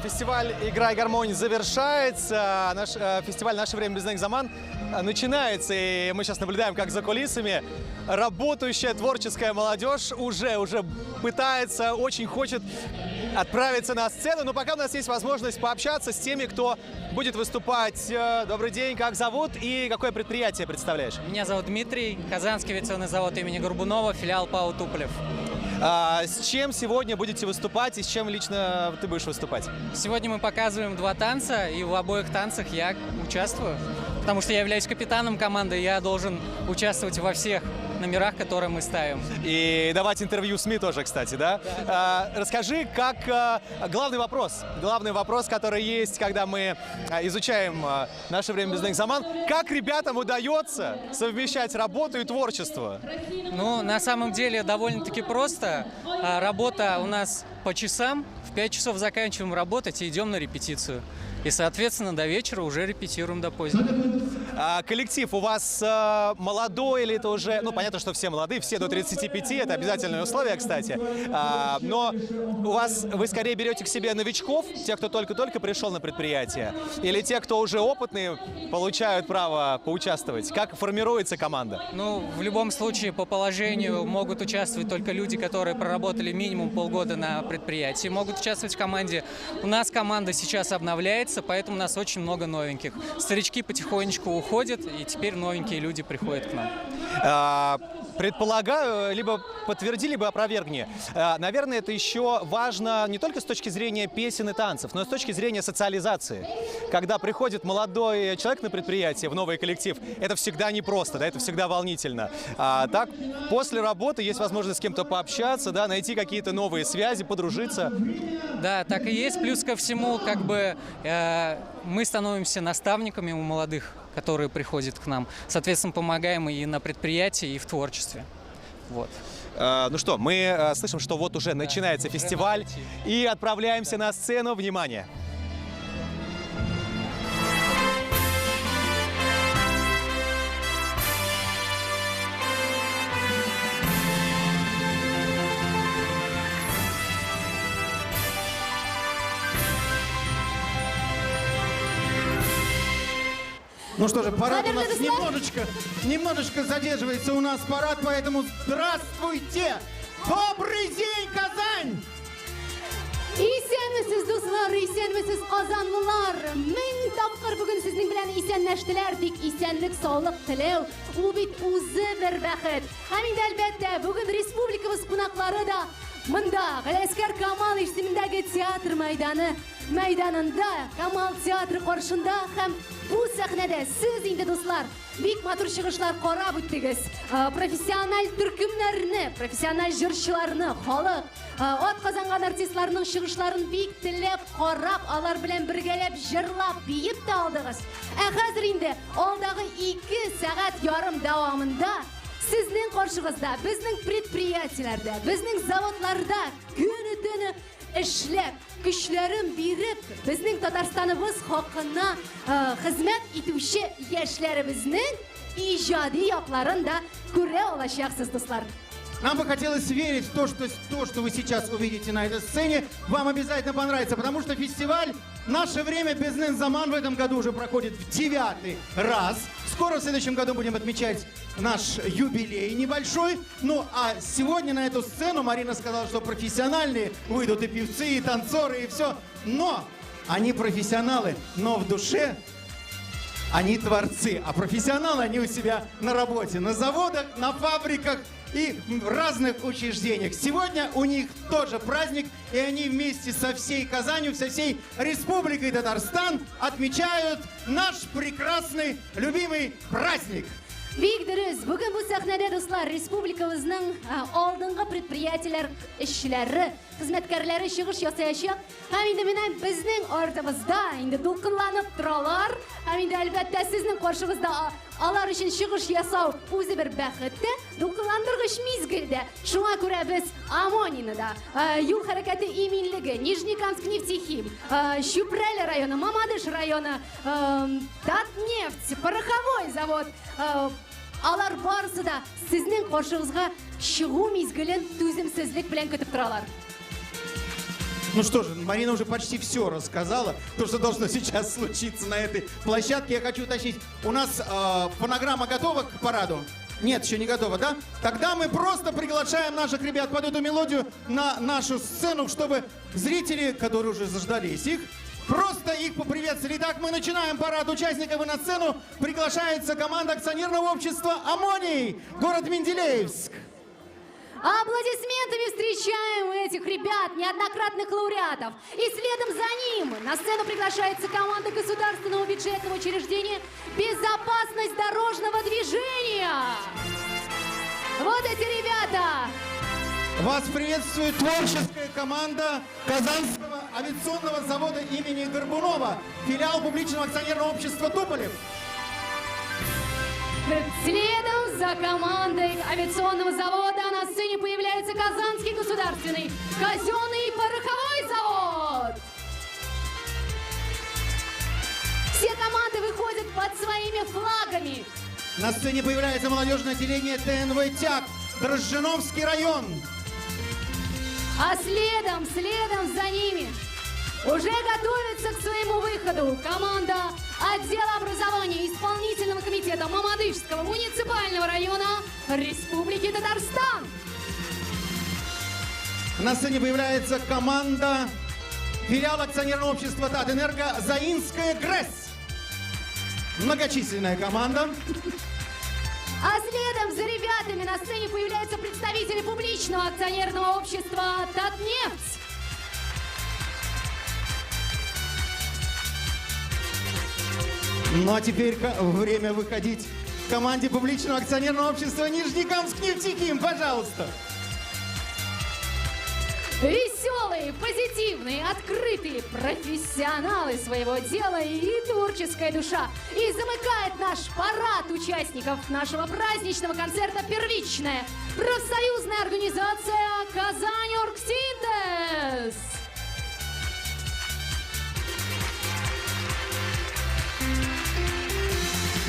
Фестиваль «Игра и гармония» завершается. Наш фестиваль «Наше время Безнең Заман» начинается. И мы сейчас наблюдаем, как за кулисами работающая творческая молодежь уже пытается, очень хочет отправиться на сцену. Но пока у нас есть возможность пообщаться с теми, кто будет выступать. Добрый день, как зовут и какое предприятие представляешь? Меня зовут Дмитрий, Казанский авиационный завод имени Горбунова, филиал ПАО «Туполев». С чем сегодня будете выступать и с чем лично ты будешь выступать? Сегодня мы показываем 2 танца, и в обоих танцах я участвую, потому что я являюсь капитаном команды, я должен участвовать во всех номерах, которые мы ставим. И давать интервью СМИ тоже, кстати, да? Расскажи, как главный вопрос, который есть, когда мы изучаем наше время без заман, как ребятам удается совмещать работу и творчество? Ну, на самом деле, довольно-таки просто. Работа у нас по часам, в 5 часов заканчиваем работать и идем на репетицию. И, соответственно, до вечера уже репетируем до позднего. Коллектив у вас молодой или это уже... Ну, понятно, что все молодые, все до 35, это обязательное условие, кстати. Но вы скорее берете к себе новичков, тех, кто только-только пришел на предприятие, или тех, кто уже опытные, получают право поучаствовать? Как формируется команда? Ну, в любом случае, по положению могут участвовать только люди, которые проработали минимум полгода на предприятии, могут участвовать в команде. У нас команда сейчас обновляется, поэтому у нас очень много новеньких. Старички потихонечку уходят, и теперь новенькие люди приходят к нам. Предполагаю, либо подтверди, либо опровергни. Наверное, это еще важно не только с точки зрения песен и танцев, но и с точки зрения социализации. Когда приходит молодой человек на предприятие, в новый коллектив, это всегда непросто, да, это всегда волнительно. Так, после работы есть возможность с кем-то пообщаться, да, найти какие-то новые связи, подружиться. Да, так и есть. Плюс ко всему, как бы мы становимся наставниками у молодых, которые приходят к нам. Соответственно, помогаем и на предприятии, и в творчестве. Вот. Ну что, мы слышим, что вот уже начинается фестиваль, и отправляемся на сцену. Внимание! Ну что же, парад у нас немножечко задерживается у нас парад, поэтому здравствуйте! Добрый день, Казань! Исәнмесез, дуслар, исәнмесез, казанлылар. Мең тапкыр бүген сезнең белән исәнләштеләр, тик исәнлек, саулык теләү, ул бит үзе бер бәхет. Һәм инде әлбәттә, бүген республикабыз кунаклары да монда, Галәскәр Камал исемендәге театр мәйданында, Камал театры каршында һәм бу сәхнәдә сез инде, дуслар, бик матур чыгышлар карап үттегез. Профессиональ төркемнәрне, профессиональ җырчыларны, халык, атказанган артистларның чыгышларын бик теләп карап, алар белән бергәләп җырлап, биеп тә алдыгыз. Хәзер инде алдагы 2 сәгать ярым дәвамында сезнең каршыгызда, безнең предприятиеләрдә, безнең заводларда көне-төне эшләп, көчләрен биреп, безнең Татарстаныбыз хакына хезмәт итүче яшьләребезнең иҗади якларын да күрә алачаксыз, дуслар. Нам бы хотелось верить в то, что вы сейчас увидите на этой сцене, вам обязательно понравится, потому что фестиваль «Наше время без заман» в этом году уже проходит в 9-й раз. Скоро в следующем году будем отмечать наш юбилей небольшой. Ну а сегодня на эту сцену Марина сказала, что профессиональные выйдут и певцы, и танцоры, и все. Но они профессионалы, но в душе они творцы. А профессионалы они у себя на работе, на заводах, на фабриках и в разных учреждениях. Сегодня у них тоже праздник, и они вместе со всей Казанью, со всей Республикой Татарстан отмечают наш прекрасный, любимый праздник. Бик дөрес. Бүген бу сәхнәдә, дуслар, республикабызның алдынгы предприятиеләр эшчеләре, хезмәткәрләре чыгыш ясаячак. Һәм инде менә безнең артыбызда инде дулкынланып торалар. Һәм инде әлбәттә сезнең каршыгызда алар өчен чыгыш ясау үзе бер бәхеттә, дулкынландыргыч мизгелдә. Шуңа күрә без Амонины да, юл хәрәкәте иминлеге, Нижнекамск нефтехим, Щупрәле районы, Мамадыш районы, Татнефть, пороховой завод, алар барысы да сезнең каршыгызга чыгу мизгелен түземсезлек белән көтеп торалар. Ну что же, Марина уже почти все рассказала, то, что должно сейчас случиться на этой площадке. Я хочу уточнить, у нас фонограмма готова к параду? Нет, еще не готово, да? Тогда мы просто приглашаем наших ребят под эту мелодию на нашу сцену, чтобы зрители, которые уже заждались их, просто их поприветствовали. Итак, мы начинаем парад участников, и на сцену приглашается команда акционерного общества «Амоний», город Менделеевск. Аплодисментами встречаем этих ребят, неоднократных лауреатов. И следом за ним на сцену приглашается команда государственного бюджетного учреждения «Безопасность дорожного движения». Вот эти ребята. Вас приветствует творческая команда Казанского авиационного завода имени Горбунова, филиал публичного акционерного общества «Туполев». Следом за командой авиационного завода на сцене появляется Казанский государственный казенный пороховой завод. Все команды выходят под своими флагами. На сцене появляется молодежное отделение ТНВ «Тяг», Дрожжиновский район. А следом за ними уже готовится к своему выходу команда отдела образования исполнительного комитета Мамадышского муниципального района Республики Татарстан. На сцене появляется команда филиала акционерного общества «Татэнерго» Заинская ГРЭС. Многочисленная команда. А следом за ребятами на сцене появляются представители публичного акционерного общества «Татнефть». Ну а теперь время выходить команде публичного акционерного общества Нижнекамскнефтехим, пожалуйста. Веселые, позитивные, открытые профессионалы своего дела и творческая душа. И замыкает наш парад участников нашего праздничного концерта первичная профсоюзная организация «Казань Оргсинтез».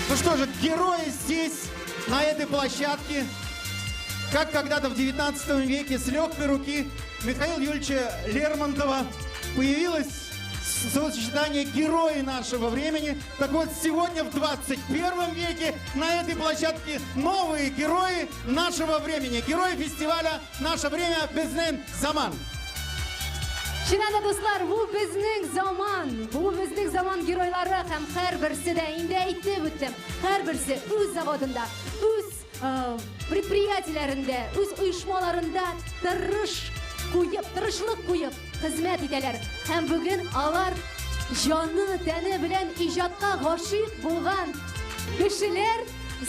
Ну что же, герои здесь, на этой площадке, как когда-то в 19 веке с легкой руки Михаила Юрьевича Лермонтова появилось словосочетание «герои нашего времени». Так вот, сегодня в 21 веке на этой площадке новые герои нашего времени. Герои фестиваля «Наше время Безнен Заман». Шынында достар, бу безнең заман геройлары һәм һәрберсе дә инде әйтеп үттем. Һәрберсе үз заводында, үз предприятиеләрендә, үз оешмаларында тырышлык куеп хезмәт итәләр. Һәм бүген алар җаны, тәне белән иҗатка гашыйк булган кешеләр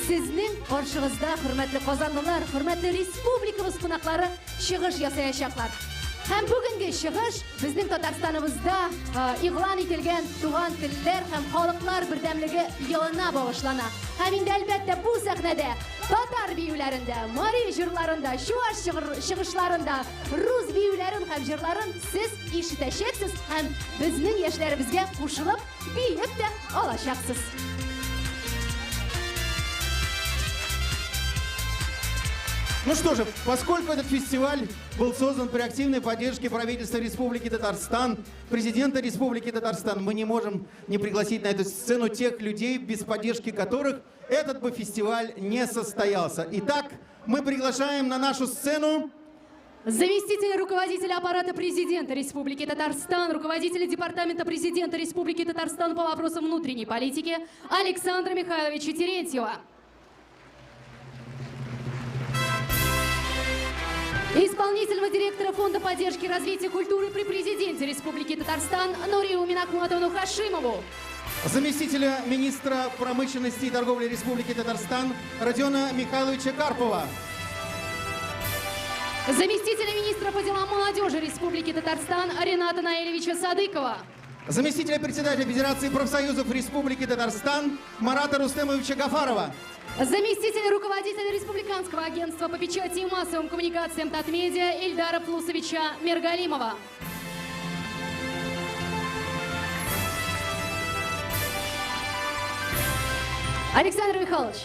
сезнең каршыгызда, хөрмәтле казанлылар, хөрмәтле республикабыз кунаклары, чыгыш ясаячаклар. Һәм бүгенге чыгыш безнең Татарстаныбызда игълан ителгән туган телләр һәм халыклар бердәмлеге елына багышлана. Һәм инде әлбәттә бу сәхнәдә татар биюләрендә, мари җырларында, чуаш чыгышларында рус биюләрен һәм җырларын сез ишетәчәксез һәм безнең яшьләребезгә кушылып биеп тә алачаксыз. Ну что же, поскольку этот фестиваль был создан при активной поддержке правительства Республики Татарстан, президента Республики Татарстан, мы не можем не пригласить на эту сцену тех людей, без поддержки которых этот бы фестиваль не состоялся. Итак, мы приглашаем на нашу сцену заместителя руководителя аппарата президента Республики Татарстан, руководителя департамента президента Республики Татарстан по вопросам внутренней политики Александра Михайловича Терентьева. Исполнительного директора Фонда поддержки развития культуры при президенте Республики Татарстан Нурию Минакматовну Хашимову. Заместителя министра промышленности и торговли Республики Татарстан Родиона Михайловича Карпова. Заместителя министра по делам молодежи Республики Татарстан Рената Наилевича Садыкова. Заместителя председателя Федерации профсоюзов Республики Татарстан Марата Рустемовича Гафарова. Заместитель руководителя Республиканского агентства по печати и массовым коммуникациям Татмедиа Ильдара Плусовича Мергалимова. Александр Михайлович,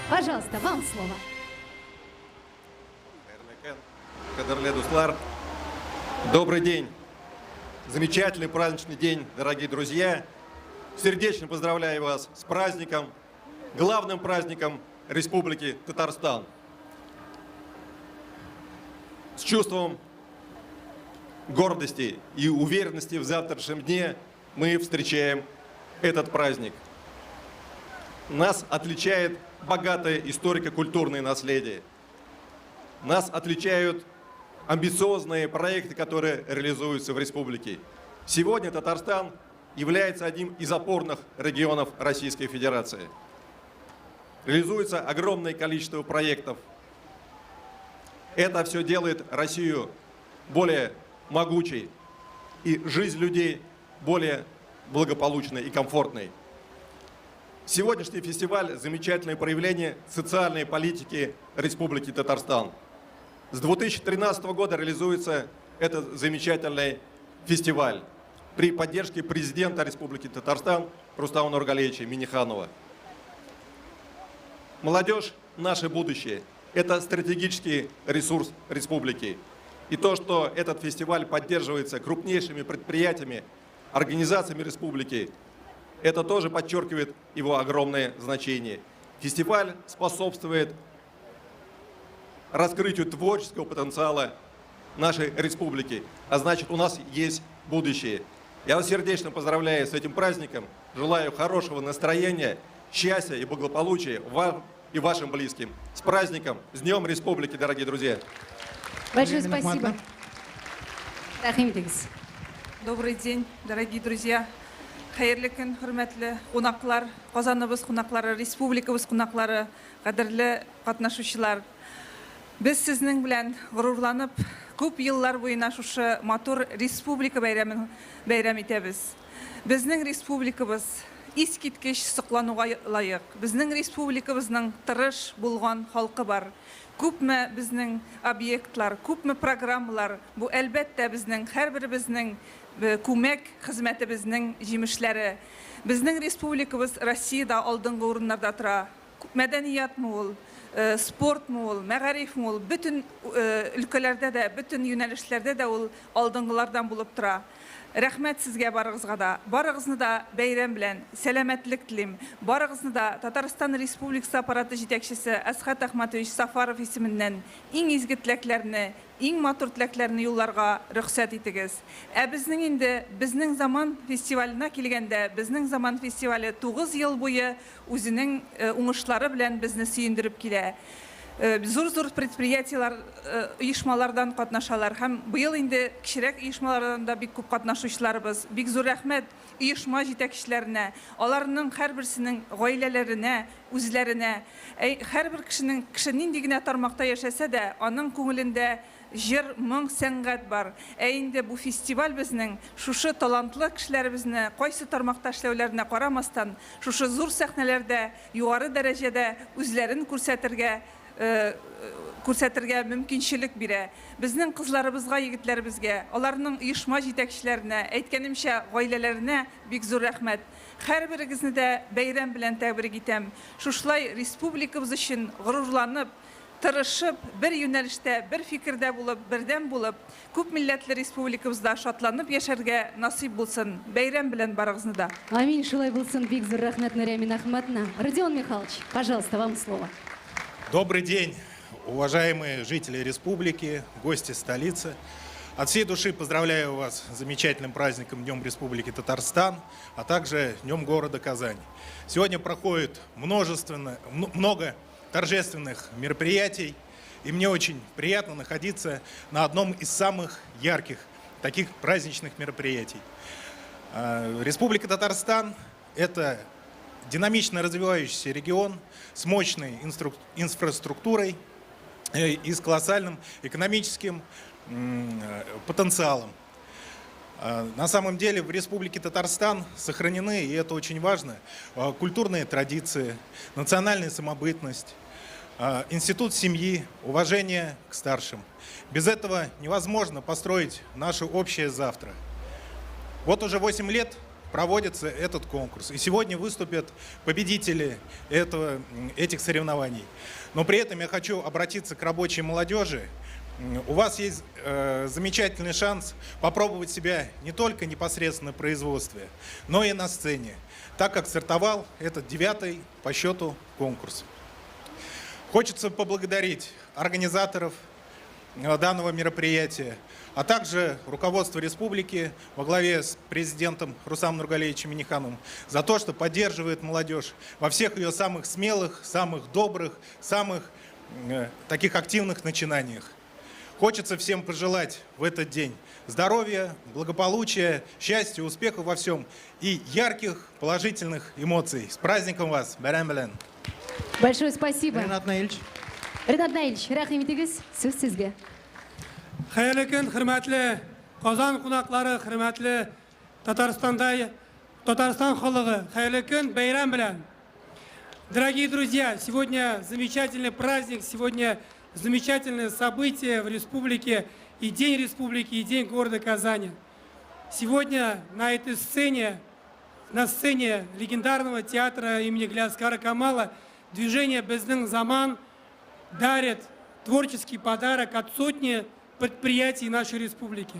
пожалуйста, вам слово. Кадерле дуслар, добрый день. Замечательный праздничный день, дорогие друзья. Сердечно поздравляю вас с праздником, главным праздником Республики Татарстан. С чувством гордости и уверенности в завтрашнем дне мы встречаем этот праздник. Нас отличает богатое историко-культурное наследие. Нас отличают амбициозные проекты, которые реализуются в республике. Сегодня Татарстан является одним из опорных регионов Российской Федерации. Реализуется огромное количество проектов. Это все делает Россию более могучей и жизнь людей более благополучной и комфортной. Сегодняшний фестиваль – замечательное проявление социальной политики Республики Татарстан. С 2013 года реализуется этот замечательный фестиваль при поддержке президента Республики Татарстан Рустама Нургалиевича Минниханова. Молодежь – наше будущее. Это стратегический ресурс республики. И то, что этот фестиваль поддерживается крупнейшими предприятиями, организациями республики, это тоже подчеркивает его огромное значение. Фестиваль способствует раскрытию творческого потенциала нашей республики. А значит, у нас есть будущее. Я вас сердечно поздравляю с этим праздником. Желаю хорошего настроения, счастья и благополучия вам и вашим близким. С праздником, с Днем Республики, дорогие друзья! Большое спасибо. Добрый день, дорогие друзья. Хайырлы күн, хөрмәтле кунаклар, Казаныбыз кунаклары, республикабыз кунаклары, кадерле катнашучылар. Без сезнең белән горурланып, күп еллар буена шушы матур республика бәйрәм итәбез. Безнең республикабыз искиткеч соклануга лаек. Безнең республикабызның тырыш булган халкы бар. Күпме безнең объектлар, күпме программалар, бу әлбәттә безнең һәрберебезнең күмәк хезмәтебезнең җимешләре. Безнең республикабыз Россиядә алдынгы урыннарда тора. Мәдәниятмы ул, спортмы ул, мәгарифме ул, бөтен өлкәләрдә дә, бөтен юнәлешләрдә дә ул алдынгылардан булып тора. Рәхмәт сезгә барыгызга да. Барыгызны да бәйрәм белән сәламәтлек телим. Барыгызны да Татарстан Республикасы аппараты җитәкчесе Әсхат Әхмәтович Сафаров исеменнән иң изге теләкләрне, иң матур теләкләрне юлларга рөхсәт итегез. Ә безнең инде безнең заман фестиваленә килгәндә, безнең заман фестивале 9 ел буе үзенең уңышлары белән безне сөендереп килә. Зур-зур предприятиялар, оешмалардан катнашалар. Һәм быел инде кичерәк оешмалардан да бик күп катнашучыларыбыз. Бик зур рәхмәт оешма җитәкчеләренә, аларның һәрберсенең гаиләләренә, үзләренә. Һәрбер кеше нинди генә тармакта яшәсә дә, аның күңелендә җыр, моң, сәнгать бар. Инде бу фестиваль безнең шушы талантлы кешеләребезне кайсы тармакта эшләүләренә карамастан, шушы зур сәхнәләрдә югары дәрәҗәдә үзләрен күрсәтергә мөмкинчелек бирә. Безнең кызларыбызга, егетләребезгә, аларның оешма җитәкчеләренә, әйткәнемчә, гаиләләренә бик зур рәхмәт. Һәрберегезне дә бәйрәм белән тәбрик итәм. Шушлай республикабыз өчен горурланып, тырышып, бер юнәлештә, бер фикердә булып, бердәм булып, күп милләтле республикабызда шатланып яшәргә насыйп булсын. Бәйрәм белән барыгызны да. Амин, шулай булсын. Бик зур рәхмәт Нурия Ахматовна. Родион Михайлович, пожалуйста, вам слово. Добрый день, уважаемые жители республики, гости столицы. От всей души поздравляю вас с замечательным праздником Днем Республики Татарстан, а также Днем города Казань. Сегодня проходит много торжественных мероприятий, и мне очень приятно находиться на одном из самых ярких таких праздничных мероприятий. Республика Татарстан – это динамично развивающийся регион с мощной инфраструктурой и с колоссальным экономическим потенциалом. На самом деле в Республике Татарстан сохранены, и это очень важно, культурные традиции, национальная самобытность, институт семьи, уважение к старшим. Без этого невозможно построить наше общее завтра. Вот уже 8 лет проводится этот конкурс. И сегодня выступят победители этих соревнований. Но при этом я хочу обратиться к рабочей молодежи. У вас есть замечательный шанс попробовать себя не только непосредственно в производстве, но и на сцене, так как стартовал этот 9-й по счету конкурс. Хочется поблагодарить организаторов данного мероприятия, а также руководство республики во главе с президентом Рустамом Нургалиевичем Миннихановым за то, что поддерживает молодежь во всех ее самых смелых, самых добрых, самых таких активных начинаниях. Хочется всем пожелать в этот день здоровья, благополучия, счастья, успехов во всем и ярких положительных эмоций. С праздником вас! Бәрәм-бәлән! Большое спасибо. Ренат Наильевич. Ренат Наильевич, рахмет итегез. Сөз сезгә. Хәерле көн, хөрмәтле Казан кунаклары, хөрмәтле Татарстан халыгы. Хәерле көн, бәйрәм белән. Дорогие друзья, сегодня замечательный праздник, сегодня замечательное событие в республике, и День республики, и День города Казани. Сегодня на этой сцене, на сцене легендарного театра имени Гляскара Камала, движение «Безнең Заман» дарит творческий подарок от сотни предприятий нашей республики.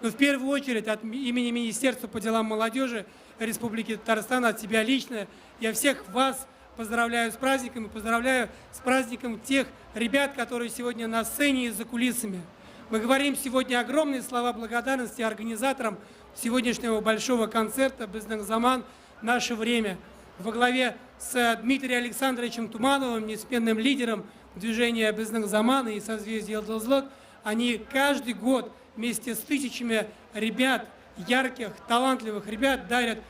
Но в первую очередь от имени Министерства по делам молодежи Республики Татарстан, от себя лично, я всех вас поздравляю с праздником и поздравляю с праздником тех ребят, которые сегодня на сцене и за кулисами. Мы говорим сегодня огромные слова благодарности организаторам сегодняшнего большого концерта «Безнең Заман. Наше время». Во главе с Дмитрием Александровичем Тумановым, неизменным лидером движения «Безнең Заман» и созвездия Йылдызлык, они каждый год вместе с тысячами ребят, ярких, талантливых ребят, дарят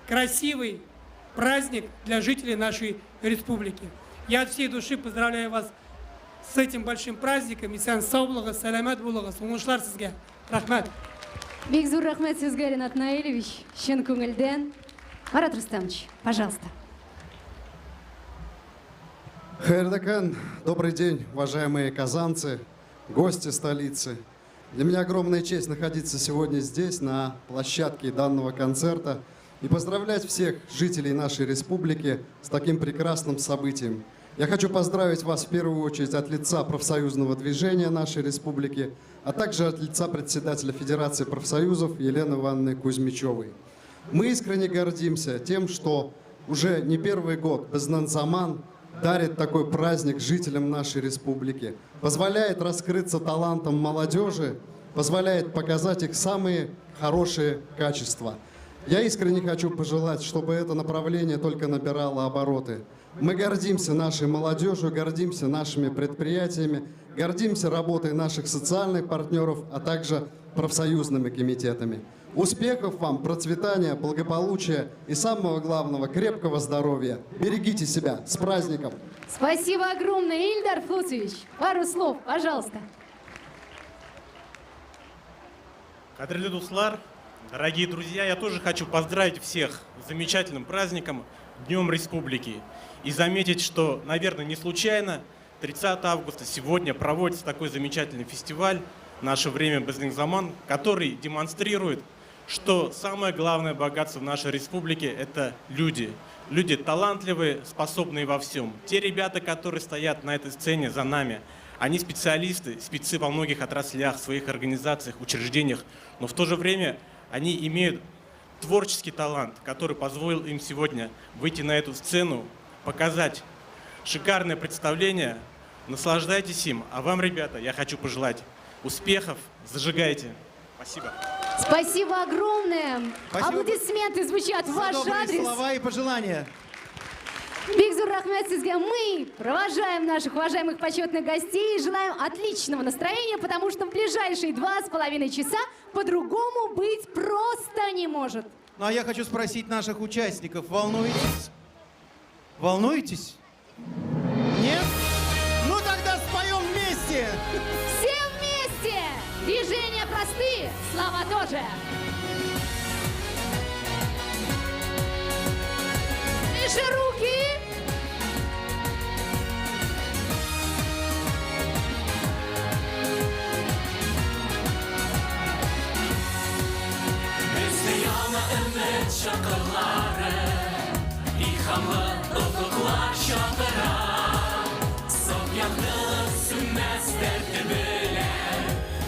красивый праздник для жителей нашей республики. Я от всей души поздравляю вас с этим большим праздником. Исән сау булыгыз, сәламәт булыгыз. Уңышлар сезгә. Рахмәт. Бик зур рахмет сезгә, Ренат Наильевич. Чын күңелдән. Марат Рустамович, пожалуйста. Хәерле көн, добрый день, уважаемые казанцы, гости столицы. Для меня огромная честь находиться сегодня здесь, на площадке данного концерта, и поздравлять всех жителей нашей республики с таким прекрасным событием. Я хочу поздравить вас в первую очередь от лица профсоюзного движения нашей республики, а также от лица председателя Федерации профсоюзов Елены Ивановны Кузьмичевой. Мы искренне гордимся тем, что уже не первый год «Безнең Заман» дарит такой праздник жителям нашей республики, позволяет раскрыться талантам молодежи, позволяет показать их самые хорошие качества. Я искренне хочу пожелать, чтобы это направление только набирало обороты. Мы гордимся нашей молодежью, гордимся нашими предприятиями, гордимся работой наших социальных партнеров, а также профсоюзными комитетами. Успехов вам, процветания, благополучия и самого главного, крепкого здоровья. Берегите себя. С праздником! Спасибо огромное, Ильдар Флусович. Пару слов, пожалуйста. Кадрлы дуслар, дорогие друзья, я тоже хочу поздравить всех с замечательным праздником Днем Республики. И заметить, что, наверное, не случайно 30 августа сегодня проводится такой замечательный фестиваль «Наше время Безнең Заман», который демонстрирует, что самое главное богатство в нашей республике – это люди. Люди талантливые, способные во всем. Те ребята, которые стоят на этой сцене за нами, они специалисты, спецы во многих отраслях, своих организациях, учреждениях, но в то же время они имеют творческий талант, который позволил им сегодня выйти на эту сцену, показать шикарное представление. Наслаждайтесь им. А вам, ребята, я хочу пожелать успехов. Зажигайте. Спасибо. Спасибо огромное. Спасибо. Аплодисменты звучат в ваш Добрые адрес. слова и пожелания. Биг зур рахмет сезгә. Мы провожаем наших уважаемых почетных гостей и желаем отличного настроения, потому что в ближайшие 2,5 часа по-другому быть просто не может. Ну а я хочу спросить наших участников, волнуетесь? Волнуетесь? Нет? Ну тогда споем вместе! Все вместе! Движения простые, слова тоже. Выше руки! Çakılları, ilhamlı ufuklar şakıra. Sokyanlı sünmez derdi bile,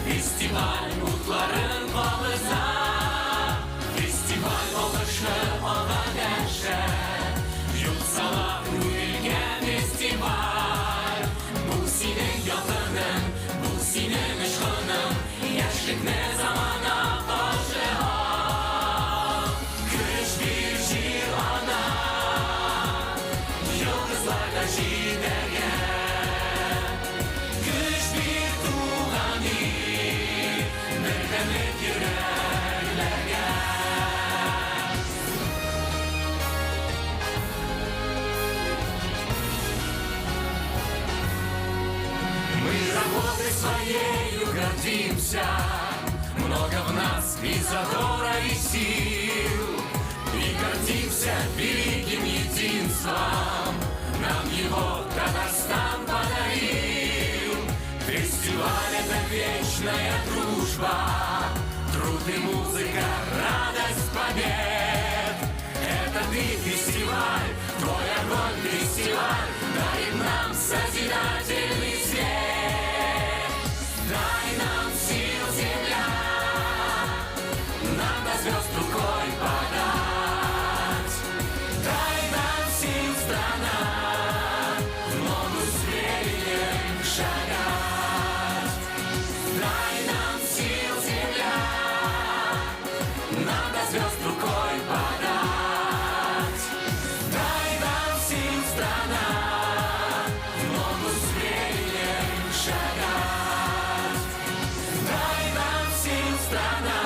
festival mutların balıza. Festival oluşu ona derşe, yoksalar ülke festival. Родиной своею гордимся, много в нас и задора, и сил, и гордимся великим единством, нам его Татарстан подарил. Фестиваль — это вечная дружба, труд и музыка, радость побед. Это ты, фестиваль, твой огонь, фестиваль, дарит нам созидательный свет. Дай нам сил, земля, нам до звезд рукой подать. Дай нам сил, страна, в ногу смелее шагать. Дай нам сил, земля, нам до звезд рукой подать. Дай нам сил, страна, в ногу смелее шагать. Дай нам сил, страна,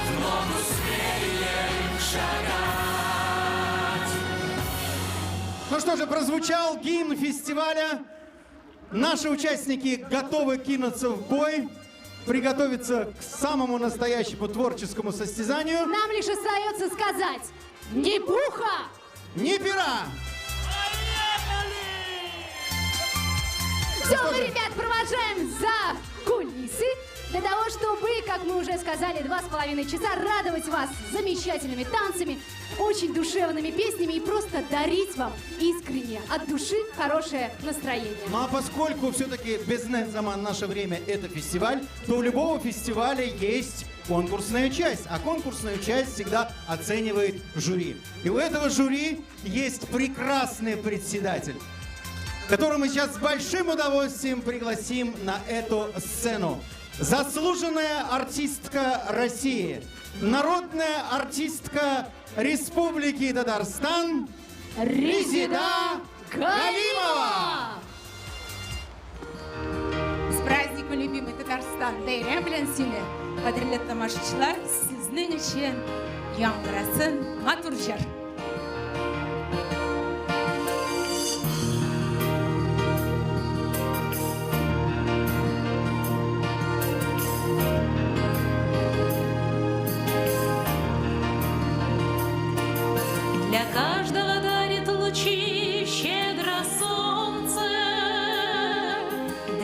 в ногу смелее шагать. Ну что же, прозвучал гимн фестиваля. Наши участники готовы кинуться в бой, приготовиться к самому настоящему творческому состязанию. Нам лишь остается сказать: ни пуха, ни пера! Все, мы, ребят, провожаем за кулисы для того, чтобы, как мы уже сказали, 2,5 часа радовать вас замечательными танцами, очень душевными песнями и просто дарить вам искренне от души хорошее настроение. Ну а поскольку все-таки «Безнен Заман» наше время — это фестиваль, то у любого фестиваля есть конкурсная часть, а конкурсную часть всегда оценивает жюри. И у этого жюри есть прекрасный председатель, которого мы сейчас с большим удовольствием пригласим на эту сцену. Заслуженная артистка России, народная артистка Республики Татарстан Резида Галимова. С праздником, любимый Татарстан! Бәйрәм белән сине, кадерле тамашачылар, сезнең өчен яңгырасын матур җыр. Для каждого дарит лучи щедро солнце,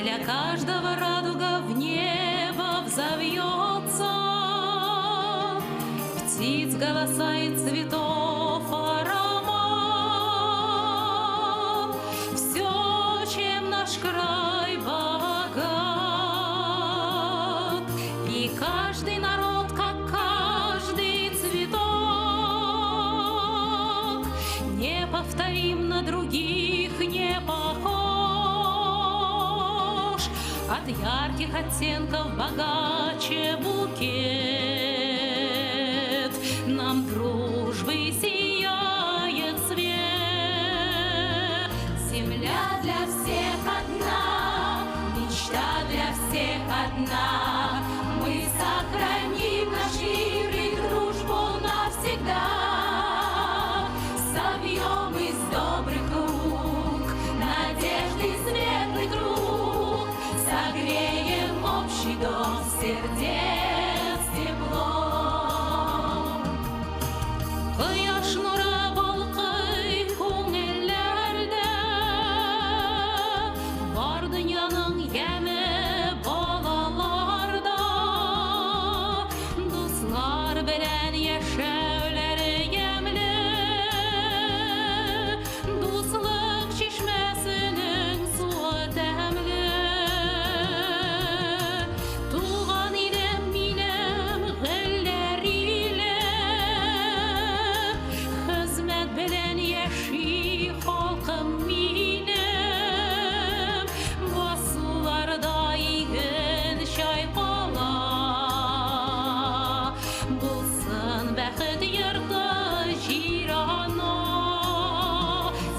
для каждого радуга в небо взовьется, птиц голоса и цветов аромат. Все, чем наш край богат, и каждый народ, как каждый цветок, неповторим, на других не похож. От ярких оттенков богаче букет, нам дружбы сияет свет. Земля для всех одна, мечта для всех одна. Мы сохраним наш мир и дружбу навсегда. Собьем из добрых рук надежды светлый круг, согреем общий дом сердец теплом. Кояш нуры балкый күңелләрдә, бар дөньяның яме балаларда. Дуслар белән яшәүләре ямьле, дуслык чишмәсенең суы тәмле. Туган илем минем гөлләр иле, хезмәт белән яши халкым минем. Басуларда иген чайкала, булсын бәхет йорты җир-ана.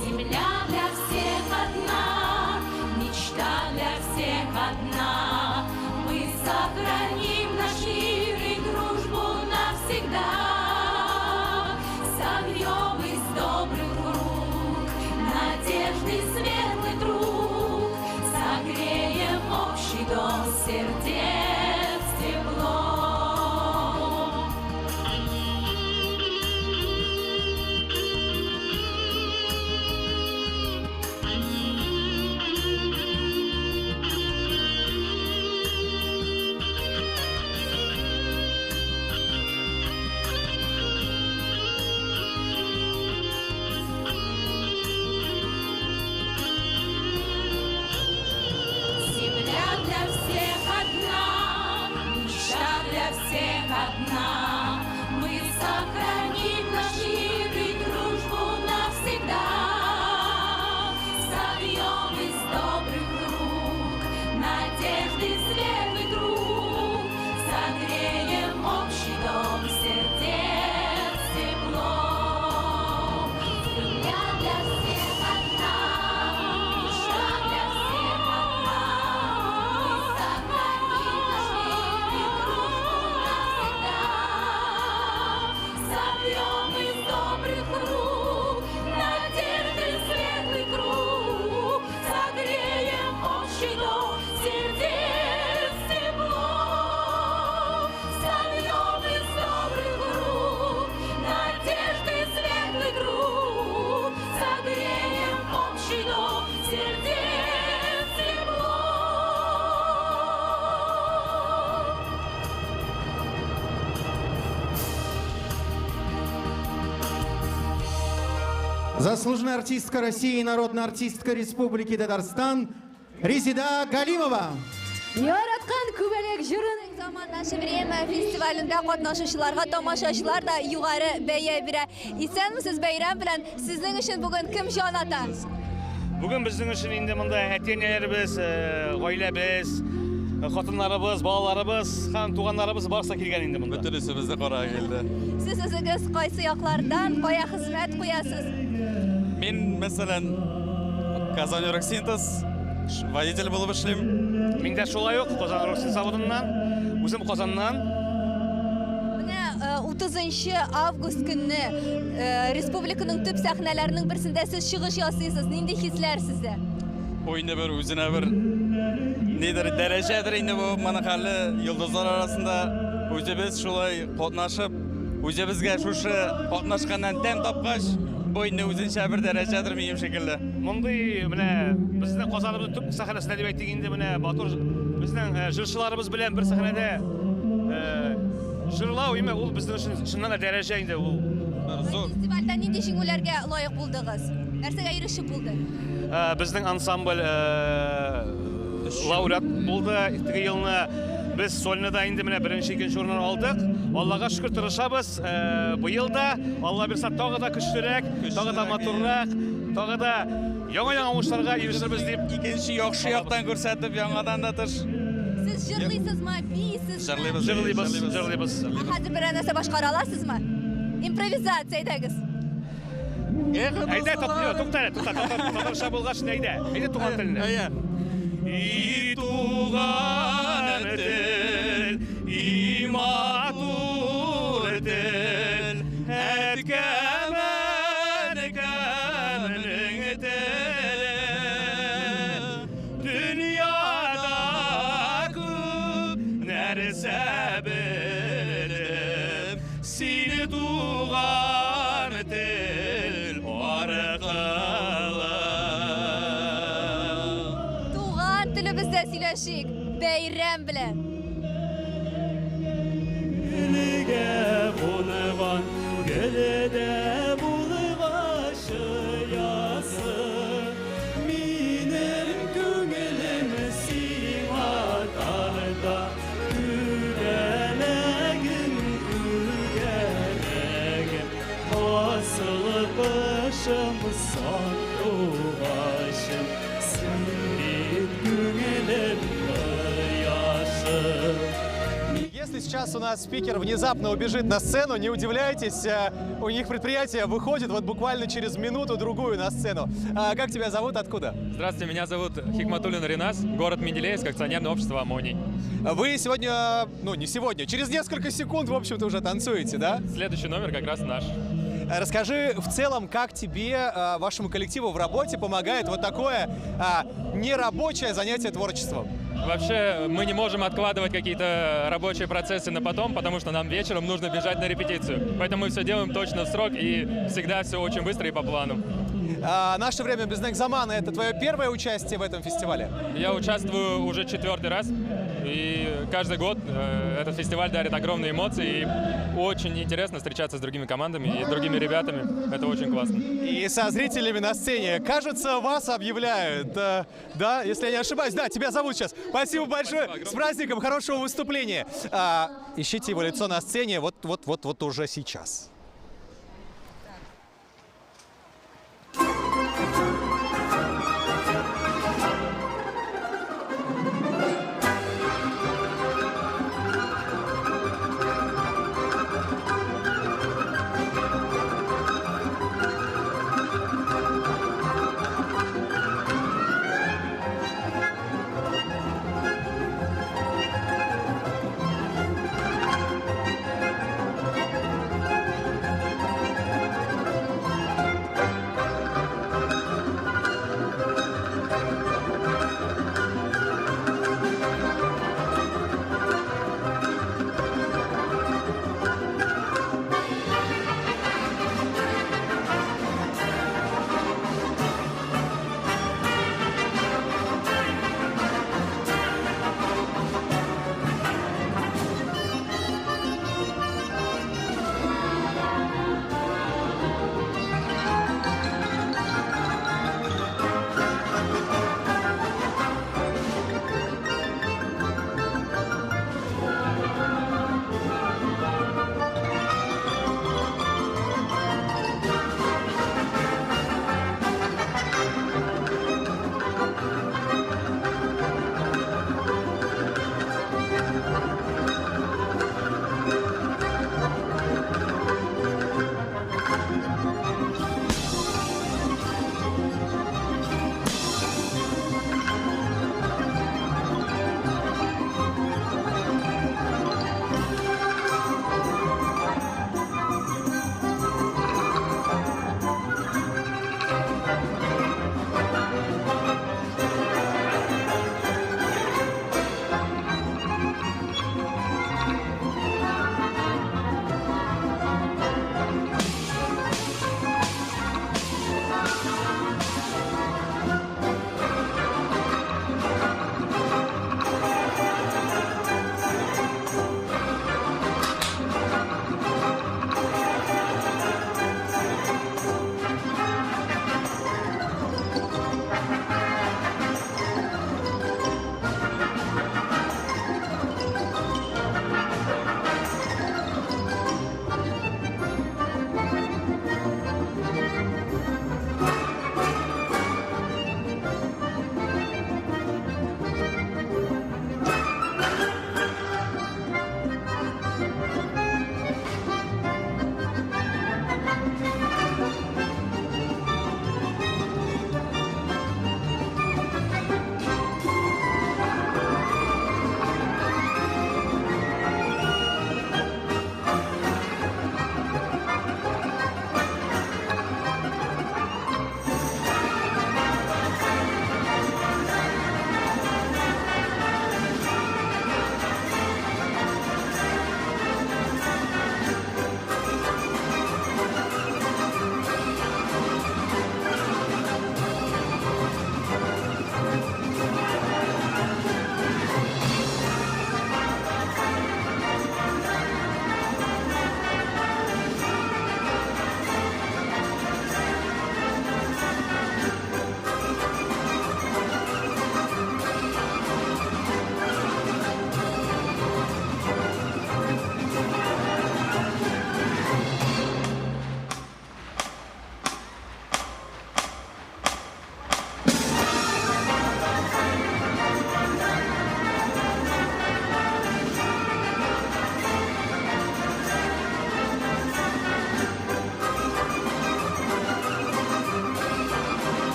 Земля для всех одна, мечта для всех одна. Мы сохраним наш мир и дружбу навсегда. Согрем из добрых рук надежды светлый круг, согреем дом сердец тепло. Земля для всех одна, душа для всех одна. Мы сохраним наш мир и дружбу навсегда. Сольем из добрых рук надежды светлый круг. Согреем общий дом сердец тепло. Земля для всех одна, душа для всех одна. Мы сохраним наш мир и дружбу навсегда. Сольем из добрых рук надежды светлый круг. Согреем общий дом сердец тепло. Сольем из добрых рук надежды светлый круг. Согреем общий дом сердец тепло. Заслуженная артистка России и народная артистка Республики Татарстан Резида Галимова. Yaratgan kübelek jürün zamanlaşı время festivalinde qatnaşıcılarga tamaşaçılar da yuqarı beye bire. İsənmisiz beyram bilen sizin için bugün kim jon ata? Bugün bizim için indi bunda etiyenerimiz, ailemiz, xotinlarimiz, balalarımız, ham tuğanlarımız barsa kelgan indi bunda. Bütünüsü bizde qora geldi. Siz o'zingiz qaysi yoqlardan qaya xizmat qo'yasiz? Men masalan Kazan Yorak Sintez водитель bo'lib ishlayman. Menda shulay yo'q, Qozon Rosin zavodundan, o'zim Qozondan. Mana 30 avgust kuni respublikaning tub sahnalarining birisida siz chiqish yasaysiz. Nima hislar sizda? O'yinda bir o'zina bir nedir darajadir endi bu mana hali yulduzlar orasida o'zimiz shulay qatnashib, o'zimizga shu qatnashgandan dam topqach bu endi o'zincha bir darajadir men shekilli. Bunday mana bizning Qozonimizning tub sahnasida deb aytdik endi mana Batur bizning jilchilarimiz bilan bir sahnada jillau ema u bizning uchun shundan daraja endi u. Zo'r. Festivalda nima ularga loyiq bo'ldingiz? Narsaga erishib bo'ldi? Bizning ansambl laureat bo'ldi. Ikki yilni biz Solnada endi mana birinchi, ikkinchi o'rinni oldik. Allohga shukr tirishamiz. Bu yilda Alloh bersa tog'da kuchliroq, tog'da motorroq, tog'da yangi o'shlarga erishamiz deb ikkinchi yaxshi yoqdan ko'rsatib yangadan da tish. Siz jig'liysizmi? Biysizmi? Jig'liymiz. Hozir bir narsa boshqara olasizmi? Improvizatsiya aytasiz. Ayda to'xta bo'lg'ach ayda. Ayda tugan tilni. И туган тел, и матур тел, әткәмен теле. Dünyada күп нәрсә белем, сине туган тел аркылы. Bizde silaşık, beyram bilen. Gülüge bulğan, gülüde bulğaşı yası. Minem gönlüm simatarda, gülelegin, asıl başım sandu başım. Если сейчас у нас спикер внезапно убежит на сцену, не удивляйтесь, у них предприятие выходит вот буквально через минуту-другую на сцену. Как тебя зовут, откуда? Здравствуйте, меня зовут Хикматуллин Ринас, город Менделеевск, акционерное общество «Амоний». Вы сегодня, ну не сегодня, через несколько секунд, в общем-то, уже танцуете, да? Следующий номер как раз наш. Расскажи в целом, как тебе, вашему коллективу в работе помогает вот такое нерабочее занятие творчеством? Вообще, мы не можем откладывать какие-то рабочие процессы на потом, потому что нам вечером нужно бежать на репетицию. Поэтому мы все делаем точно в срок и всегда все очень быстро и по плану. Наше время без Экзамана — это твое первое участие в этом фестивале? Я участвую уже 4-й раз, и каждый год этот фестиваль дарит огромные эмоции, и очень интересно встречаться с другими командами и с другими ребятами. Это очень классно. И со зрителями на сцене. Кажется, вас объявляют, да, если я не ошибаюсь. Да, тебя зовут сейчас. Спасибо большое. С праздником, хорошего выступления. Ищите его лицо на сцене вот уже сейчас.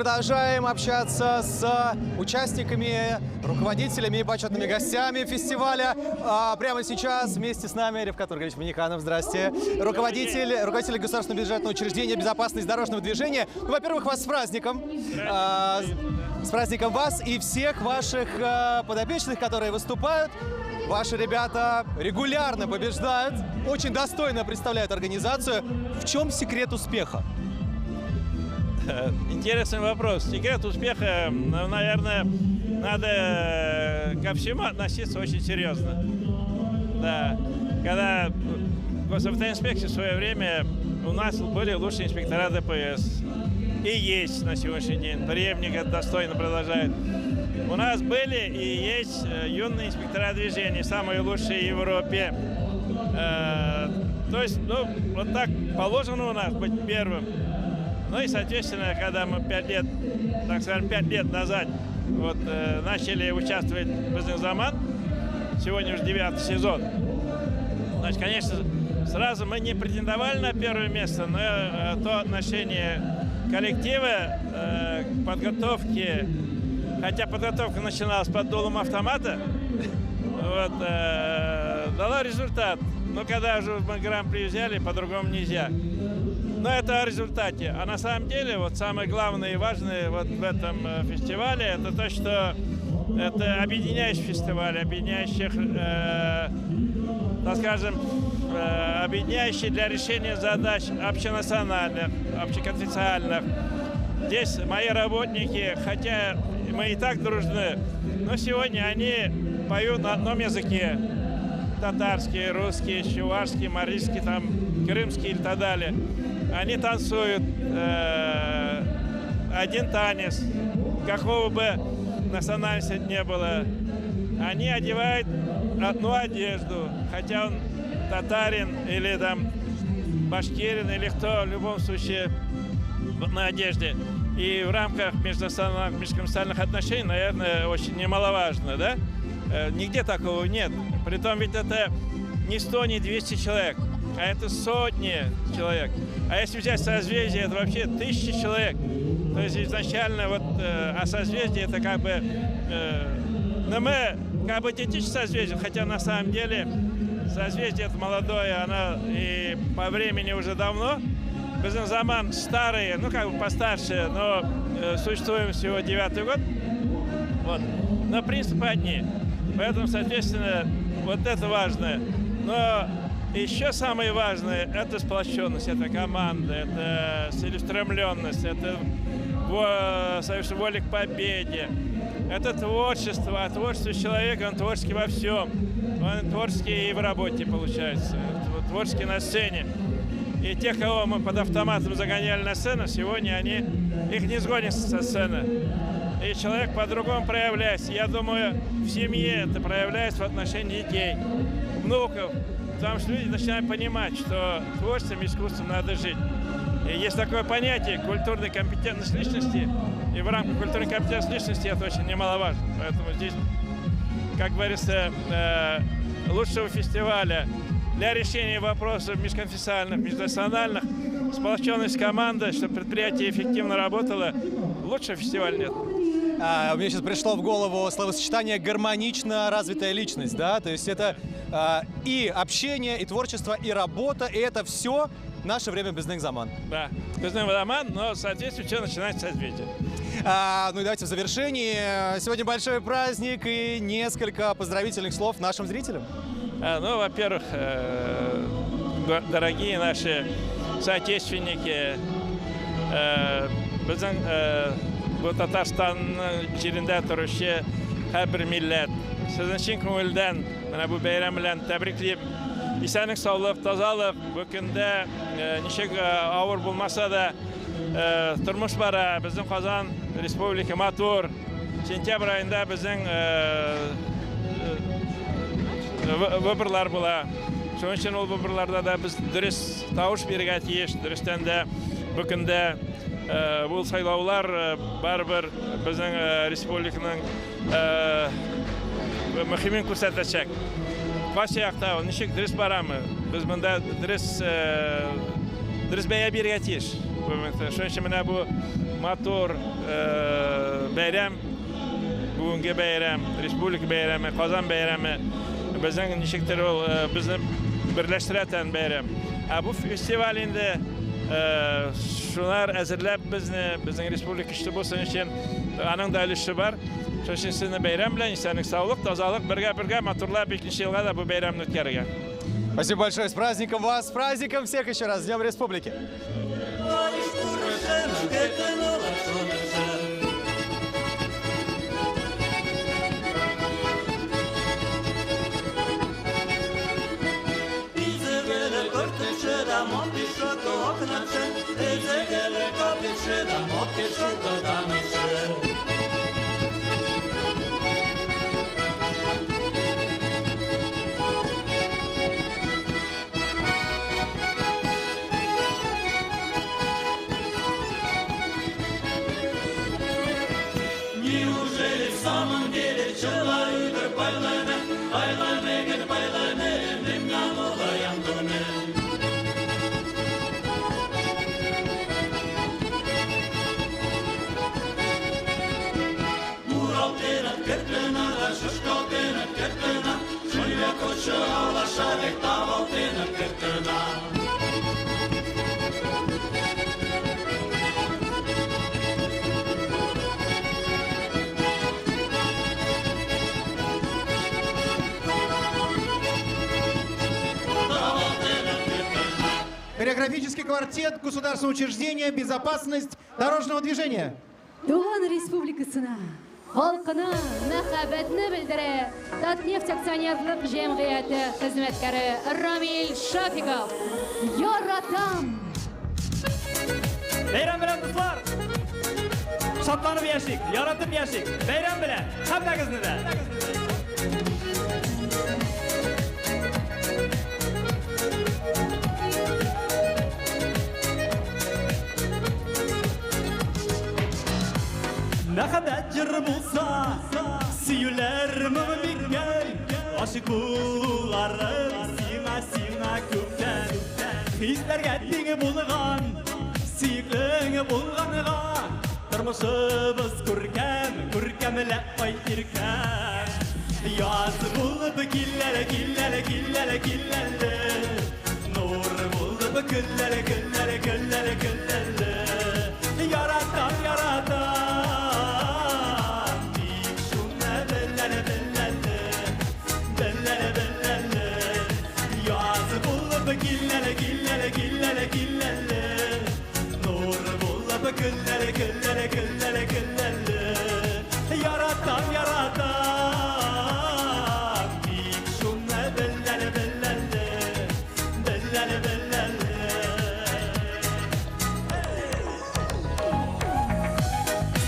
продолжаем общаться с участниками, руководителями и почетными гостями фестиваля. Прямо сейчас вместе с нами Ревкат Нургалевич Миниханов, здрасте. Руководитель государственного бюджетного учреждения «Безопасность дорожного движения». Ну, во-первых, вас с праздником. С праздником вас и всех ваших подопечных, которые выступают. Ваши ребята регулярно побеждают, очень достойно представляют организацию. В чем секрет успеха? Интересный вопрос. Секрет успеха, наверное, надо ко всему относиться очень серьезно. Да. Когда госавтоинспекция в свое время, у нас были лучшие инспектора ДПС. И есть на сегодняшний день. Преемник это достойно продолжает. У нас были и есть юные инспектора движения, самые лучшие в Европе. То есть, ну, вот так положено у нас быть первым. Ну и, соответственно, когда мы 5 лет, так скажем, 5 лет назад вот, начали участвовать в «Бизнес-Заман», сегодня уже 9-й сезон, значит, конечно, сразу мы не претендовали на первое место, но то отношение коллектива к подготовке, хотя подготовка начиналась под дулом автомата, вот, дала результат. Но когда уже мы гран-при взяли, по-другому нельзя. Но это о результате. А на самом деле, вот самое главное и важное вот в этом фестивале, это то, что это объединяющий фестиваль, объединяющих, так скажем, объединяющий для решения задач общенациональных, общеконфессиональных. Здесь мои работники, хотя мы и так дружны, но сегодня они поют на одном языке. Татарский, русский, чувашский, марийский, там, крымский и так далее. Они танцуют один танец, какого бы национальности не было. Они одевают одну одежду, хотя он татарин или там башкирин или кто, в любом случае на одежде. И в рамках межконфессиональных отношений, наверное, очень немаловажно, да? Нигде такого нет. Притом ведь это не 100, не 200 человек, а это сотни человек. А если взять созвездие, это вообще 1000 человек. То есть изначально вот, а созвездие это как бы... но мы как бы детище созвездия, хотя на самом деле созвездие это молодое, оно и по времени уже давно. «Бизнес-Заман» старые, ну как бы постарше, но существуем всего 9-й год. Вот. Но принципы одни. Поэтому, соответственно, вот это важно. Но еще самое важное – это сплоченность, это команда, это целеустремленность, это воля к победе, это творчество. А творчество человека, он творческий во всем. Он творческий и в работе, получается. Творческий на сцене. И те, кого мы под автоматом загоняли на сцену, сегодня их не сгонят со сцены. И человек по-другому проявляется. Я думаю, в семье это проявляется в отношении детей, внуков. Потому что люди начинают понимать, что творчеством и искусством надо жить. И есть такое понятие культурной компетентность личности. И в рамках культурной компетентности личности это очень немаловажно. Поэтому здесь, как говорится, лучшего фестиваля для решения вопросов межконфессиональных, межнациональных, сплоченность команды, чтобы предприятие эффективно работало, лучшего фестиваля нет. Мне сейчас пришло в голову словосочетание «гармонично развитая личность», да, то есть это и общение, и творчество, и работа, и это все наше время «Бизнес-Заман». Да, «Бизнес-Заман», но, соответственно, все начинается с созвездия. Ну и давайте в завершении. Сегодня большой праздник и несколько поздравительных слов нашим зрителям. Ну, во-первых, дорогие наши соотечественники, bu Tatarstan içində turuşu hər bir millət sizin üçün көңелдән менә bu бәйрәм белән тәбрикләп, исәнлек, саулык, тазалык, бу көндә ничек авыр булмаса да тормыш бара, безнең Казан республика матур. Сентябрь айында безнең выборлар була. Шуның өчен ул выборларда да без дөрес тавыш бирергә тиеш. Дөрестән дә бу көндә бұл сайлаулар барбір біздің республиканың мөһимен күрсәтәчәк. Кайсы якта ничек дөрес барамы? Без монда дөрес бәя бирергә тиеш. Шуның өчен менә бу матур бәйрәм, бүгінгі бәйрәм, республика бәйрәме, Казан бәйрәме, біздің нешіктер ол бізді бірләштіретін бәйрәм. Бұл фестиваль енді шулар әзірләп біздің республика ішті болсын үшін аның да үліші бар. Шошын сізді бәйрәм білән, исәнлік, саулық, тазалық, бірге матурлап, екінші жылға да бұл бәйрәмні өткерген. Спасибо большое. С праздником вас, с праздником всех еще раз. С Днем Республики. Неужели в самом деле человек байланы, байланы, байланы, меня мулаям дуны. Мурал тенат кертена, шушкал тенат кертена, шулья коча алашавек тавал тенат кертена. Хореографический квартет Государственного учреждения «Безопасность дорожного движения». Туган Республикасына, халқына мәхәббәтне белдерә Татнефть акционерлык җәмгыяте хезмәткәре Рамил Шафиков. Яратам! Бәйрәм белән, дуслар! Шатланып яшик, яратып яшик. Бәйрәм белән, һәммәгезне дә! Мәхәббәт җыры булса, сөюләр мөмкин, ашык буларым сиңа күптән. Хисләргә тиң булган, сөеклең булганга, тормышыбыз күркәмләп кайтыркан. Яз булып килләле, нур булып көлләле. Яратам. Gillele, nur bulab güllele. Yaratam, dik şunne bellele.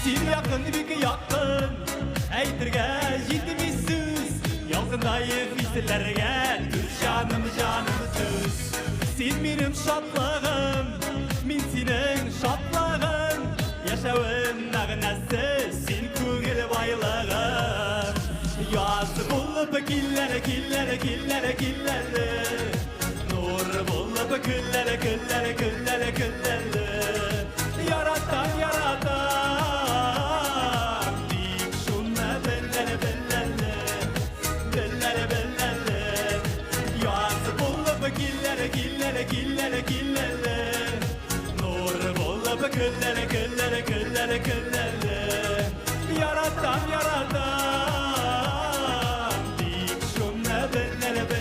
Sin yakın, bir yakın, eytirge yetmişsiz. Yalgındayım hislerge, canım söz. Sen benim şatlığım, min senin şatlığın. Yaşavın nağnası, sen kugil baylığım. Yaz bulup killere. Nur bulup küllere. Yaratam. Dik şunne bellele. Yaz bulup killere. Nur bulup küllere. Yaratam. Dik şunne bellele.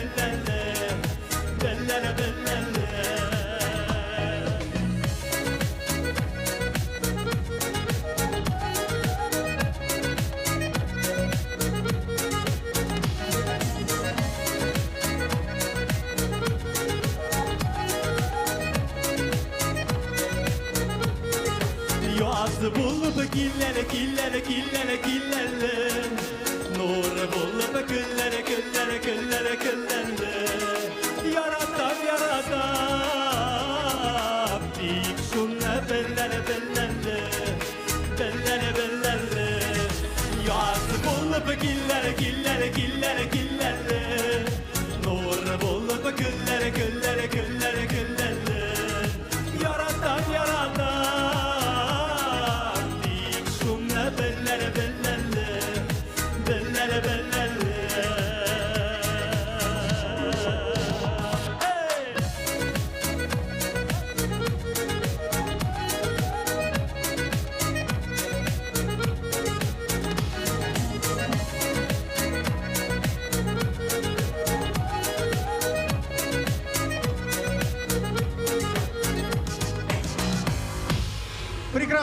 Yaz bulup killere. Nur bulup küllere. Yaratam. Dik şunne bellele. Yaz bulup killere. Nur bulup küllere. Yaratam.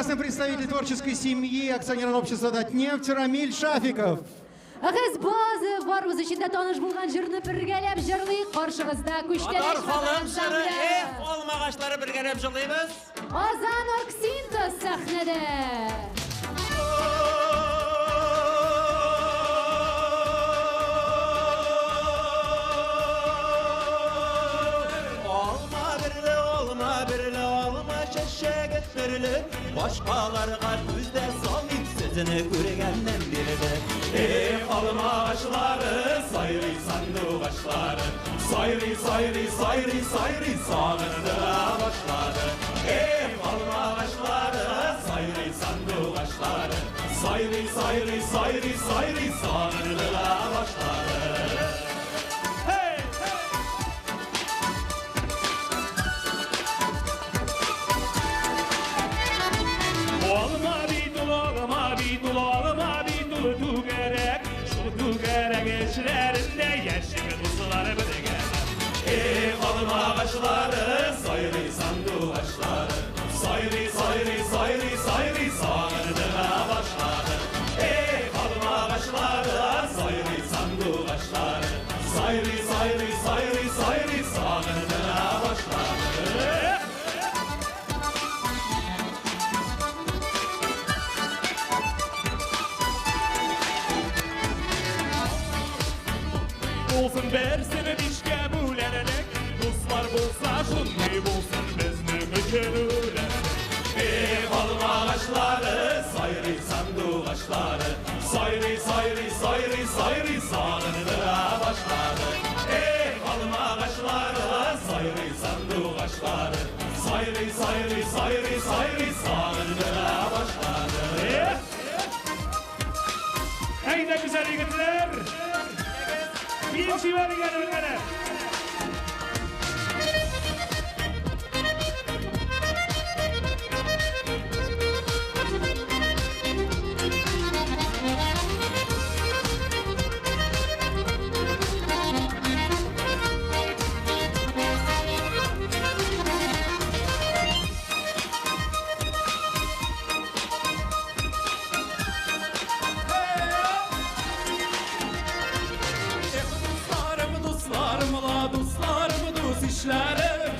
прекрасный представитель творческой семьи акционерного общества «Татнефть» Рамиль Шафиков. Ағыз базы барымыз ішінде таныш болған жырны біргелеп жырлайық қаршығызда Атар халым жыры, олма ағашлары біргелеп жырлаймыз. Қазан Оргсинтез сәхнеде. Olma şeşeget birli, başkalarga düzde sallayıp sözünü görgenden birli. Alma ağaçları, sayri sandığı başları, sayri sayri sayri sayri sağırdığa başladı. Alma ağaçları, sayri sandığı başları, sayri sayri sayri sayri sağırdığa başladı. Geçlerinde yaşlı dostları birge. Alma ağaçları, sayri sandığı ağaçları, sayri sayri sayri sayri sağırdığa başladı. Alma ağaçları, sayri sandığı ağaçları, sayri sayri sayri sayri sağırdığa başladı. Olsun bersini dişke bulerek, dostlar bolsa şunni bolsun bizning üçün ölerek. Alma ağaçları, sayri sandığı ağaçları, sayri sayri sayri sayri sağırdığa başladı. Alma ağaçları, sayri sandığı ağaçları, sayri sayri sayri sayri sağırdığa başladı. Hey de güzel yigitler! Bir şey var gelirken.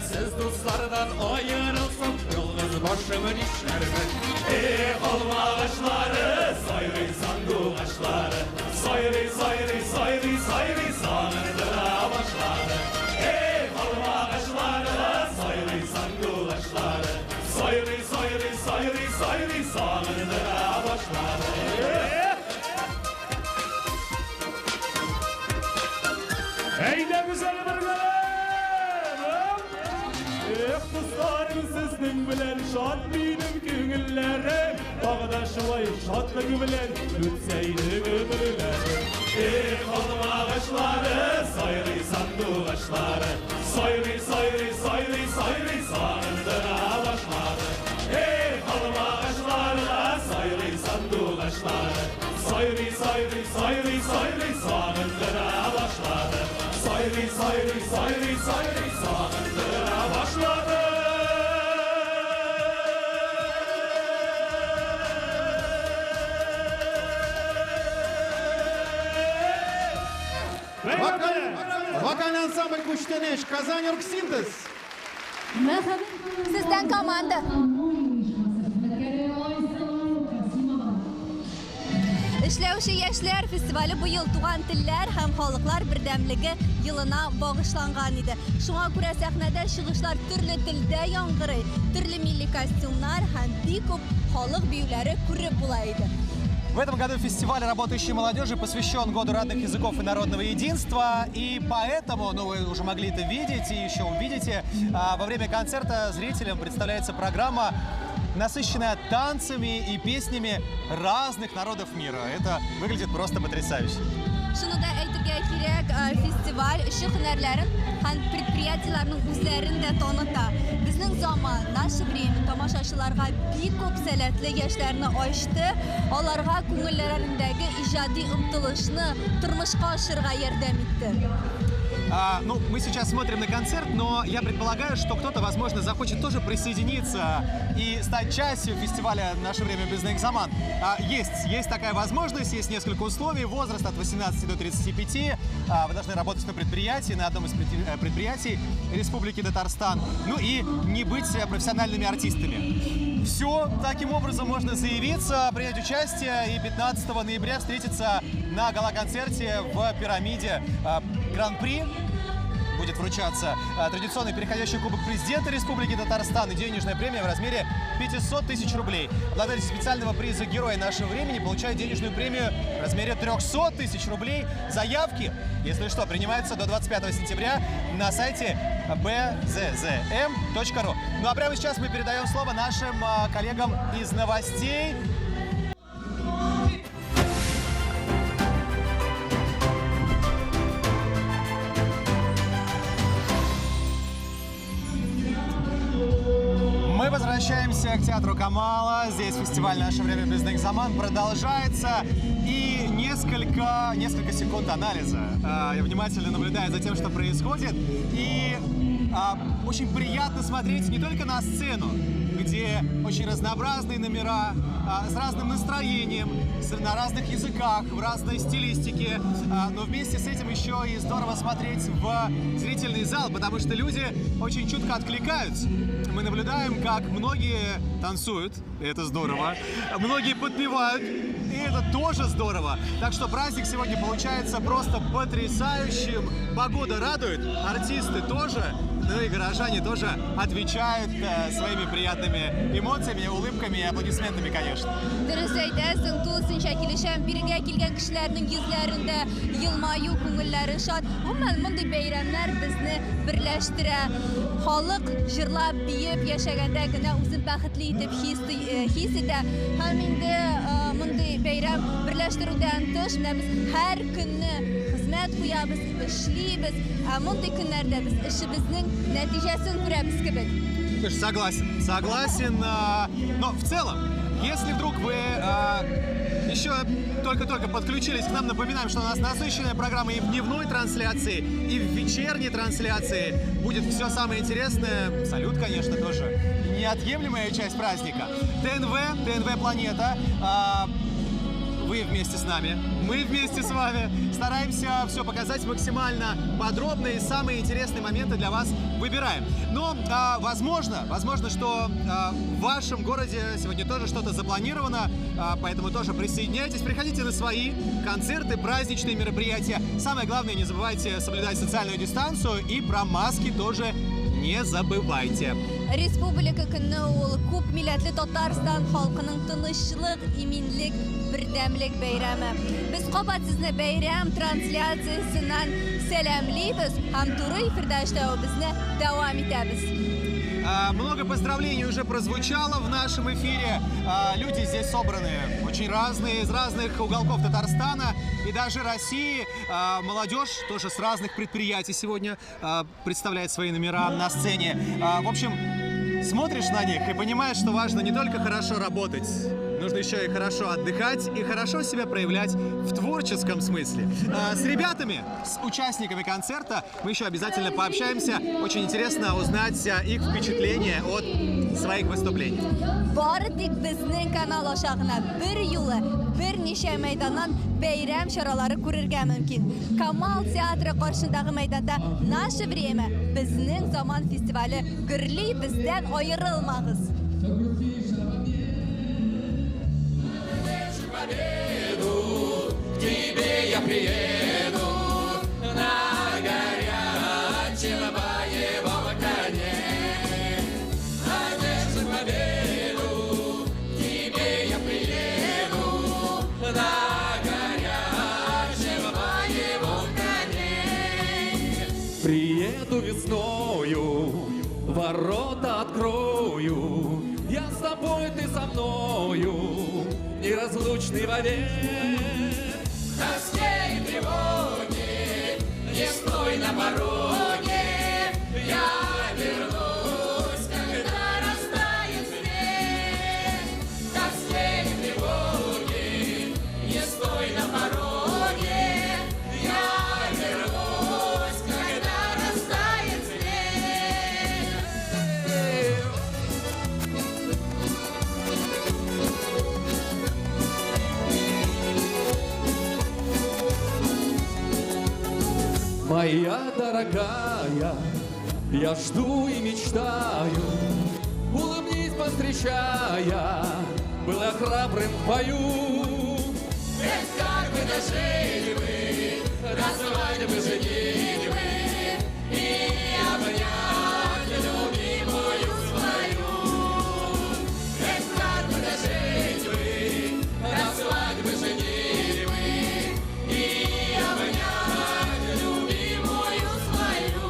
Siz dostlardan ayrılsam yalnız başımın işlerimi. Alma ağaçları, sayri sandığı ağaçları, sayri sayri sayri sayri sağırdığa başladı. Alma ağaçları, sayri sandığı ağaçları, sayri sayri sayri sayri sağırdığa başladı. Hey de güzel bir dostlarım sizning bilen şad benim köngüllerim. Bağda şolay şadlık bilen lütseydi ömürlerim. Alma ağaçları, sayri sandığı ağaçları, sayri sayri sayri sayri sağırdığa başladı. Alma ağaçları, sayri sandığı ağaçları, sayri sayri sayri sayri sağırdığa başladı. Sayri sayri sayri sayri sağırdığa başladı. Vokal ansambl Kuşteneş, Kazan Orgsintes. Sizden komanda. İşlevşi Yaşlar Festivali bu yıl Tuğan Tiller hem Halklar Birdemligi yılına bağışlanğan idi. Şuna göre sahnede çıkışlar türlü tilde yangırı, türlü milli kostyumlar hem bir köp halk büyüleri көріп bulaydı. В этом году фестиваль работающей молодежи посвящен Году родных языков и народного единства, и поэтому, вы уже могли это видеть и еще увидите, во время концерта зрителям представляется программа, насыщенная танцами и песнями разных народов мира. Это выглядит просто потрясающе. Şunu da aytırga kerak, festival şu hünərlərin, предприятияларның үзlərini də tanıta. Bizning zaman, naşı время tamaşaçılarga bir köp sələtli yaşlarını açtı, onlarga ko'ngillarındagi ijodiy umtilishni turmushga oshirishga yordam etdi. Ну, мы сейчас смотрим на концерт, но я предполагаю, что кто-то, возможно, захочет тоже присоединиться и стать частью фестиваля «Наше время без экзамен». Есть такая возможность, есть несколько условий. Возраст от 18 до 35. Вы должны работать на предприятии, на одном из предприятий Республики Татарстан. Ну и не быть профессиональными артистами. Все, таким образом можно заявиться, принять участие и 15 ноября встретиться на гала-концерте в пирамиде Гран-при. Будет вручаться традиционный переходящий кубок президента Республики Татарстан и денежная премия в размере 500 тысяч рублей. Обладатель специального приза «Герой нашего времени» получает денежную премию в размере 300 тысяч рублей. Заявки, если что, принимаются до 25 сентября на сайте bzzm.ru. Ну а прямо сейчас мы передаем слово нашим коллегам из новостей. Мы возвращаемся к театру Камала. Здесь фестиваль «Наше время без экзамен» продолжается. И несколько секунд анализа. Я внимательно наблюдаю за тем, что происходит. И очень приятно смотреть не только на сцену, где очень разнообразные номера с разным настроением, на разных языках, в разной стилистике, но вместе с этим еще и здорово смотреть в зрительный зал, потому что люди очень чутко откликаются. Мы наблюдаем, как многие танцуют, и это здорово, многие подпевают, и это тоже здорово. Так что праздник сегодня получается просто потрясающим. Погода радует, артисты тоже, ну и горожане тоже отвечают своими приятными эмоциями, улыбками и аплодисментами, конечно. Birgə gələn kişilərin yüzlərində yılmayı, көңелләре шат. Һәм мондый бәйрәмнәр безне берләштерә. Халык җырлап, биеп яшәгәндә генә үзен бәхетле итеп хис итә. Һәм инде мондый бәйрәм берләштерүдән тыш, без һәр көнне хезмәт куябыз, эшлибез. Мондый көннәрдә без эшебезнең нәтиҗәсен күрәбез кебек. Согласен. Но в целом, если вдруг вы еще только-только подключились к нам, напоминаем, что у нас насыщенная программа и в дневной трансляции, и в вечерней трансляции. Будет все самое интересное. Салют, конечно, тоже неотъемлемая часть праздника. ТНВ «Планета». Вы вместе с нами, мы вместе с вами стараемся все показать максимально подробно и самые интересные моменты для вас выбираем. Но возможно, что в вашем городе сегодня тоже что-то запланировано, поэтому тоже присоединяйтесь, приходите на свои концерты, праздничные мероприятия. Самое главное, не забывайте соблюдать социальную дистанцию и про маски тоже не забывайте. Республика көне ул күп милләтле Татарстан халкының тынычлык, иминлек, бердәмлек бәйрәме. Без кабат сезне бәйрәм трансляциясеннән сәламлибез һәм туры эфирдә эшләвебезне дәвам итәбез. Много поздравлений уже прозвучало в нашем эфире. Люди здесь собраны очень разные, из разных уголков Татарстана и даже России. Молодежь тоже с разных предприятий сегодня представляет свои номера на сцене. В общем, смотришь на них и понимаешь, что важно не только хорошо работать, нужно еще и хорошо отдыхать и хорошо себя проявлять в творческом смысле. С ребятами, с участниками концерта мы еще обязательно пообщаемся. Очень интересно узнать их впечатления от своих выступлений. Бары тик безнең канал ашагына бер юлы, берничә мәйданнан бәйрәм чаралары күрергә мөмкин. Камал театры каршындагы мәйданда «Наше время» безнең заман фестивале гөрли, бездән аерылмагыз. Тебе я приеду на горячем боевом коне. Надежду победу, тебе я приеду на горячем боевом коне. Приеду весною, ворота открою, я с тобой, ты со мною, неразлучный вовек. В тоске и тревоге, не стой на пороге, я вернусь, когда растает снег. В тоске и тревоге, не стой на пороге, я вернусь, когда Моя дорогая, я жду и мечтаю, улыбнись, повстречая, была храбрым в бою. Ведь как бы дожили мы, до свадьбы женили мы, и обнять любимую свою. Ведь как бы дожили мы, до свадьбы женили мы, и обнять любимую свою.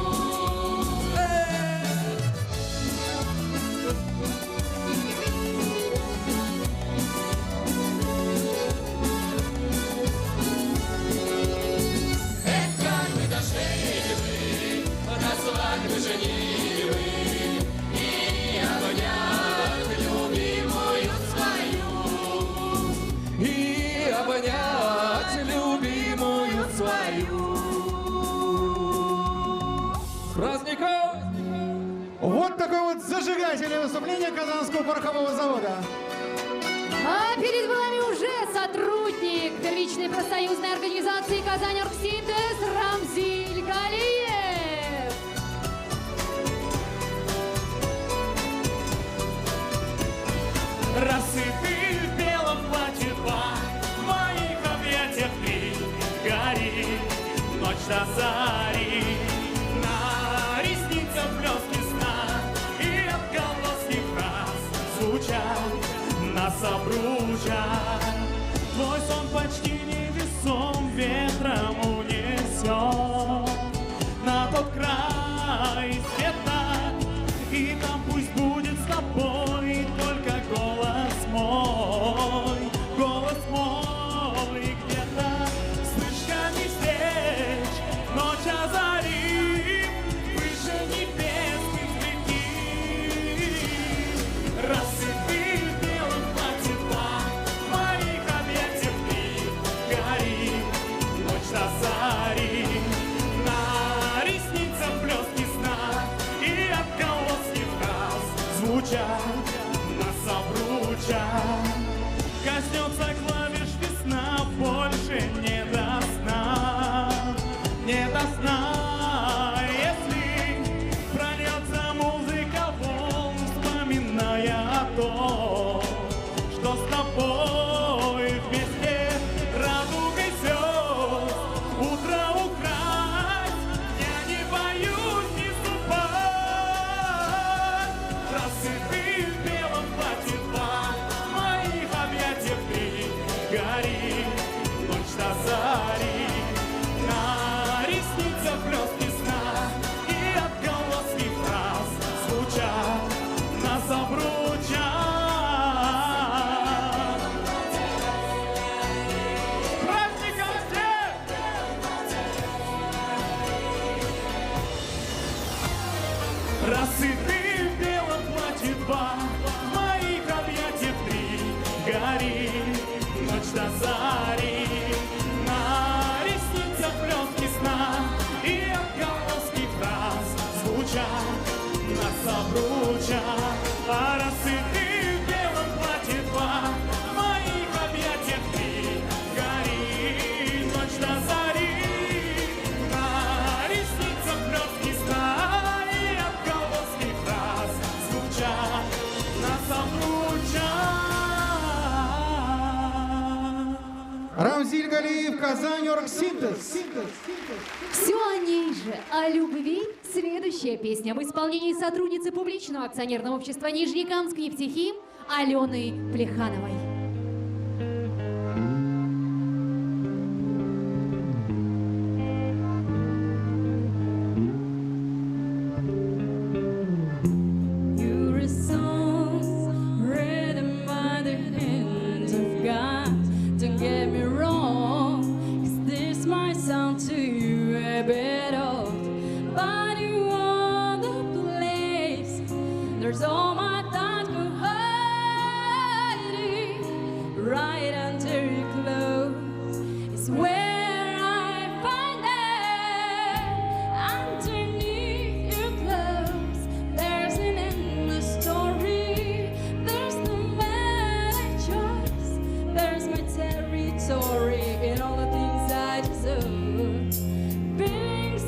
Свадьбы женили вы, и обнять любимую свою, и обнять любимую свою. С праздником! Вот такое вот зажигательное выступление Казанского порохового завода. А перед вами уже сотрудник первичной профсоюзной организации «Казань-Оргсинтез» Рамзиль Галиев. Рассыпи в белом платье два, в моих объятиях ты гори, ночь до зари. На ресницах блески сна и отголоски фраз звучат, нас обручат. Твой сон почти невесом ветром унесет на тот край света, и там пусть будет с тобой только голос мой, где-то вспышками встреч, ночь озарит, выше небес взлети. Рассыпи в белом платье два, в моих объятиях ты гори, ночь до зари. На ресницах блески сна и отголоски фраз звучат, нас обручат. Коснется клавиш весна, больше не до сна, не до сна. Если прольется музыка волн, вспоминая о том, что с тобой вместе радугой звезд утро украсть, я не боюсь не ступать. Рассыпи в белом платье два, в моих объятиях ты гори, ночь до зари. На ресницах блески сна и отголоски фраз звучат, нас обручат. С праздником всех! Рассыпи в белом платье два, в моих объятиях ты гори, ночь до зари. На ресницах блески сна и отголоски фраз звучат, нас обручат. А рассыпи в белом платье два, в моих объятиях ты гори, ночь до зари. На ресницах блески сна и отголоски фраз звучат, нас обручат. Рамзиль Галиев, Казань-Оргсинтез. Все о ней же, о любви. Следующая песня в исполнении сотрудницы публичного акционерного общества Нижнекамск нефтехим Алены Плехановой. You're a song written by the hands of God. Don't get me wrong, 'cause this might sound to you a bit old, but you are the place. There's all my thoughts could hide right under your clothes. It's where I find it underneath your clothes. There's an endless story. There's no matter choice. There's my territory in all the things I deserve. Being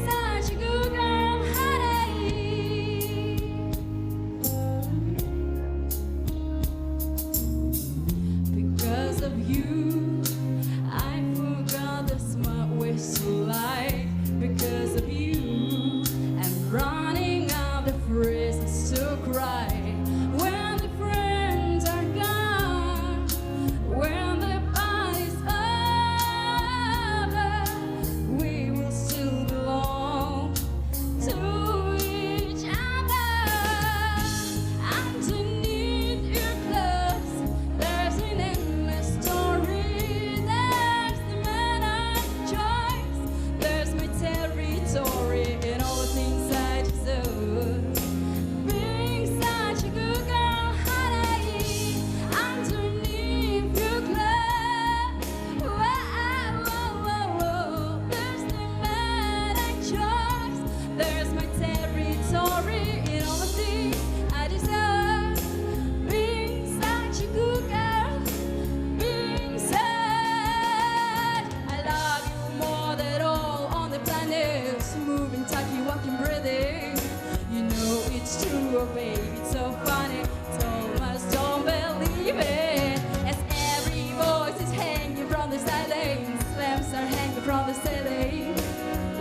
the city.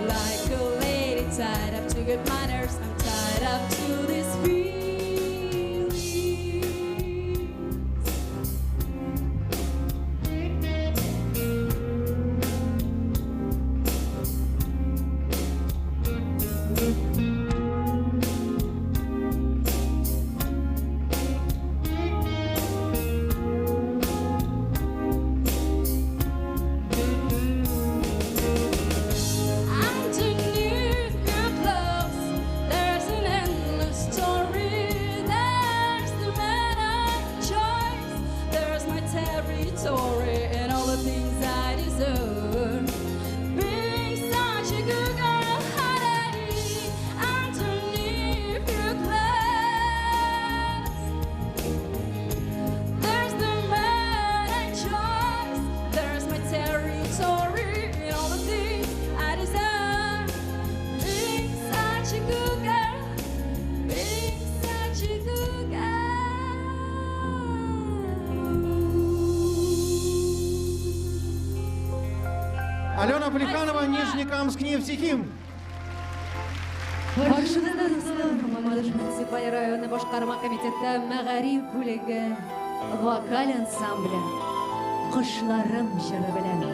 Like a lady tied up to good manners, I'm tied up to this feeling. And all the things I deserve. Being such a good girl, honey, underneath your clothes. There's the man I chose. There's my territory and all the things I deserve. Being such a good girl, being such a good girl. Алена Плеханова, Нижнекамск, Нефтехим. Каршыда достар, Мамадыш муниципаль районы башкарма комитеты мәгариф бүлеге вокаль ансамбле Кошларым җыры белән.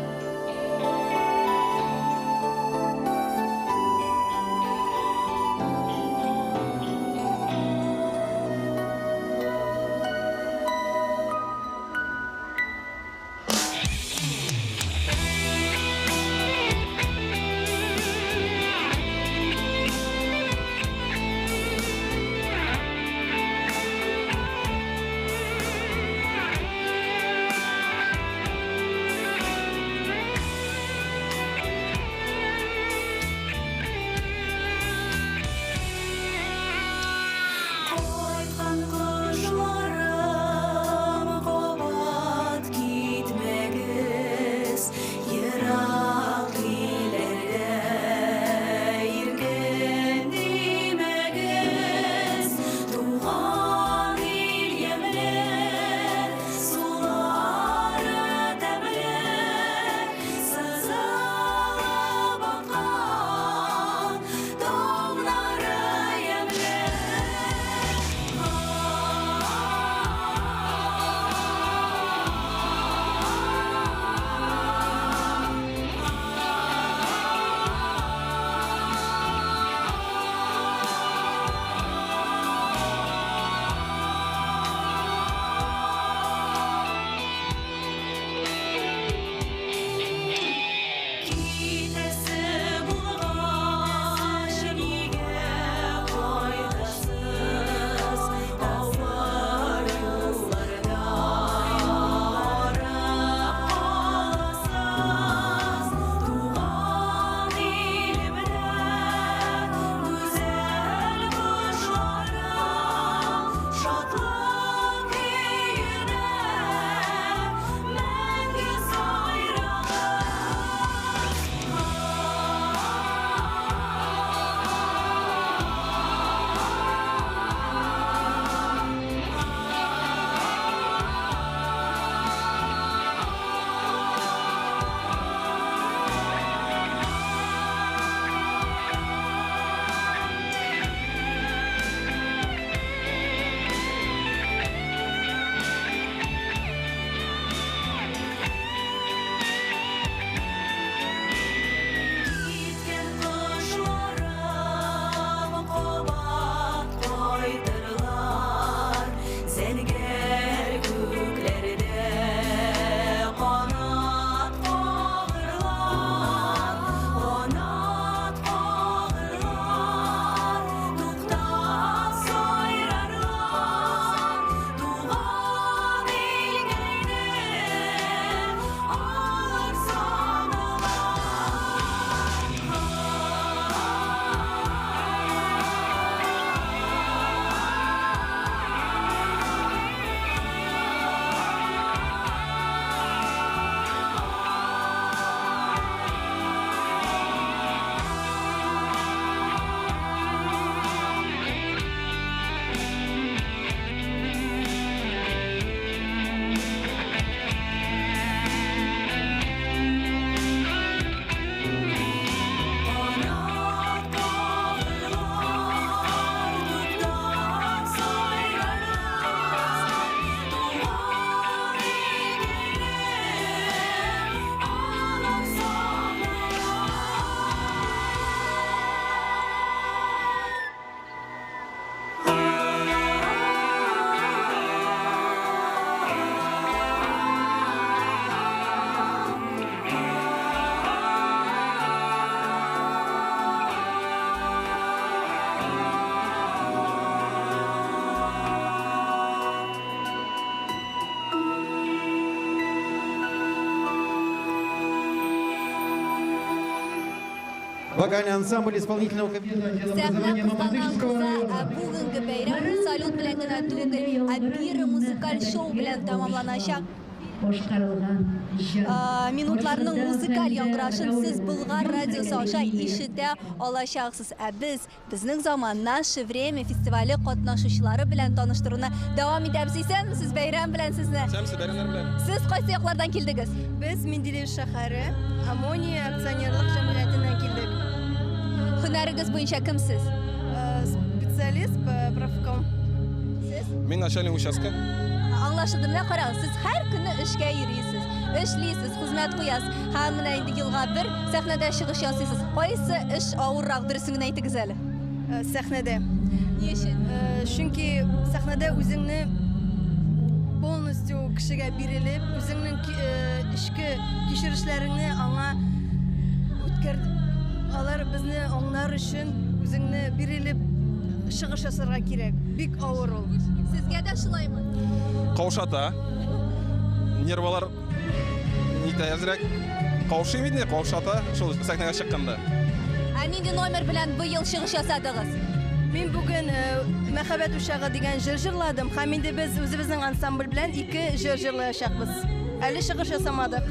Вокальный ансамбль исполнительного кабинета Сәхнә кызганланса, бүгенге бәйрәм салют белән генә түгел, бер музыкаль шоу белән тәмамланачак. Минутларның музыкаль яңгырашын сез Болгар радиосы аша ишетә алачаксыз. Безнең заман наше время фестивале катнашучылары белән таныштыруны дәвам итәбез. Исәнмесез, бәйрәм белән сезне. Исәнмесез, бәйрәмнәр белән. Сез кайсы яклардан килдегез? Без Менделеев шәһәре Амония акционерлык җәмгыятеннән килдек. Һөнәрегез буенча кемсез? Специалист по правком. Сез? Мин начальник участка. Аңлашылды, менә карагыз, сез һәр көнне эшкә йөрисез, эшлисез, хезмәт куясыз. Һәм менә инде елга бер сәхнәдә чыгыш ясыйсыз. Кайсы эш авыррак, дөресен генә әйтегез әле. Сәхнәдә. Ни өчен? Чөнки сәхнәдә үзеңне полностью кешегә бирелеп, үзеңнең ичке кичерешләреңне аңа үткәр. Алар безне аңлар өчен үзеңне бирелеп чыгыш ясарга кирәк. Бик авыр ул. Сезгә дә шулаймы? Каушата. Нервалар нитә әзрәк. Каушый бит, каушата шул сәхнәгә чыкканда. Нинди номер белән быел чыгыш ясадыгыз? Мин бүген Мәхәббәт учагы дигән җыр җырладым. Һәм инде без үзебезнең ансамбль белән 2 җыр җырлаячакбыз. Әле чыгыш ясамадык.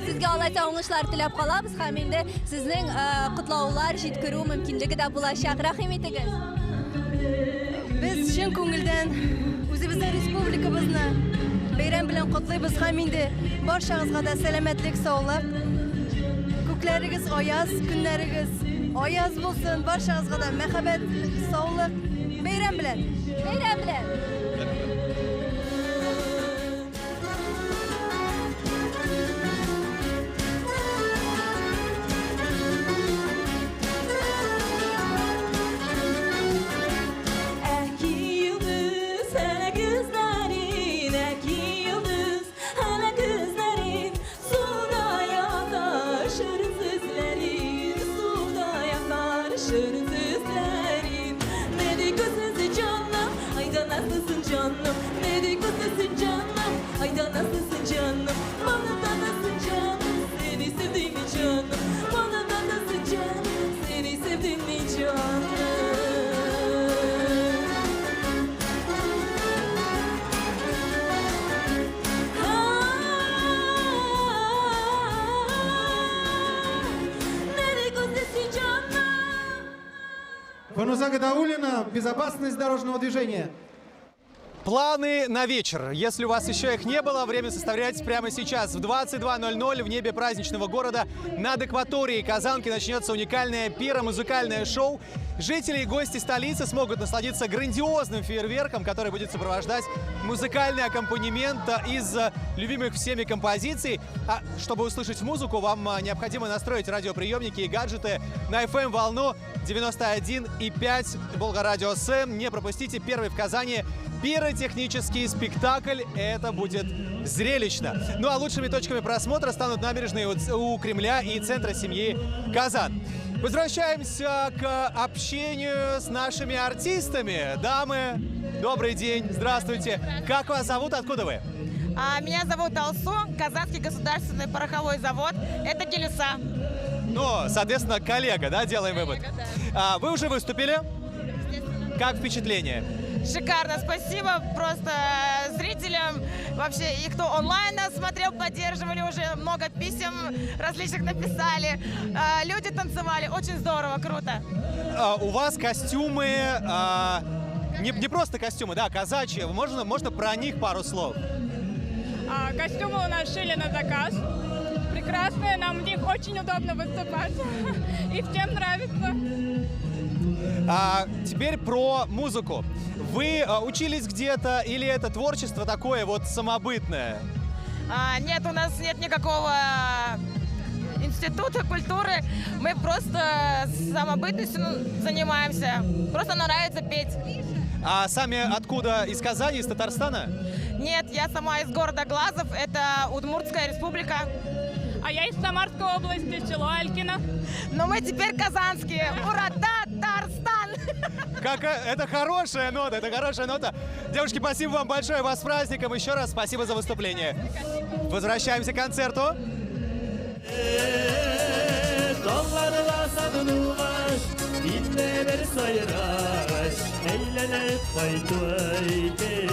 Сезгә алайса уңышлар теләп калабыз һәм инде сезнең котлаулар җиткерү мөмкинлеге дә булачак. Рәхим итегез. Без чын күңелдән үзебезнең республикабызны бәйрәм белән котлыйбыз һәм инде барчагызга да сәламәтлек, саулык, күкләрегез аяз, көннәрегез аяз булсын, барчагызга да мәхәббәт, саулык, бәйрәм белән. Бәйрәм белән. Заготовлена безопасность дорожного движения. Планы на вечер. Если у вас еще их не было, время составляется прямо сейчас. В 22:00 в небе праздничного города над акваторией Казанки начнется уникальное пиро-музыкальное шоу. Жители и гости столицы смогут насладиться грандиозным фейерверком, который будет сопровождать музыкальный аккомпанемент из любимых всеми композиций. А чтобы услышать музыку, вам необходимо настроить радиоприемники и гаджеты на FM-волну 91,5 Волгорадио СМ. Не пропустите первый в Казани пиротехнический спектакль. Это будет зрелищно. Ну а лучшими точками просмотра станут набережные у Кремля и центра семьи Казан. Возвращаемся к общению с нашими артистами. Дамы, добрый день, здравствуйте. Как вас зовут, откуда вы? Меня зовут Алсу, Казанский государственный пороховой завод. Это Келеса. Ну, соответственно, коллега, да, делаем вывод. Да. Вы уже выступили? Как впечатление? Шикарно, спасибо просто зрителям, вообще, и кто онлайн нас смотрел, поддерживали, уже много писем различных написали, люди танцевали, очень здорово, круто. У вас костюмы, не просто костюмы, да, казачьи, можно про них пару слов? Костюмы у нас шили на заказ, прекрасные, нам в них очень удобно выступать, и всем нравится. Теперь про музыку. Вы учились где-то или это творчество такое вот самобытное? Нет, у нас нет никакого института культуры. Мы просто самобытностью занимаемся. Просто нравится петь. А сами откуда? Из Казани, из Татарстана? Нет, я сама из города Глазов. Это Удмуртская республика. А я из Самарской области, село Алькино. Но мы теперь казанские. Ура, Татарстан! Это хорошая нота, это хорошая нота. Девушки, спасибо вам большое, вас с праздником. Еще раз спасибо за выступление. Возвращаемся к концерту. садылғаш, инде бір сайраш, әйленіп қайтуай келе.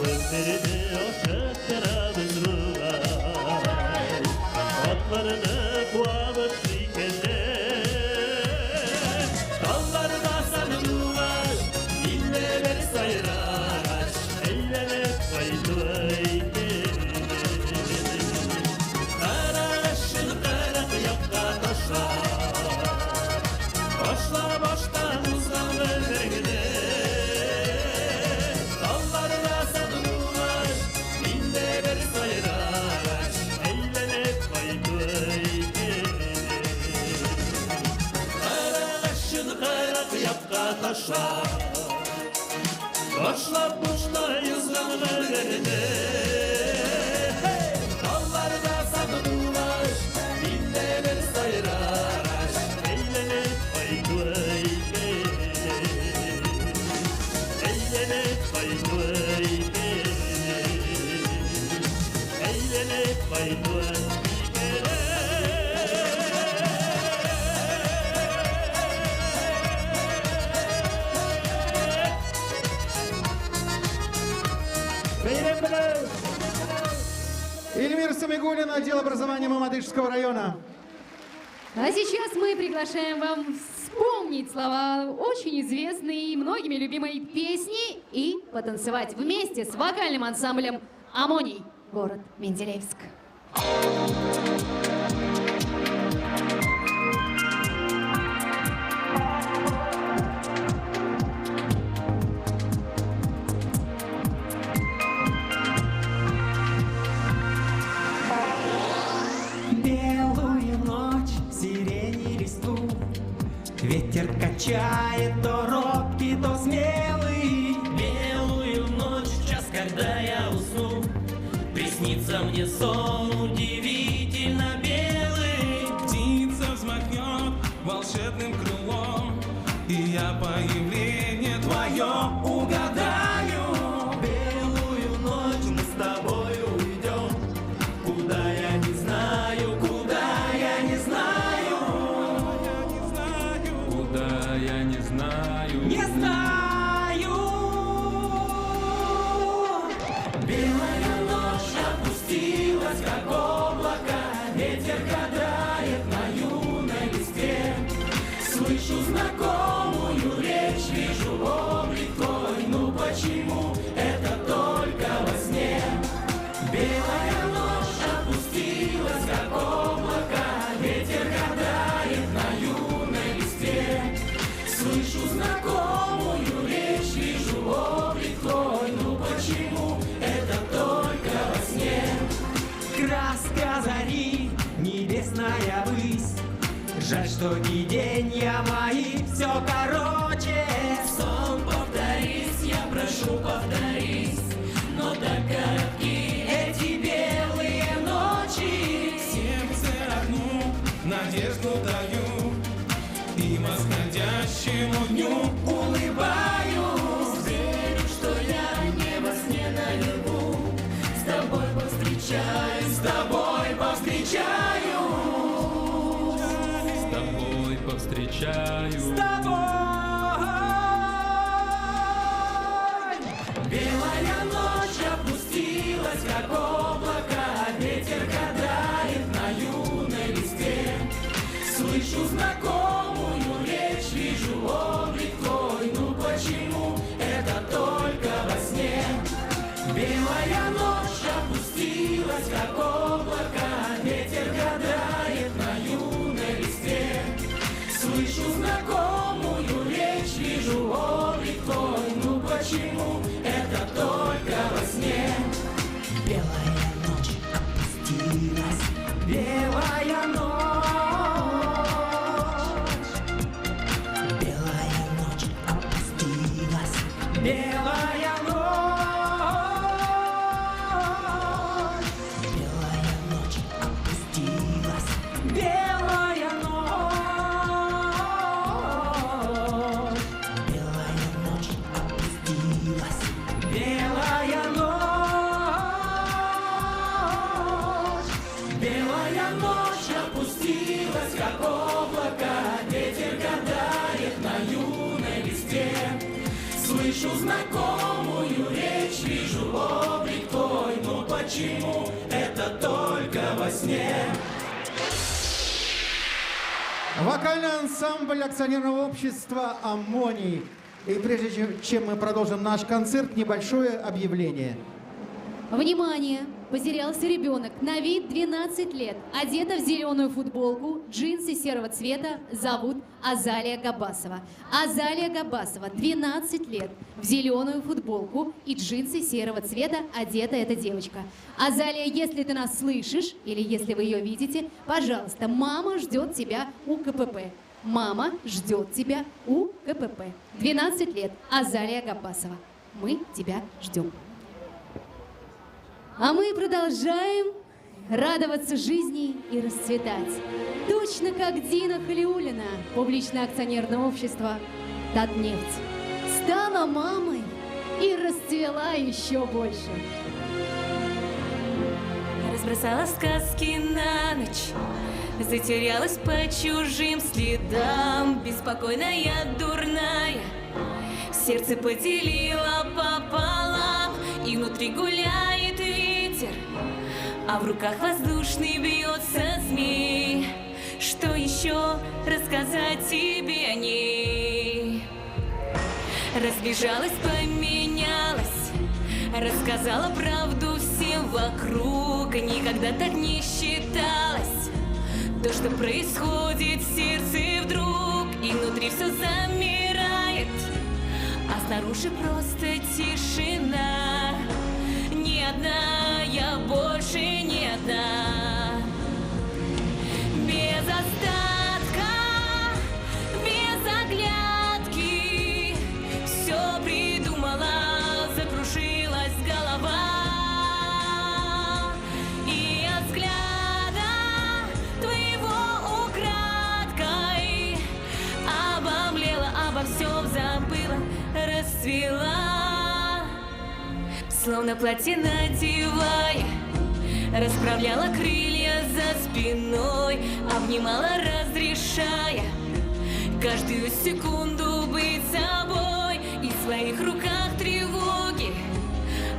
Gözlerini aşıktırabız ruhlar, atlarını kuavut dikenler. Dallarda sarılmış, iller sayraş, eğlenip kaydıray gelir. Kara ışını kara kıyakka taşlar, başla baştan uzan vergide. Başlar boşta yazgan verlerine. Dallarda sakınlaş, indeler sayraş, eğlenip kaydıray gelir. Eğlenip kaydıray gelir. Eğlenip kaydıray gelir. Эльмира Самигуллин, отдел образования Мамадышского района. А сейчас мы приглашаем вам вспомнить слова очень известной и многими любимой песни и потанцевать вместе с вокальным ансамблем «Амоний», город Менделеевск. Белую ночь, сирени листву, ветер качает то робкий, то смелый. Белую ночь, в час, когда я усну, приснится мне сон удивительно белый. Птица взмахнет волшебным крылом, и я появление твое Угадаю, белую ночь мы с тобою уйдем, куда я не знаю, куда я не знаю, куда я не знаю. не знаю. Белая ночь опустилась, как облако, ветер кадрает на юной листве. Слышу знакомую речь, вижу облик твой, ну почему это только во сне? Белая ночь опустилась, как облако, ветер кадрает на юной листве. Слышу знакомую речь, вижу облик твой, ну почему это только во сне? Краска зари, небесная высь, жаль, что не денья мои все короче. Сон, повторись, я прошу, повторись, но так коротки эти белые ночи. Сердце одну надежду даю, и восходящему дню улыбаюсь. Верю, что я не во сне наяву, с тобой повстречаюсь, с тобой повстречаюсь. с тобой повстречаю. С тобой. Белая ночь опустилась, как облако, ветер кадрает на юной листве. Слышу знакомую речь, вижу облик твой, ну почему это только во сне? Белая ночь опустилась, как облако, ветер кадрает на юной листве. Слышу знакомую речь, вижу облик твой, ну почему это только во сне? Белая ночь опустилась, белая ночь. Вокальный ансамбль акционерного общества «Аммоний». И прежде чем мы продолжим наш концерт, небольшое объявление. Внимание! Потерялся ребенок, на вид 12 лет, одета в зеленую футболку, джинсы серого цвета, зовут Азалия Габасова. Азалия Габасова, 12 лет, в зеленую футболку и джинсы серого цвета одета эта девочка. Азалия, если ты нас слышишь, или если вы ее видите, пожалуйста, мама ждет тебя у КПП. Мама ждет тебя у КПП. 12 лет, Азалия Габасова. Мы тебя ждем. А мы продолжаем радоваться жизни и расцветать. Точно как Дина Халиуллина, публичное акционерное общество «Татнефть», стала мамой и расцвела еще больше. Разбросала сказки на ночь, затерялась по чужим следам, беспокойная, дурная, сердце поделила пополам, и внутри гуляет ветер, а в руках воздушный бьется змей. Что еще рассказать тебе о ней? Разбежалась, поменялась, рассказала правду всем вокруг. Никогда так не считалось то, что происходит в сердце вдруг, и внутри все замирает, а снаружи просто тишина. Не одна, я больше не одна. Без остатка, без оглядки, все придумала, закружилась голова. И от взгляда твоего украдкой обомлела, обо всем забыла, расцвела. Словно платье надевая, расправляла крылья за спиной, обнимала, разрешая каждую секунду быть собой. И в своих руках тревоги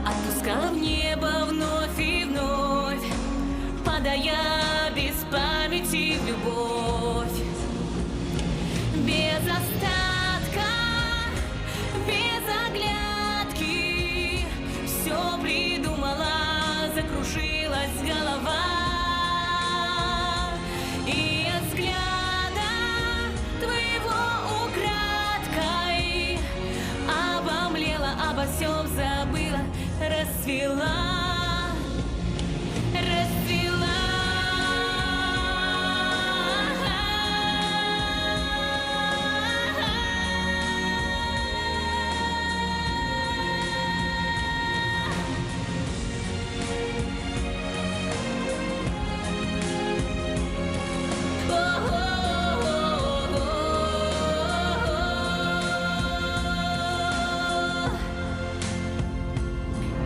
отпускала в небо вновь и вновь, падая без памяти в любовь. Без остатка, без оглядки, все придумала, закружилась голова. И от взгляда твоего украдкой обомлела, обо всем забыла, расцвела.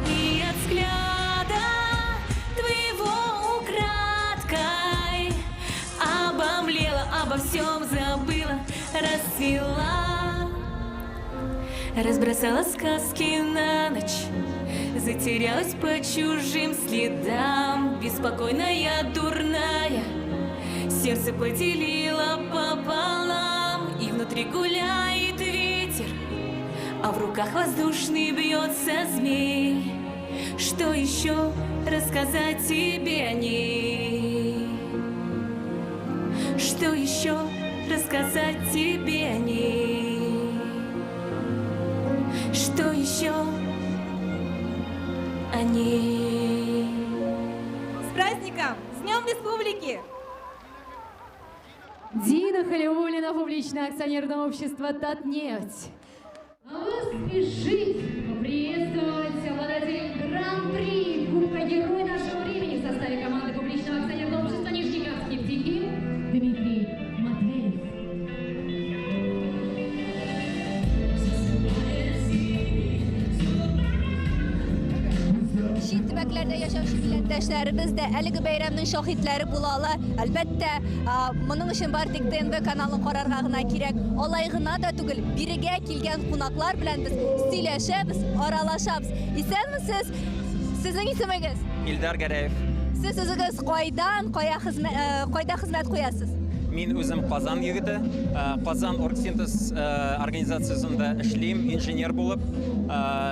И от взгляда твоего украдкой обомлела, обо всем забыла, расцвела. Разбросала сказки на ночь, затерялась по чужим следам, беспокойная, дурная, сердце поделила пополам. И внутри гуляет ветер, а в руках воздушный бьется змей. Что еще рассказать тебе о ней? Что еще рассказать тебе о ней? Что еще о ней? С праздником! С Днем Республики! Дина Халиуллина, публичное акционерное общество «Татнефть». А вы спешите поприветствовать обладателя Гран-при Кубка Герой нашего времени в составе команды публичного акционерного общества Нижнекамский птихи Дмитрий Матвеев. Şehit tübəklərdə yaşamış millətdaşlarımız da әлеге бәйрәмнең шаһитләре булалар. Әлбәттә, моның өчен бар тик ТНВ каналын карарга гына кирәк. Алай гына да түгел, бирегә килгән кунаклар белән без сөйләшәбез, аралашабыз. Исәнмесез? Сезнең исемегез? Илдар Гәрәев. Сез үзегез кайда хезмәт куясыз? Мин үзем Казан егете. Казан Оргсинтез организациясында эшлим, инженер булып.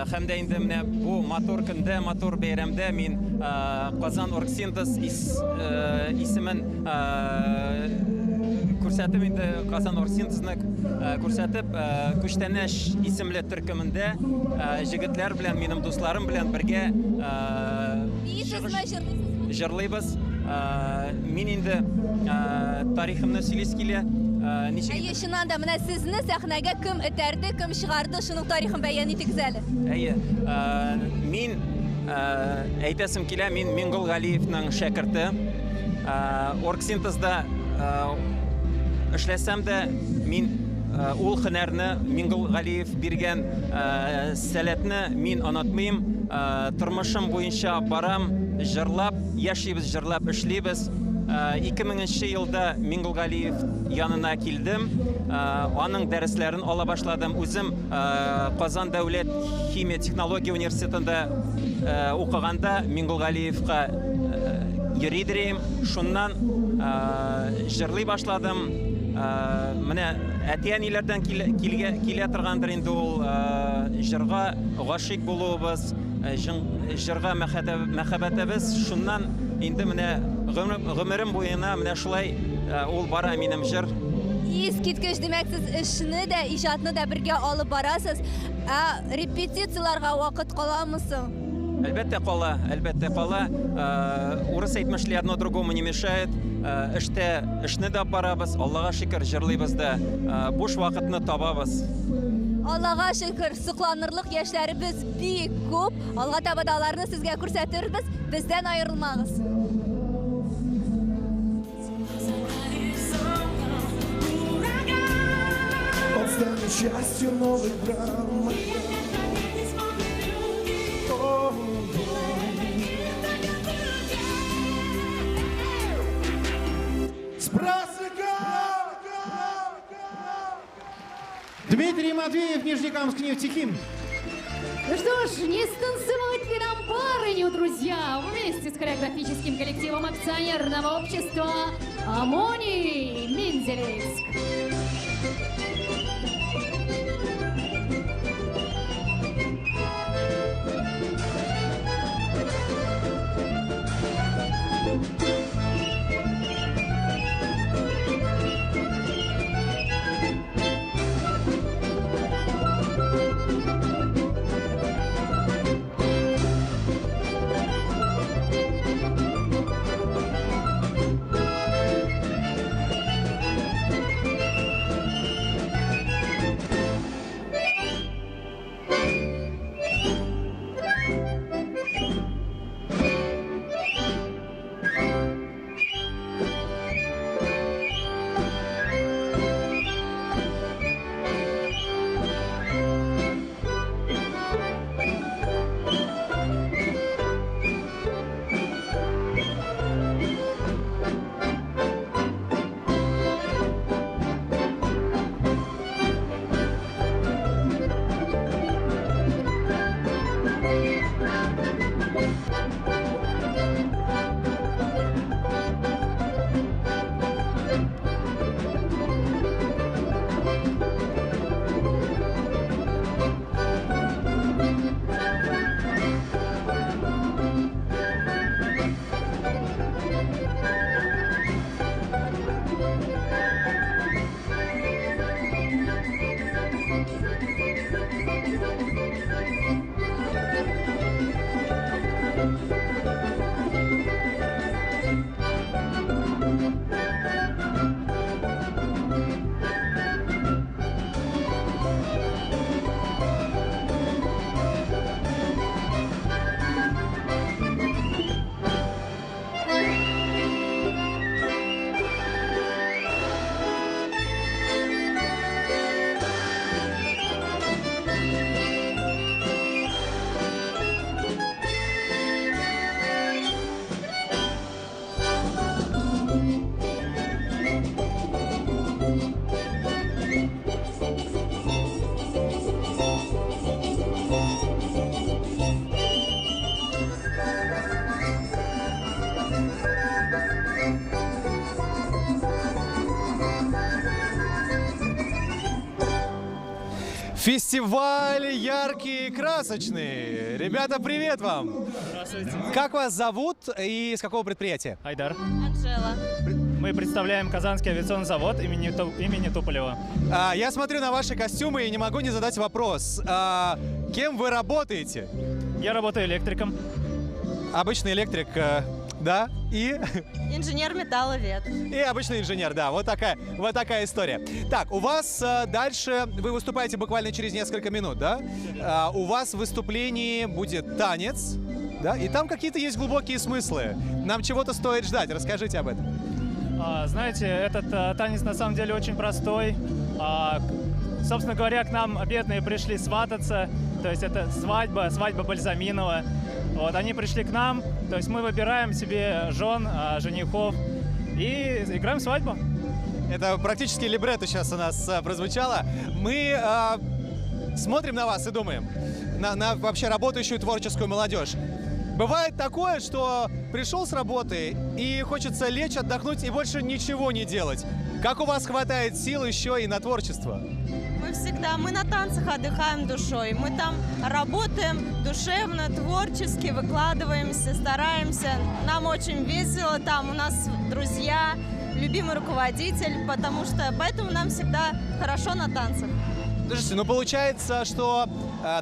Һәм дә инде менә бу мотор көндә, мотор бәйрәмдә мин Казан Оргсинтез исемен күрсәтеп инде Казан Оргсинтезны күрсәтеп Күчтәнәш исемле төркемендә җегетләр белән, минем дусларым белән бергә җырлыйбыз. Мин инде тарихымны сөйлис килә. Әйе, шуннан да менә сезне сәхнәгә кем этәрде, кем чыгарды, шуның тарихын бәян итегез әле. Әйе, мин әйтәсем килә, мин Миңгол Галиевның шәкерте. Оргсинтезда эшләсәм дә мин ул һөнәрне, Миңгол Галиев биргән сәләтне мин онытмыйм. Тормышым буенча барам, җырлап, яшибез, җырлап эшлибез. 2000 елда Миңгол Галиев янына килдем. Аның дәресләрен ала башладым. Үзем Казан дәүләт химия технология университетында укыганда Миңгол Галиевка йөридем. Шуннан җырлый башладым. Менә әти-әниләрдән килә торгандыр инде ул җырга гашыйк булуыбыз, җырга мәхәббәтебез. Шуннан инде менә гомерем буена менә шулай ул бара минем җыр. Искиткеч, демәк, сез эшне дә, иҗатны да бергә алып барасыз. Репетицияларга вакыт каламы соң? Әлбәттә кала, әлбәттә кала. Урыс әйтмешли, одно другому не мешает. Эшне дә барабыз, Аллага шөкер, җырлыйбыз да, буш вакытны табабыз. Аллага шөкер, сокланырлык яшьләребез бик күп. Алга таба да аларны сезгә күрсәтербез. Бездән аерылмагыз. Станет счастью новых драм. С праздником! Дмитрий Матвеев, Нижнекамск, Нефтехим. Ну что ж, не станцевать ли нам парыню, друзья, вместе с хореографическим коллективом акционерного общества «Амоний» Мензелевск. Фестиваль яркий и красочный. Ребята, привет вам! Здравствуйте. Как вас зовут и с какого предприятия? Айдар. Анжела. Мы представляем Казанский авиационный завод имени Туполева. Я смотрю на ваши костюмы и не могу не задать вопрос. Кем вы работаете? Я работаю электриком. Обычный электрик, да? И? Инженер-металловед. И обычный инженер, да. Вот такая история. Так, у вас дальше, вы выступаете буквально через несколько минут, да? У вас в выступлении будет танец, да? И там какие-то есть глубокие смыслы. Нам чего-то стоит ждать. Расскажите об этом. Знаете, этот танец на самом деле очень простой. Собственно говоря, к нам бедные пришли свататься. То есть это свадьба Бальзаминова. Вот, они пришли к нам, то есть мы выбираем себе жен, женихов и играем свадьбу. Это практически либретто сейчас у нас прозвучало. Мы смотрим на вас и думаем, на вообще работающую творческую молодежь. Бывает такое, что пришел с работы и хочется лечь, отдохнуть и больше ничего не делать. Как у вас хватает сил еще и на творчество? Мы на танцах отдыхаем душой. Мы там работаем душевно, творчески, выкладываемся, стараемся. Нам очень весело, там у нас друзья, любимый руководитель, поэтому нам всегда хорошо на танцах. Слушайте, ну получается, что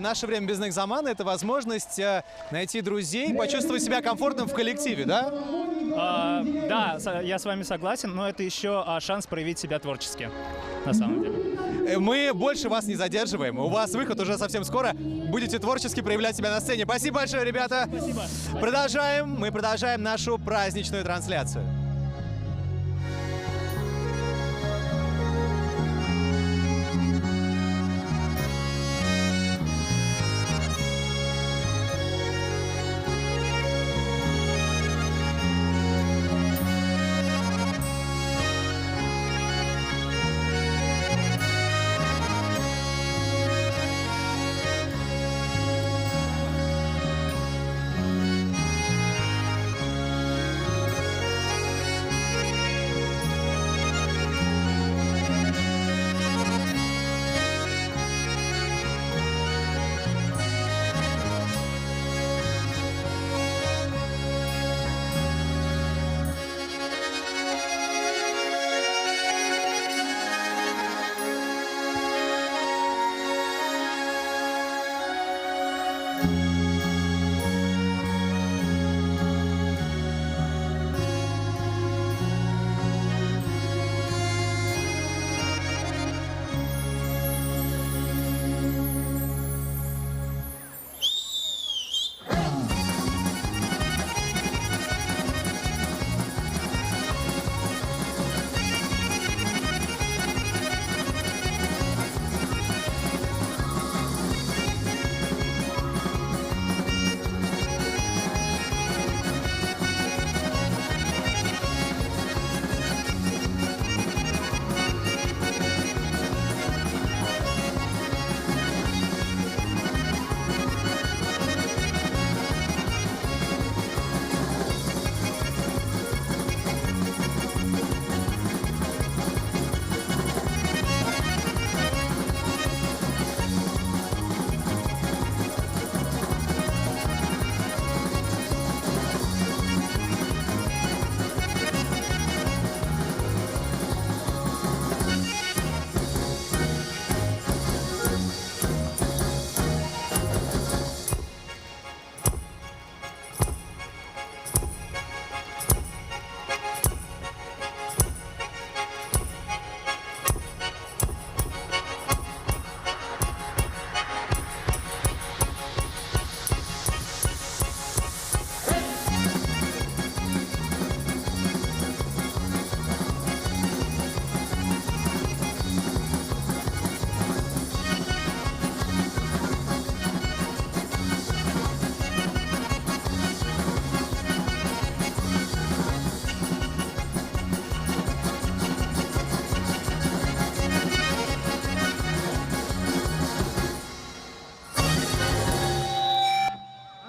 наше время без Нахзамана — это возможность найти друзей, почувствовать себя комфортным в коллективе, да? Да, я с вами согласен, но это еще шанс проявить себя творчески, на самом деле. Мы больше вас не задерживаем. У вас выход уже совсем скоро. Будете творчески проявлять себя на сцене. Спасибо большое, ребята. Спасибо. Мы продолжаем нашу праздничную трансляцию.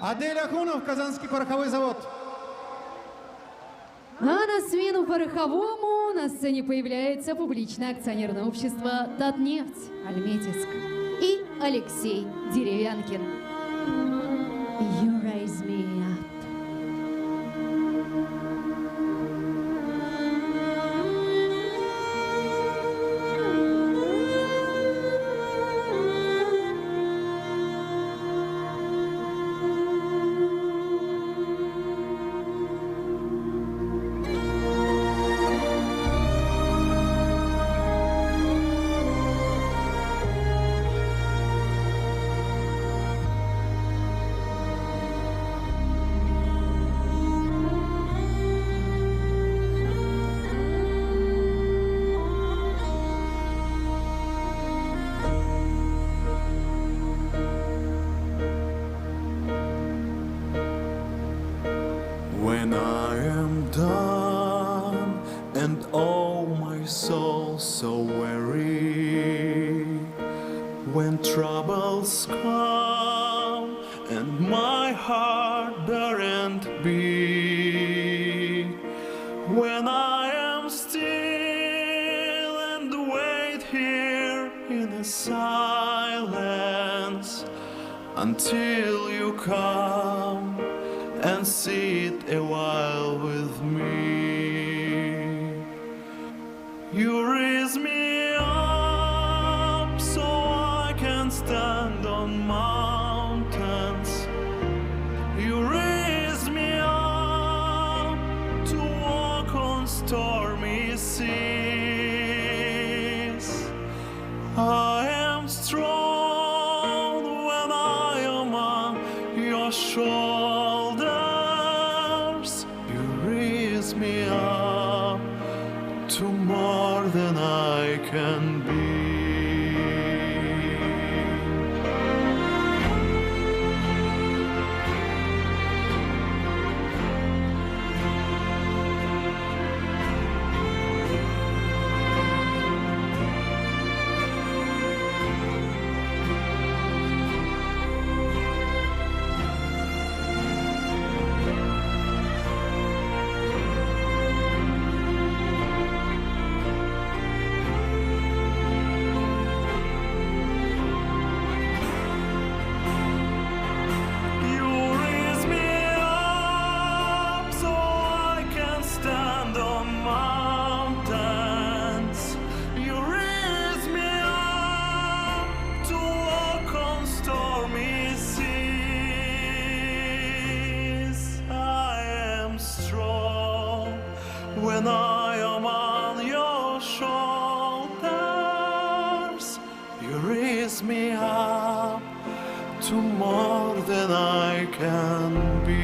Адель Ахунов, Казанский пороховой завод. А на смену пороховому на сцене появляется публичное акционерное общество «Татнефть» Альметьевск и Алексей Деревянкин. You raise me up. When I am done and oh my soul so weary, when troubles come and my heart daren't be, when I am still and wait here in a silence until you come and sit a while with me. You raise me up so I can stand on mountains. You raise me up to walk on stormy seas. I am strong when I am on your shoulders. You raise me up to more than I can be. When I am on your shoulders, you raise me up to more than I can be.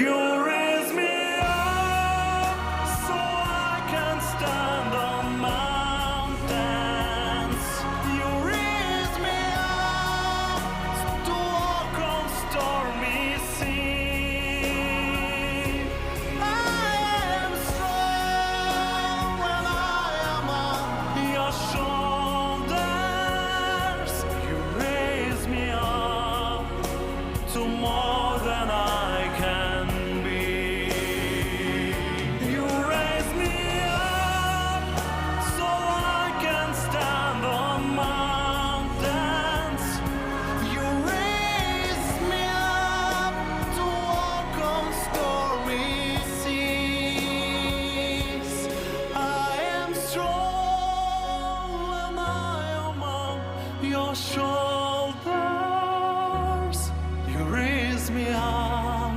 You raise me up so I can stand on mountains. You raise me up to walk on stormy seas. I am strong when I am on your shoulders. You raise me up to more than I can be. You raise me up so I can stand on mountains. You raise me up to walk on stormy seas. I am strong when I am on your shoulders. You raise me up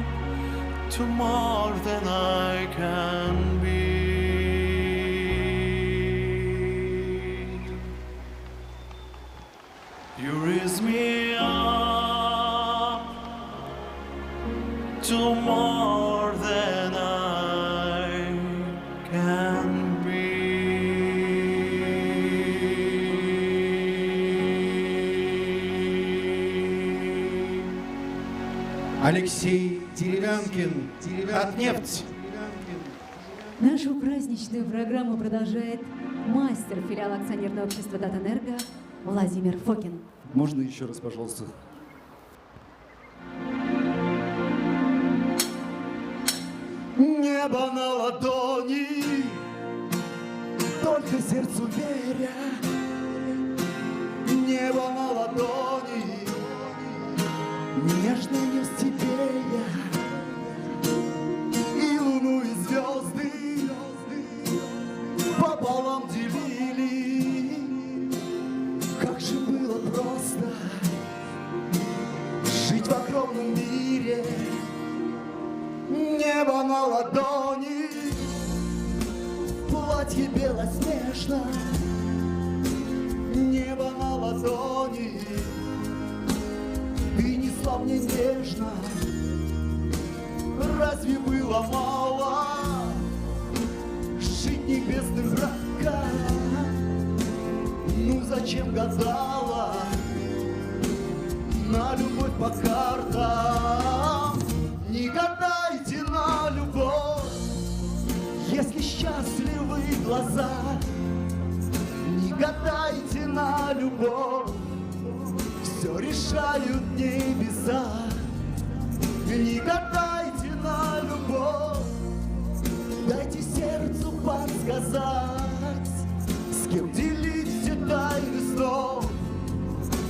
to more than I can be. You raise me up to more than I can be. Алексей Деревянкин от «Нефть». Нашу праздничную программу продолжает мастер филиала акционерного общества «Датэнерго» Владимир Фокин. Можно еще раз, пожалуйста? Небо на ладони, только сердцу веря. Небо на ладони, нежно нес тебе я. И луну, и звезды пополам делили. Как же было просто жить в огромном мире. Небо на ладони, платье белоснежно. Небо на ладони, ты несла мне нежно. Разве было мало жить небесным браком? Ну зачем гадала на любовь по картам? Не гадайте на любовь, если счастливы глаза. Не гадайте на любовь, все решают небеса. Не гадайте на любовь, дайте сердцу подсказать, с кем делить все тайны снов,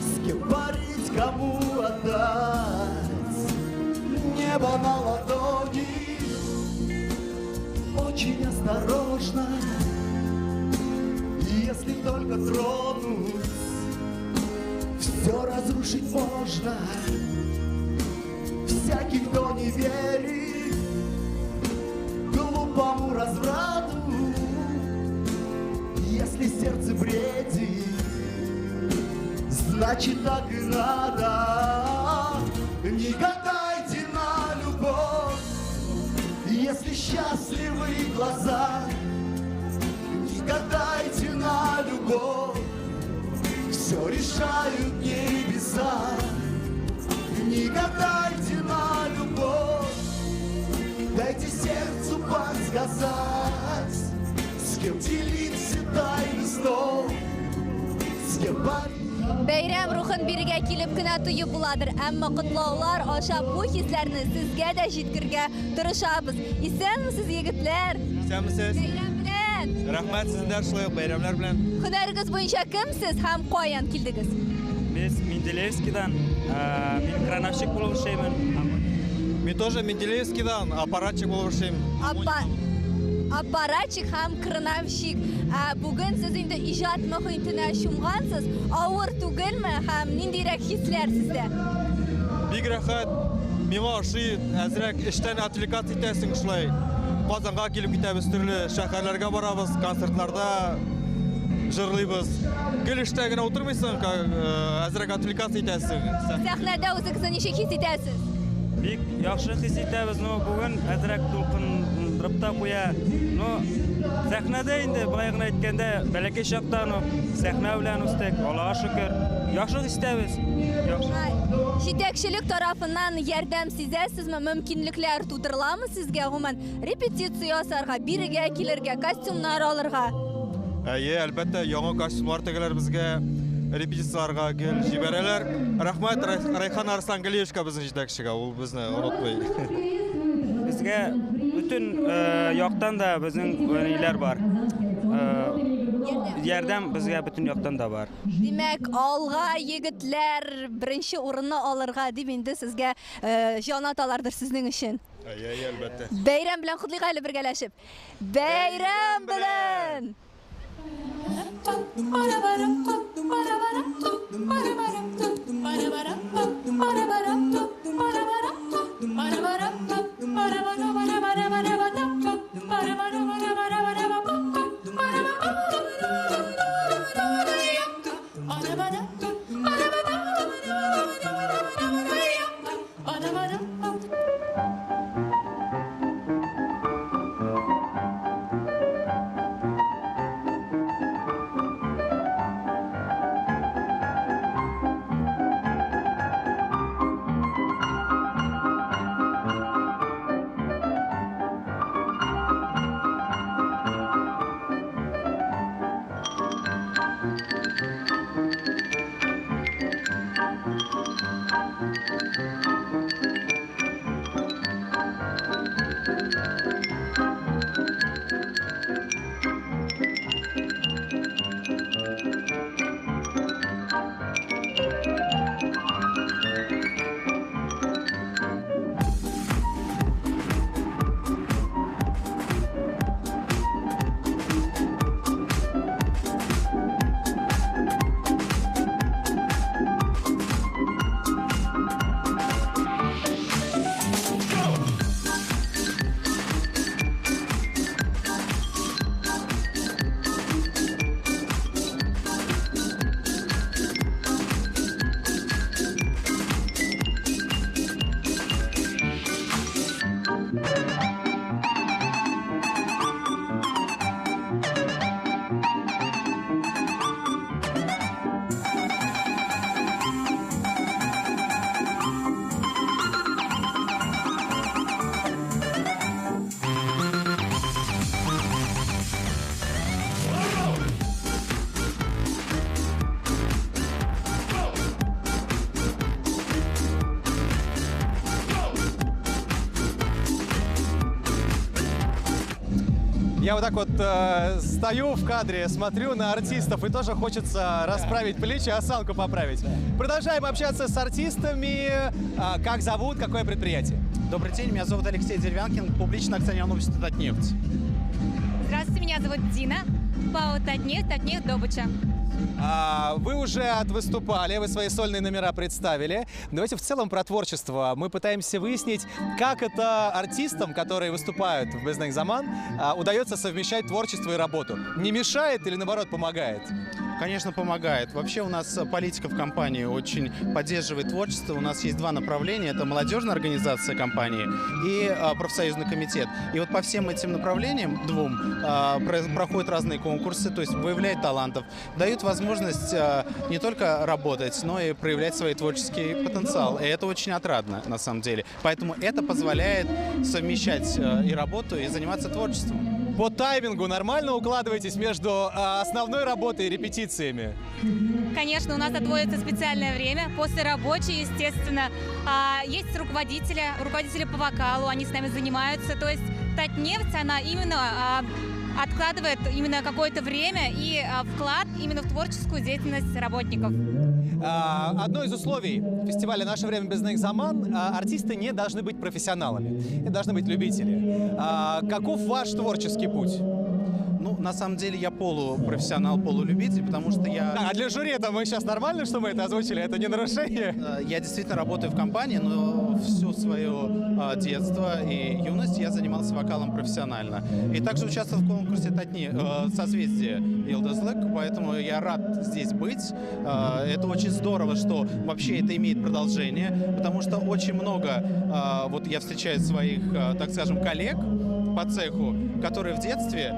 с кем парить, кому отдать. Небо на ладони, очень осторожно. Если только тронуть, все разрушить можно. Всякий, кто не верит глупому разврату, если сердце бредит, значит так и надо. Не гадайте на любовь, если счастливы глаза. Не гадайте на любовь, все решают небеса. Не гадайте на любовь, дайте сердцу подсказать, с кем делить все тайны снов, с кем парить. Bayram ruhun biriga kelib kina tuyib bo'ladir, ammo qutlovlar osha bu hislarni sizga da yetkirga tirishamiz. Esanmisiz yigitlar? Esanmisiz? Bayram bilan. Rahmat sizlar shunday bayramlar bilan. Hunaringiz bo'yicha kimsiz? Ham qoyan keldingiz? Biz Менделеевскийдан, men kranovщик bo'lib ishlayman. Men тоже Менделеевскийдан, apparatchik bo'lib ishlayman. Apparatchik ham kranovщик. Bugun siz endi ijod muhitini shumg'ansiz. Og'ir tugilmi? Ham nindayroq hislar sizda? Big rahat. Meva ishlaydi, azrak ishdan отвлекаться etasiz shular. Qozonga kelib ketamiz, turli shaharlarga boramiz, konsertlarda jırlıyız. Geliştagina oturmaysan, azrak отвлекаться etasiz. Sahnada o'zingizni nechta his etasiz? Bek yaxshi his etamiz. Bugun azrak to'lqindirib ta qo'ya. Sahnada endi boyagina aytganda balaki shaqdan sahna bilan ustak, Allohga shukr. Yaxshi his etamiz. Yetakchilik tarafidan yordam sezasizmi? Mumkinliklar tug'diriladimi sizga? Umuman repetitsiya yasarga, biriga kelarga, kostyumlar olirga. Albatta, yangi kostyumlar tegilar bizga repetitsiyalarga kel jibaralar. Rahmat Rayhan Arslangaliyevga bizning yetakchiga, u bizni unutmaydi. Bizga bütün yoqdan da bizning o'yinlar bor. Yordam bizga bütün yoqdan da bor. Demak, olg'a yigitlar birinchi o'rinni olirga deb endi sizga jo'natalardir sizning uchun. Albatta. Bayram bilan xudlik qilib birgalashib. Bayram bilan. Я вот так вот стою в кадре, смотрю на артистов, и тоже хочется расправить плечи, осанку поправить. Продолжаем общаться с артистами. Как зовут, какое предприятие? Добрый день, меня зовут Алексей Деревянкин, публичное акционерное общество «Татнефть». Здравствуйте, меня зовут Дина. ПАО «Татнефть», «Татнефть», Добыча. Вы уже отвыступали, вы свои сольные номера представили. Давайте в целом про творчество. Мы пытаемся выяснить, как это артистам, которые выступают в «Безнең Заман», удается совмещать творчество и работу. Не мешает или, наоборот, помогает? Конечно, помогает. Вообще у нас политика в компании очень поддерживает творчество. У нас есть два направления. Это молодежная организация компании и профсоюзный комитет. И вот по всем этим направлениям двум проходят разные конкурсы, то есть выявляют талантов, дают возможность не только работать, но и проявлять свой творческий потенциал. И это очень отрадно, на самом деле. Поэтому это позволяет совмещать и работу, и заниматься творчеством. По таймингу нормально укладываетесь между основной работой и репетициями? Конечно, у нас отводится специальное время, после рабочей, естественно. Есть руководители по вокалу, они с нами занимаются. То есть «Татнефть», она именно откладывает именно какое-то время и вклад именно в творческую деятельность работников. Одно из условий фестиваля «Наше время Безнең Заман» — артисты не должны быть профессионалами, это должны быть любители. Каков ваш творческий путь? Ну, на самом деле, я полупрофессионал, полулюбитель, потому что я... А для жюри это мы сейчас нормально, что мы это озвучили? Это не нарушение? Я действительно работаю в компании, но все свое детство и юность я занимался вокалом профессионально. И также участвовал в конкурсе «Созвездие Йылдызлык», поэтому я рад здесь быть. Это очень здорово, что вообще это имеет продолжение, потому что очень много, вот я встречаю своих, так скажем, коллег по цеху, которые в детстве,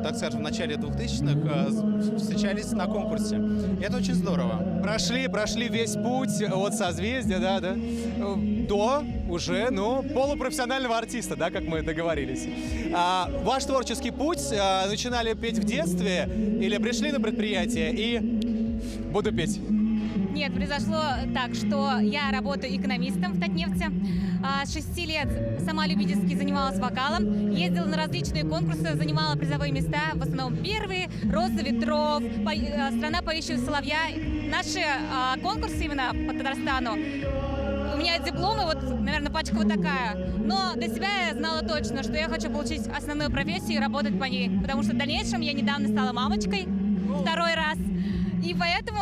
так скажем, в начале 2000-х встречались на конкурсе. И это очень здорово. Прошли весь путь от «Созвездия», да, до уже, полупрофессионального артиста, да, как мы договорились. Ваш творческий путь начинали петь в детстве или пришли на предприятие и буду петь? Нет, произошло так, что я работаю экономистом в «Татнефти». С 6 лет сама любительски занималась вокалом, ездила на различные конкурсы, занимала призовые места, в основном первые, «Роза ветров», «Страна поющего соловья». Наши конкурсы именно по Татарстану. У меня дипломы, вот, наверное, пачка вот такая. Но для себя я знала точно, что я хочу получить основную профессию и работать по ней. Потому что в дальнейшем я недавно стала мамочкой, второй раз. И поэтому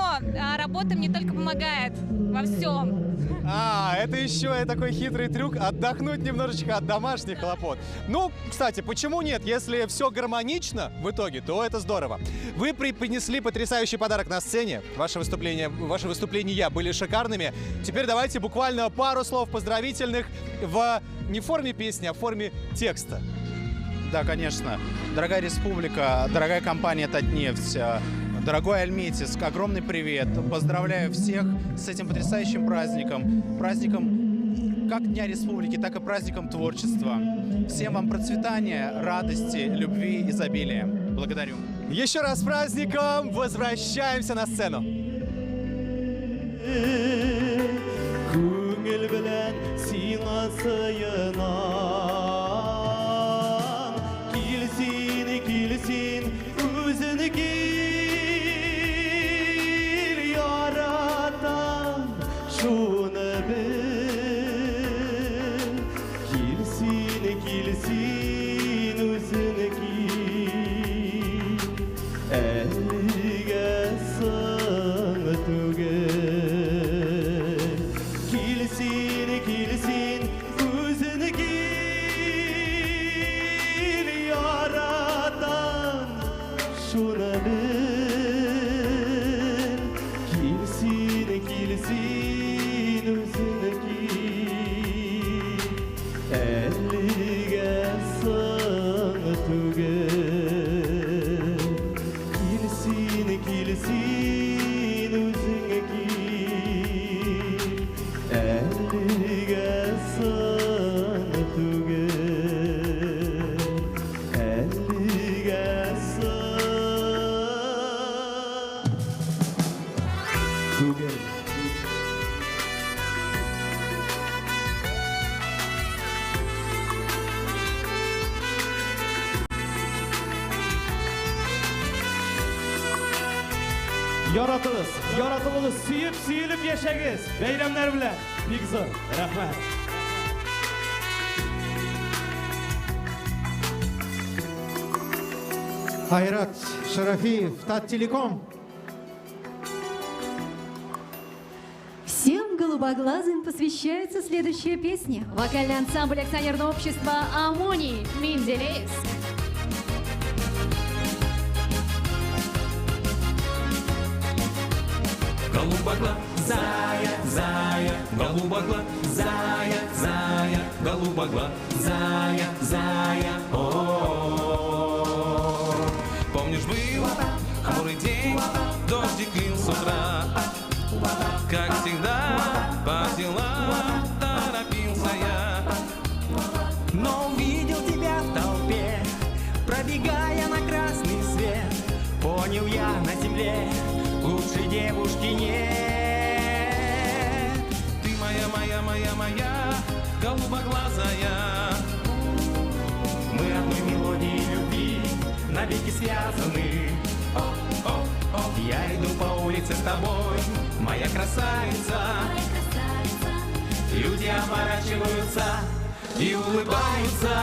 работа мне только помогает во всем. Это еще такой хитрый трюк — отдохнуть немножечко от домашних хлопот. Ну, кстати, почему нет? Если все гармонично в итоге, то это здорово. Вы принесли потрясающий подарок на сцене. Ваши выступления были шикарными. Теперь давайте буквально пару слов поздравительных не в форме песни, а в форме текста. Да, конечно. Дорогая республика, дорогая компания «Татнефть», дорогой Альметьевск, огромный привет. Поздравляю всех с этим потрясающим праздником. Праздником как Дня Республики, так и праздником творчества. Всем вам процветания, радости, любви, изобилия. Благодарю. Еще раз с праздником! Возвращаемся на сцену. Yaratılınız, suyup yaşagız. Bayramlar bilan. Bigzor, rahmat. Хайрат Шарафиев, Таттелеком. Всем голубоглазым посвящается следующая песня. Вокальный ансамбль акционерного общества «Амоний» Менделеевск. Голубоглазая, зая, голубоглазая, зая, голубоглазая, зая, о. Помнишь, был хмурый день, дождик лил с утра. Как всегда, по делам торопился я. Но увидел тебя в толпе, пробегая на красный свет. Понял я, на земле лучшей девушки нет. Ты моя, моя, моя, моя, голубоглазая. Мы одной мелодией любви навеки связаны. Я иду по улице с тобой, моя красавица. Люди оборачиваются и улыбаются.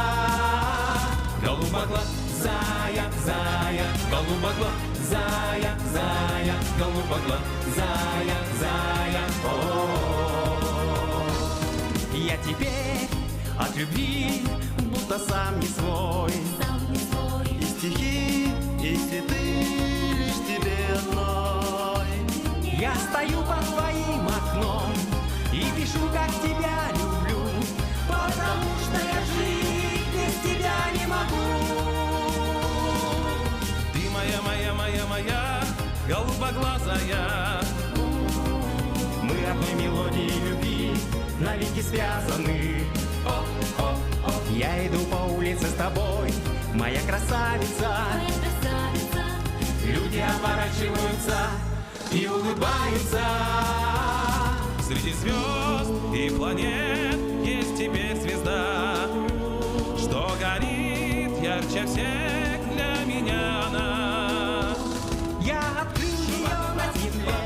Голубоглазая, зая, голубоглазая, зая, голубоглазая, зая, о. Я теперь от любви будто сам не свой. И стихи, и цветы лишь тебе одной. Я стою под твоим окном и пишу, как тебя люблю, потому что я жить без тебя не могу. Ты моя, моя, моя, моя, голубоглазая. Мы одной мелодией любви навеки связаны. Я иду по улице с тобой, моя красавица. Люди оборачиваются и улыбаются. Среди звезд и планет есть теперь звезда, что горит ярче всех для меня она. Я открыл ее на земле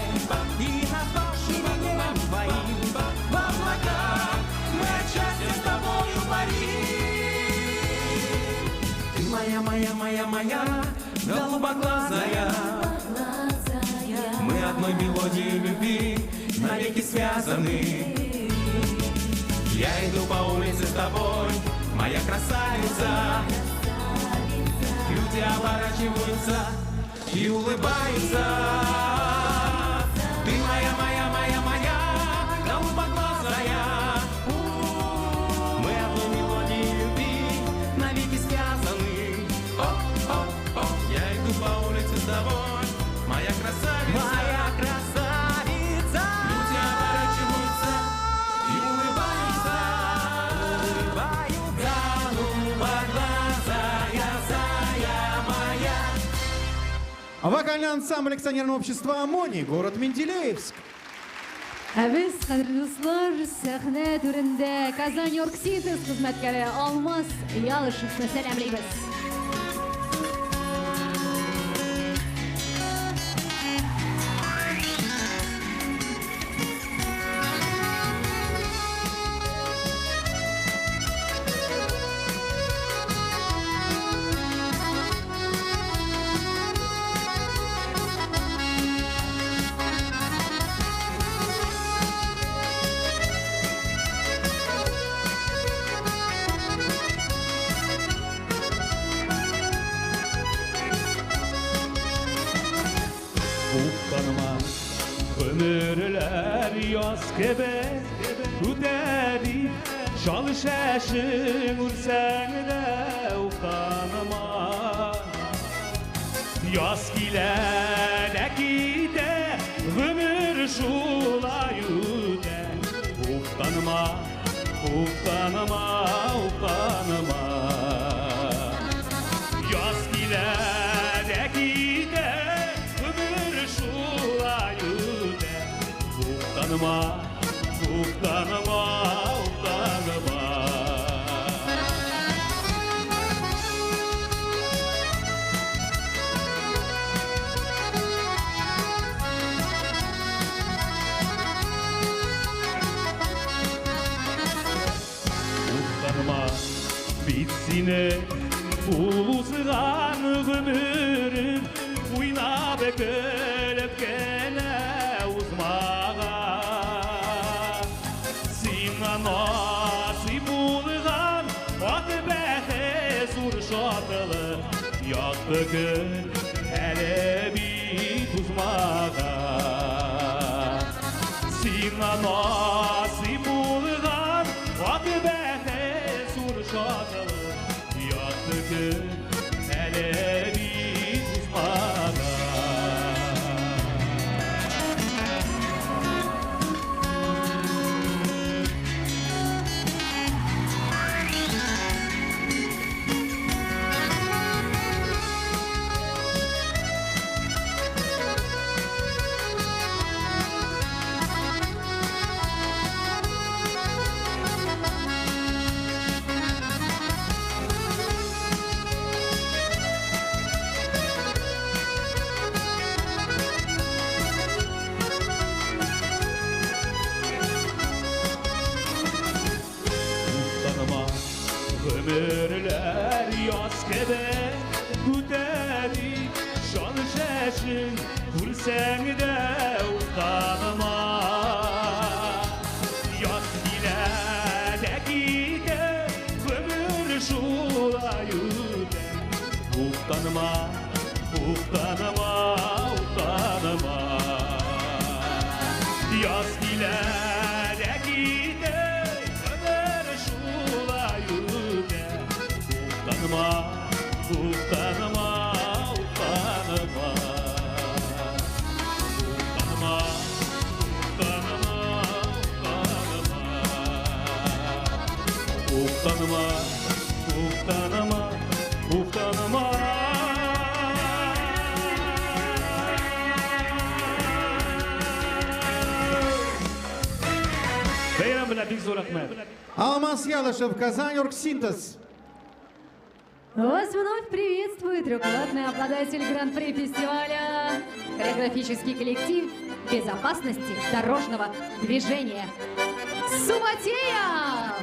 и назвал именем твоим. В облаках мы от счастья с тобою парим. Ты моя, моя, моя, моя, голубоглазая. Мы одной мелодией любви навеки связаны. Я иду по улице с тобой, моя красавица. Люди оборачиваются и улыбаются. Ты моя, моя, моя, моя, голубоглазая. Мы одной мелодией любви навеки связаны. Я иду по улице с тобой, моя красавица. Моя красавица. Люди оборачиваются и улыбаются. Голубоглазая, зая моя. Вокальный ансамбль акционерного общества «Амоний», город Менделеевск. Biz qadrli do'stlar, sahna turida Kazan York Cities xizmatkari Olmos Yalishevni salomlaymiz. Utanma, ömürler yaz kebe Güderi, çalışaşın ursen de utanma Yaz gilereki de ömür şulayüde Utanma, utanma, utanma Yaz gilereki de Utanma, utanma, utanma. Bitsine uluzgan ömürün Uynab gülüp gene uzmağa Sina nasip bulgan Vakbehe sur şatılı Yok bugün hele bir uzmağa Sina nasip bulgan Vakbehe sur şatılı Yok bugün hele bir uzmağa Ömürler yaz kebe Güderi şan şeşin Kursen de utanma Yaz ile de gide Ömür şulayı Utanma, utanma, utanma Yaz ile de gide Ömür şulayı Utanma, utanma, utanma Utanma, utanma, utanma Utanma, utanma, utanma Beyram bilen Big Zor Ahmet. Алмаз Ялышев, Казань, Оргсинтез. Вас вновь приветствует трехкратный обладатель Гран-при фестиваля, хореографический коллектив безопасности дорожного движения «Суматея».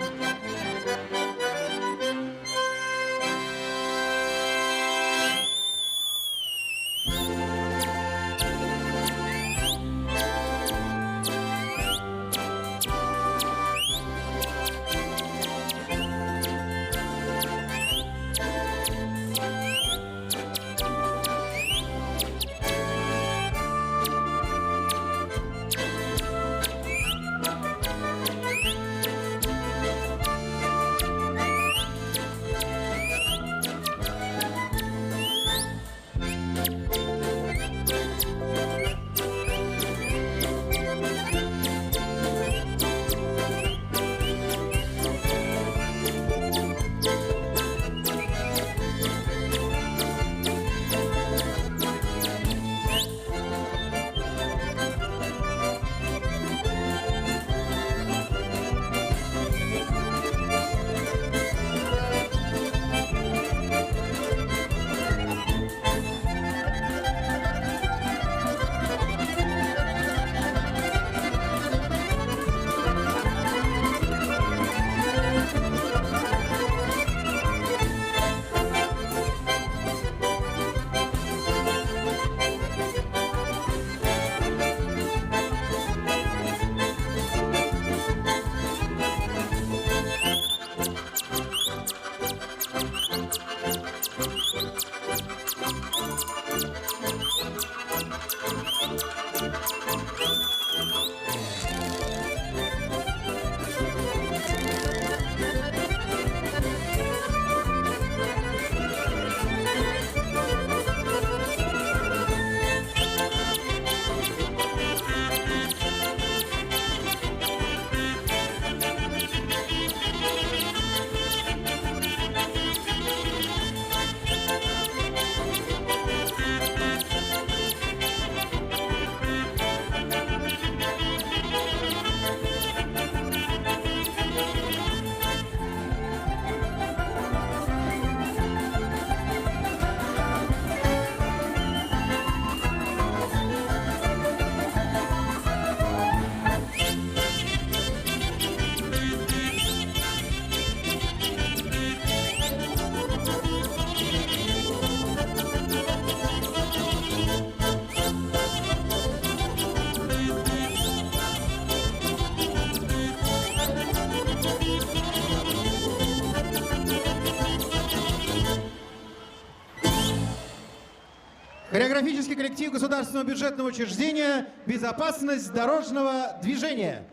Хореографический коллектив государственного бюджетного учреждения «Безопасность дорожного движения».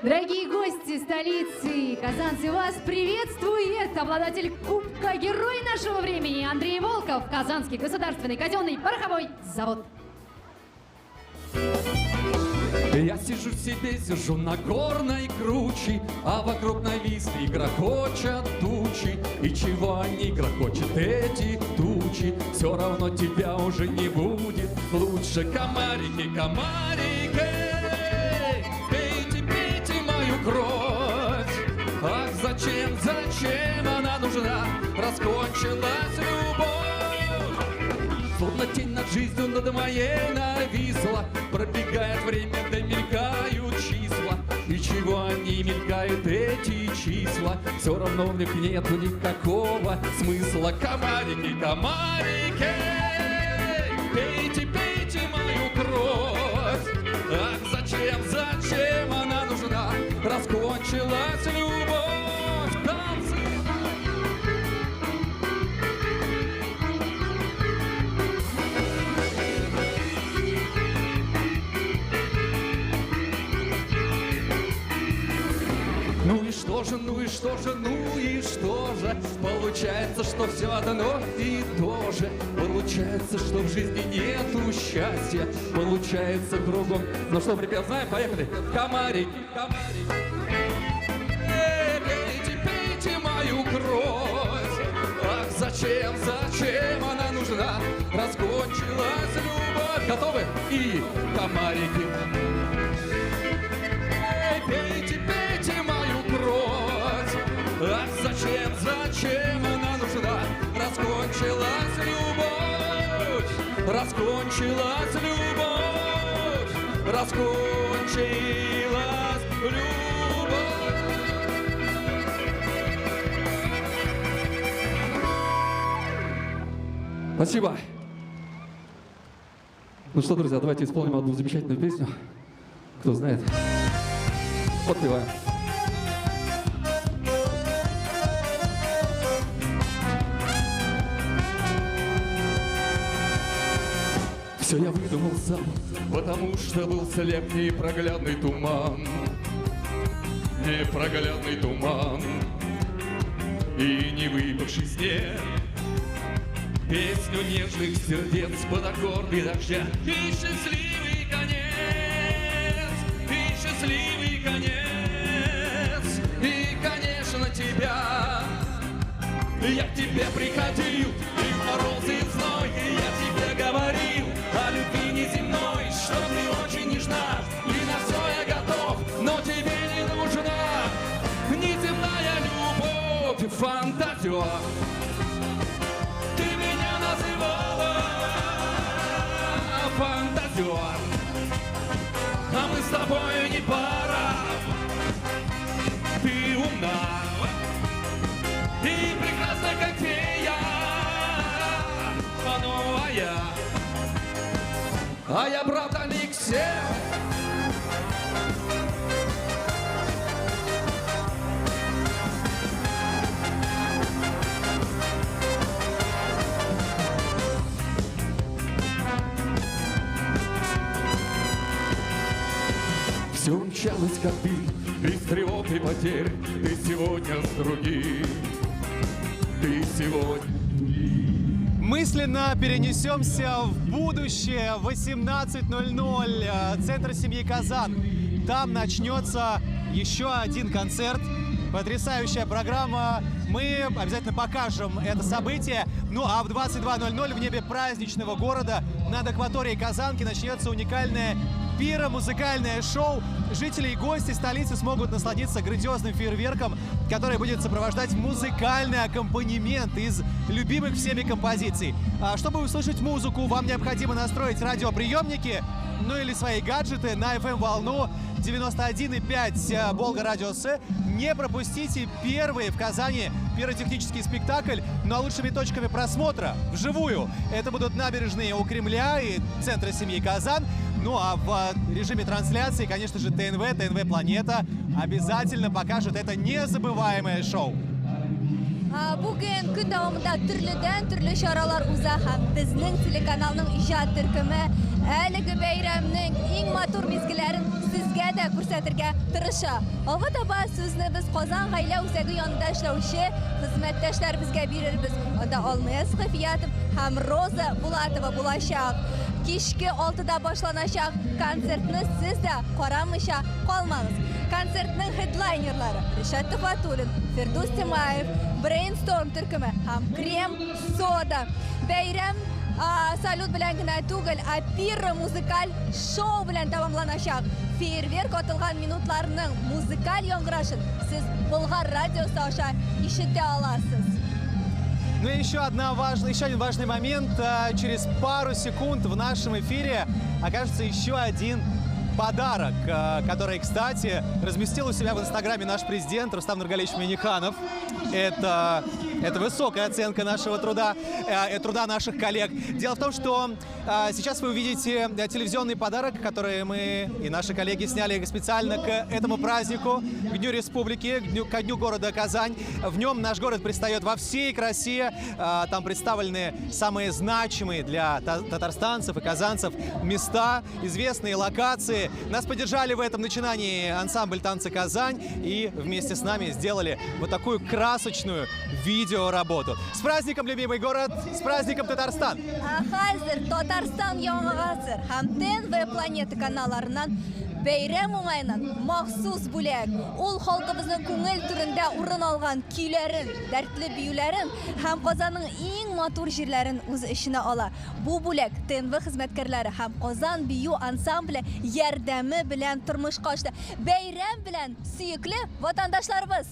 Дорогие гости столицы, казанцы, вас приветствует обладатель Кубка Герой нашего времени Андрей Волков, Казанский государственный казенный пороховой завод. Я сижу на горной круче, а вокруг нависли грохочут тучи. И чего они грохочут, эти тучи? Все равно тебя уже не будет. Лучше комарики, комарики, пейте мою кровь. Ах, зачем она нужна? Раскончилась любовь. Словно тень над жизнью над моей нависла. Пробегает время, да мелькают числа. И чего они мелькают, эти числа? Все равно в них нету никакого смысла. Комарики, комарики, пейте мою кровь. Ах, зачем она нужна? Раскончилась любовь. Танцы. Ну и что же? Получается, что все одно и то же. Получается, что в жизни нету счастья. Получается кругом. Ну что, ребят, знаем? Поехали. Комарики, комарики. Пейте мою кровь. Ах, зачем она нужна? Раскончилась любовь. Готовы? И комарики. Пейте мою кровь. Ах, зачем она нужна? Раскончилась любовь. Раскончилась любовь. Раскончилась любовь. Спасибо. Ну что, друзья, давайте исполним одну замечательную песню. Кто знает? Подпеваем. Все я выдумал сам, потому что был слеп непроглядный туман. Непроглядный туман. И не выпавший снег. Песню нежных сердец под аккорды дождя. И счастливый конец. И счастливый конец. И, конечно, тебя. Я к тебе приходил, и в мороз, и в зной. И я тебе говорил о любви неземной, что ты очень нежна, и на все я готов, но тебе не нужна неземная любовь, фантазер. Ты меня называла фантазер, а мы с тобой не пара. Ты умна и прекрасна, как фея, а я брат Алексей. Все умчалось, как дым, без тревог и потерь. Ты сегодня с другим, ты сегодня. Мысленно перенесемся в будущее. 18:00. Центр семьи Казан. Там начнется еще один концерт. Потрясающая программа. Мы обязательно покажем это событие. Ну а в 22:00 в небе праздничного города над акваторией Казанки начнется уникальное пиро-музыкальное шоу. Жители и гости столицы смогут насладиться грандиозным фейерверком, который будет сопровождать музыкальный аккомпанемент из любимых всеми композиций. Чтобы услышать музыку, вам необходимо настроить радиоприемники, ну или свои гаджеты на FM-волну 91,5 Волга Радио С. Не пропустите первый в Казани пиротехнический спектакль, но лучшими точками просмотра вживую. Это будут набережные у Кремля и центра семьи Казан. Ну а в режиме трансляции, конечно же, ТНВ Планета обязательно покажет это незабываемое шоу. Bugün kun davomida turli choralar o'za ham bizning telekanalning ijod turkumi haligi bayramning eng motor mezgillarini sizga-da ko'rsatirga tirisha. Avvalo so'zni biz Qozon g'ayla o'sagi yonida ishlovchi xizmatdoshlar bizga beramiz. Unda Olmaz Xafiyatov ham Roza Bulatova bo'lashaq. Kechki 6da boshlanashaq konsertni sizda qoramusha qolmangiz. Konsertning headlinerlari Rishad Tufatulin, Firdus Timayev, Brainstorm turkumi ham Krem Soda. Bayram salyut bilangina tug'il opera muzikal shou bilan davomlanashaq. Feerverk otilgan minutlarning muzikal yong'irashini siz Bulg'ar radiosi osha eshita olasiz. Ну и еще один важный момент. Через пару секунд в нашем эфире окажется еще один подарок, который, кстати, разместил у себя в Инстаграме наш президент Рустам Нургалиевич Минниханов. Это высокая оценка нашего труда, труда наших коллег. Дело в том, что сейчас вы увидите телевизионный подарок, который мы и наши коллеги сняли специально к этому празднику, к Дню Республики, ко Дню города Казань. В нем наш город предстает во всей красе. Там представлены самые значимые для татарстанцев и казанцев места, известные локации. Нас поддержали в этом начинании ансамбль «Танцы Казань» и вместе с нами сделали вот такую красочную видеоработу. С праздником, любимый город! С праздником Татарстан! Hozir Tatarstan yong'asi ham TNV planeta kanallaridan bayram o'ng'aydan maxsus bo'lak ul xalqimizning ko'ngil turida o'rin olgan kuylarin, dardli biyularin ham Qozonning eng motor yerlarini o'z ishina ola. Bu bo'lak TNV xizmatkorlari ham Qozon biyu ansambli yordami bilan turmushga oshdi. Bayram bilan suyukli vatandoshlarimiz!